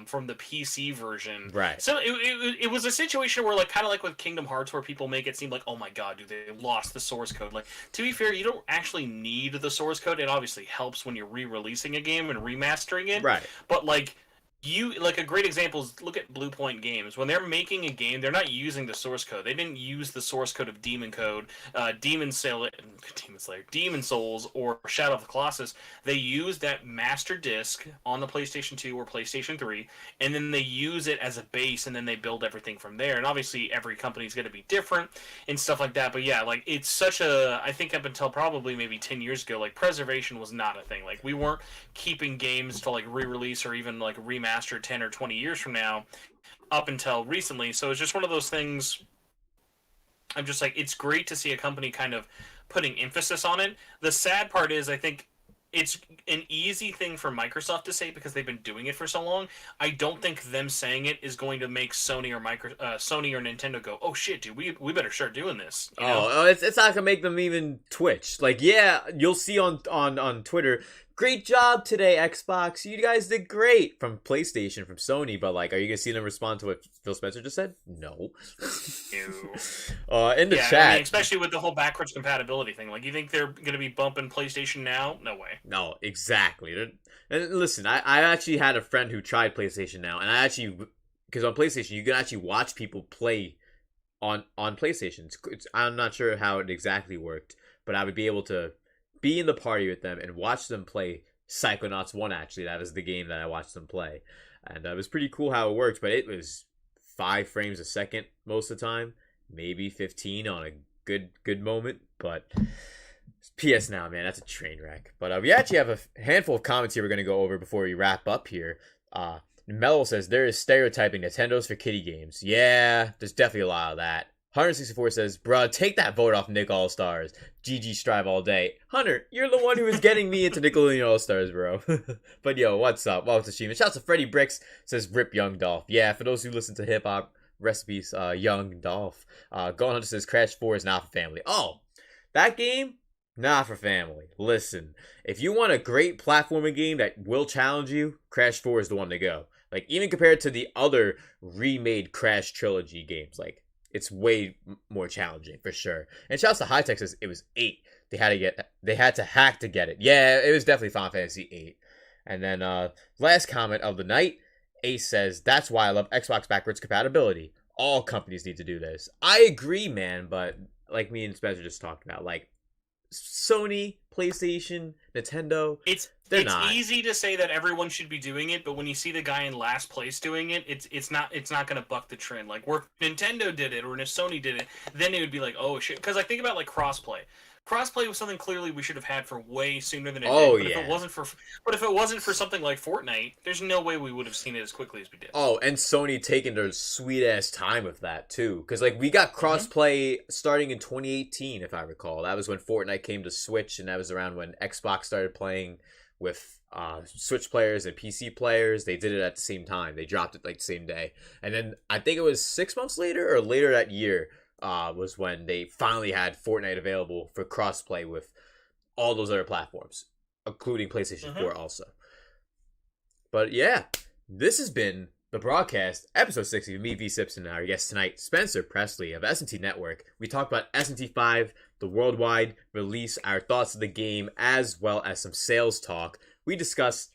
from the PC version. Right. So it was a situation where, like, kind of like with Kingdom Hearts, where people make it seem like, oh my god, dude, they lost the source code. Like, to be fair, you don't actually need the source code. It obviously helps when you're re-releasing a game and remastering it. Right. But, like, a great example is, look at Blue Point Games. When they're making a game, they're not using the source code. They didn't use the source code of Demon Souls, or Shadow of the Colossus. They used that master disc on the PlayStation 2 or PlayStation 3, and then they use it as a base, and then they build everything from there. And obviously, every company is going to be different and stuff like that. But yeah, like, it's such a, I think up until probably maybe 10 years ago, like, preservation was not a thing. Like, we weren't keeping games to, like, re-release or even, like, remaster 10 or 20 years from now up until recently. So it's just one of those things. I'm just like, it's great to see a company kind of putting emphasis on it. The sad part is, I think it's an easy thing for Microsoft to say because they've been doing it for so long. I don't think them saying it is going to make Sony or Nintendo go, oh shit, dude, we better start doing this. You know? It's not gonna make them even twitch. Like, yeah, you'll see on Twitter, great job today, Xbox. You guys did great from PlayStation, from Sony. But, like, are you going to see them respond to what Phil Spencer just said? No. In the chat. I mean, especially with the whole backwards compatibility thing. Like, you think they're going to be bumping PlayStation Now? No way. No, exactly. And listen, I actually had a friend who tried PlayStation Now. And I actually, because on PlayStation, you can actually watch people play on PlayStation. I'm not sure how it exactly worked, but I would be able to be in the party with them and watch them play Psychonauts 1, actually. That is the game that I watched them play. And it was pretty cool how it worked, but it was 5 frames a second most of the time. Maybe 15 on a good moment, but PS Now, man, that's a train wreck. But we actually have a handful of comments here we're going to go over before we wrap up here. Mello says, there is stereotyping Nintendo's for kiddie games. Yeah, there's definitely a lot of that. 164 says, bruh, take that vote off Nick All-Stars. GG Strive all day. Hunter, you're the one who is getting me into Nickelodeon All-Stars, bro. But yo, what's up? Welcome to stream. And shouts to Freddie Bricks, says, rip Young Dolph. Yeah, for those who listen to hip-hop recipes, Young Dolph. Gone Hunter says, Crash 4 is not for family. Oh, that game? Not for family. Listen, if you want a great platforming game that will challenge you, Crash 4 is the one to go. Like, even compared to the other remade Crash trilogy games, like, it's way more challenging for sure. And shouts to High Tech says it was 8. They had to hack to get it. Yeah, it was definitely Final Fantasy 8. And then last comment of the night, Ace says, that's why I love Xbox backwards compatibility. All companies need to do this. I agree, man, but like me and Spencer just talked about, like, Sony, PlayStation, Nintendo, they're not. It's easy to say that everyone should be doing it, but when you see the guy in last place doing it, it's not going to buck the trend. Like, where Nintendo did it or Sony did it, then it would be like, oh shit. Because I think about, like, crossplay. Crossplay was something clearly we should have had for way sooner than it did. But yeah. If it wasn't for something like Fortnite, there's no way we would have seen it as quickly as we did. Oh, and Sony taking their sweet ass time with that too, because like we got crossplay starting in 2018, if I recall. That was when Fortnite came to Switch, and that was around when Xbox started playing with Switch players and PC players. They did it at the same time. They dropped it like the same day, and then I think it was 6 months later or later that year. Was when they finally had Fortnite available for crossplay with all those other platforms, including PlayStation 4 also. But yeah, this has been The broadcast, episode 60 with me, V-CiPz, and our guest tonight, Spencer Presley of SMT Network. We talk about SMT 5, the worldwide release, our thoughts of the game, as well as some sales talk. We discussed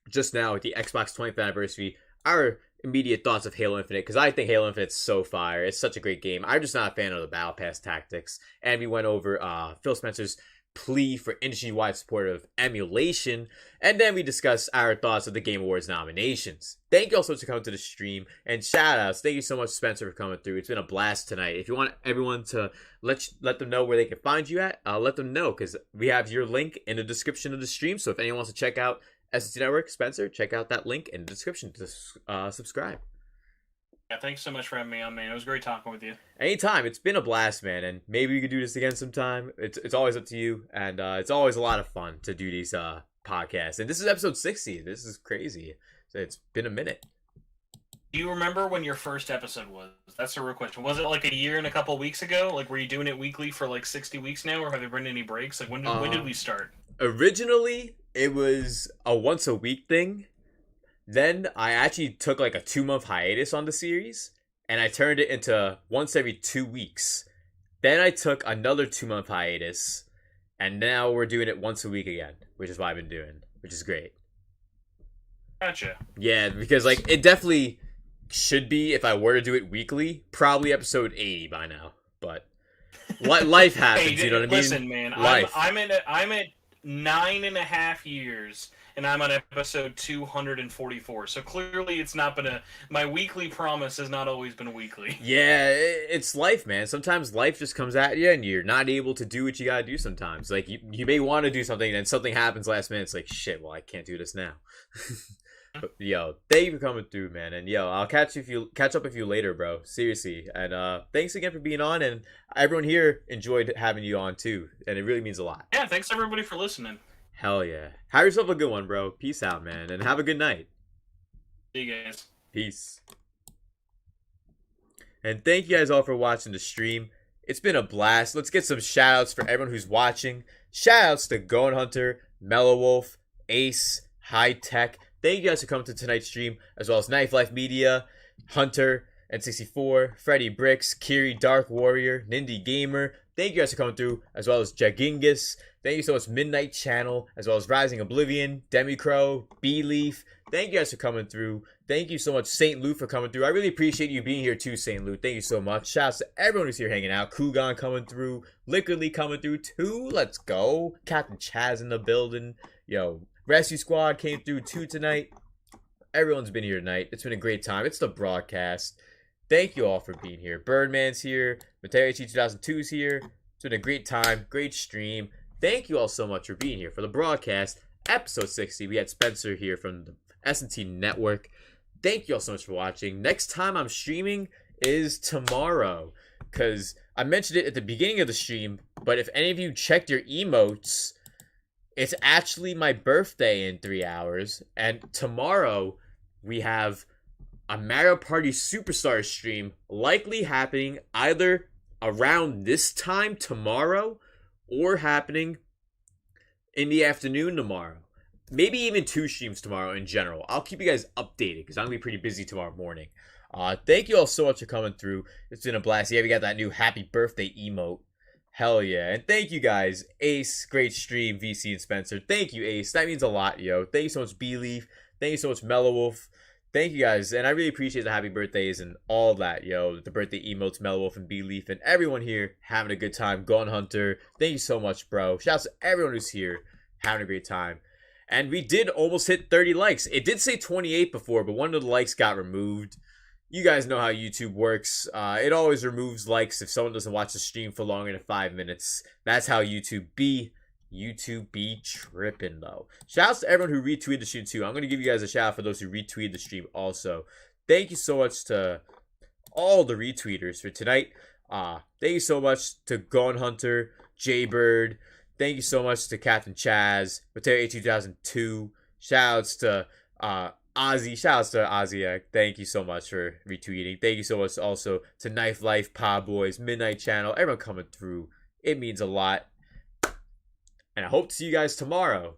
just now with the Xbox 20th anniversary our immediate thoughts of Halo Infinite, because I think Halo Infinite's so fire. It's such a great game. I'm just not a fan of the Battle Pass tactics. And we went over Phil Spencer's plea for industry-wide support of emulation, and then we discussed our thoughts of the Game Awards nominations. Thank you all so much for coming to the stream, and shout-outs. Thank you so much, Spencer, for coming through. It's been a blast tonight. If you want everyone to let them know where they can find you at, let them know, because we have your link in the description of the stream, so if anyone wants to check out SMT Network, Spencer, check out that link in the description to subscribe. Yeah, thanks so much for having me on, man. It was great talking with you. Anytime. It's been a blast, man, and maybe we could do this again sometime. It's always up to you, and it's always a lot of fun to do these podcasts. And this is episode 60. This is crazy. So it's been a minute. Do you remember when your first episode was? That's a real question. Was it like a year and a couple weeks ago? Like, were you doing it weekly for like 60 weeks now, or have there been any breaks? Like, when did we start? Originally, it was a once-a-week thing. Then I actually took like a 2-month hiatus on the series, and I turned it into once every 2 weeks. Then I took another 2-month hiatus, and now we're doing it once a week again, which is what I've been doing, which is great. Gotcha. Yeah, because like it definitely should be, if I were to do it weekly, probably episode 80 by now. But life happens, Hey, you know what I mean? Listen, man, Life. I'm at 9.5 years, and I'm on episode 244. So clearly, it's not been my weekly promise has not always been weekly. Yeah, it's life, man. Sometimes life just comes at you, and you're not able to do what you gotta do sometimes. Like, you may want to do something, and then something happens last minute. It's like, shit, well, I can't do this now. But, yo, thank you for coming through, man. And, yo, I'll catch up with you later, bro. Seriously. And thanks again for being on, and everyone here enjoyed having you on, too. And it really means a lot. Yeah, thanks everybody for listening. Hell yeah. Have yourself a good one, bro. Peace out, man. And have a good night. See you guys. Peace. And thank you guys all for watching the stream. It's been a blast. Let's get some shout-outs for everyone who's watching. Shout-outs to Gone Hunter, Mellow Wolf, Ace, High Tech. Thank you guys for coming to tonight's stream, as well as Knife Life Media, Hunter, N64, Freddy Bricks, Kiri, Dark Warrior, Nindy Gamer. Thank you guys for coming through, as well as Jagingus. Thank you so much, Midnight Channel, as well as Rising Oblivion, Demicrow, B-Leaf. Thank you guys for coming through. Thank you so much, St. Lou, for coming through. I really appreciate you being here too, St. Lou. Thank you so much. Shouts to everyone who's here hanging out. Kugan coming through. Liquorly coming through too. Let's go. Captain Chaz in the building. Yo, Rescue Squad came through too tonight. Everyone's been here tonight. It's been a great time. It's the broadcast. Thank you all for being here. Birdman's here. Mateo 2002's here. It's been a great time. Great stream. Thank you all so much for being here for the broadcast. Episode 60. We had Spencer here from the SMT Network. Thank you all so much for watching. Next time I'm streaming is tomorrow, because I mentioned it at the beginning of the stream, but if any of you checked your emotes, it's actually my birthday in 3 hours, and tomorrow we have a Mario Party Superstar stream likely happening either around this time tomorrow or happening in the afternoon tomorrow. Maybe even 2 streams tomorrow in general. I'll keep you guys updated because I'm going to be pretty busy tomorrow morning. Thank you all so much for coming through. It's been a blast. Yeah, we got that new happy birthday emote. Hell yeah. And thank you guys. Ace, great stream, VC and Spencer. Thank you, Ace. That means a lot, yo. Thank you so much, B-Leaf. Thank you so much, Mellow Wolf. Thank you guys. And I really appreciate the happy birthdays and all that, yo. The birthday emotes, Mellow Wolf and B-Leaf, and everyone here having a good time. Gone Hunter. Thank you so much, bro. Shouts to everyone who's here having a great time. And we did almost hit 30 likes. It did say 28 before, but one of the likes got removed. You guys know how YouTube works. It always removes likes if someone doesn't watch the stream for longer than 5 minutes. That's how YouTube be. YouTube be tripping, though. Shouts to everyone who retweeted the stream, too. I'm going to give you guys a shout out for those who retweeted the stream also. Thank you so much to all the retweeters for tonight. Thank you so much to Gone Hunter, Jaybird. Thank you so much to Captain Chaz, Mateo 2002. Shouts to Ozzy. Shouts to Ozzy. Thank you so much for retweeting. Thank you so much also to Knife Life, Pod Boys, Midnight Channel, everyone coming through. It means a lot. And I hope to see you guys tomorrow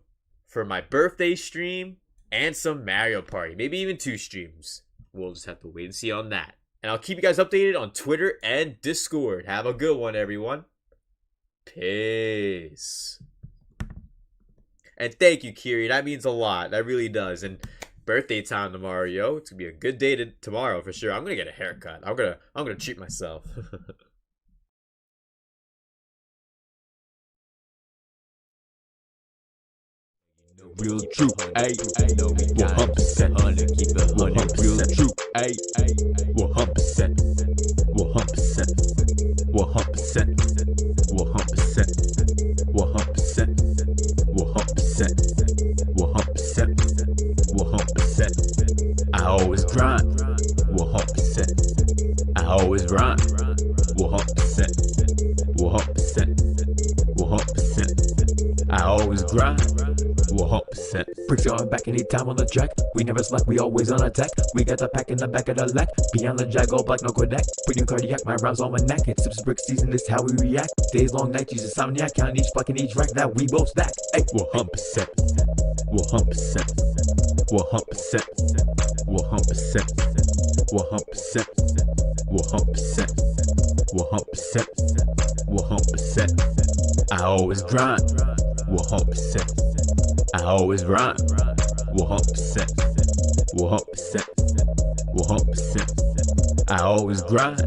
for my birthday stream and some Mario Party. Maybe even 2 streams. we'll just have to wait and see on that. And I'll keep you guys updated on Twitter and Discord. Have a good one, everyone. Peace. And thank you, Kiri. That means a lot. That really does. And birthday time tomorrow, yo. It's gonna be a good day tomorrow for sure. I'm gonna get a haircut. I'm gonna treat myself. Real true, ayy. 100%, 100, keep it 100. Real true, ayy. 100%, 100%, 100%, 100%, 100%, 100%, 100%. I always grind. 100%. I always rhyme. 100%, 100%, 100%. I always grind. 100%. Bricks going back anytime on the track. We never slack, we always on attack. We got the pack in the back of the lack. Beyond the jag, all black, no Kodak. Pretty cardiac, my rhymes on my neck. It's sips brick season, this how we react. Days long, night, use insomniac. Count each block and each rack that we both stack. Ay. 100%. 100%. 100%. 100%. 100%. 100%. 100%. 100%. I always grind. 100%. I always rhyme. 100%. 100%. 100%. I always grind.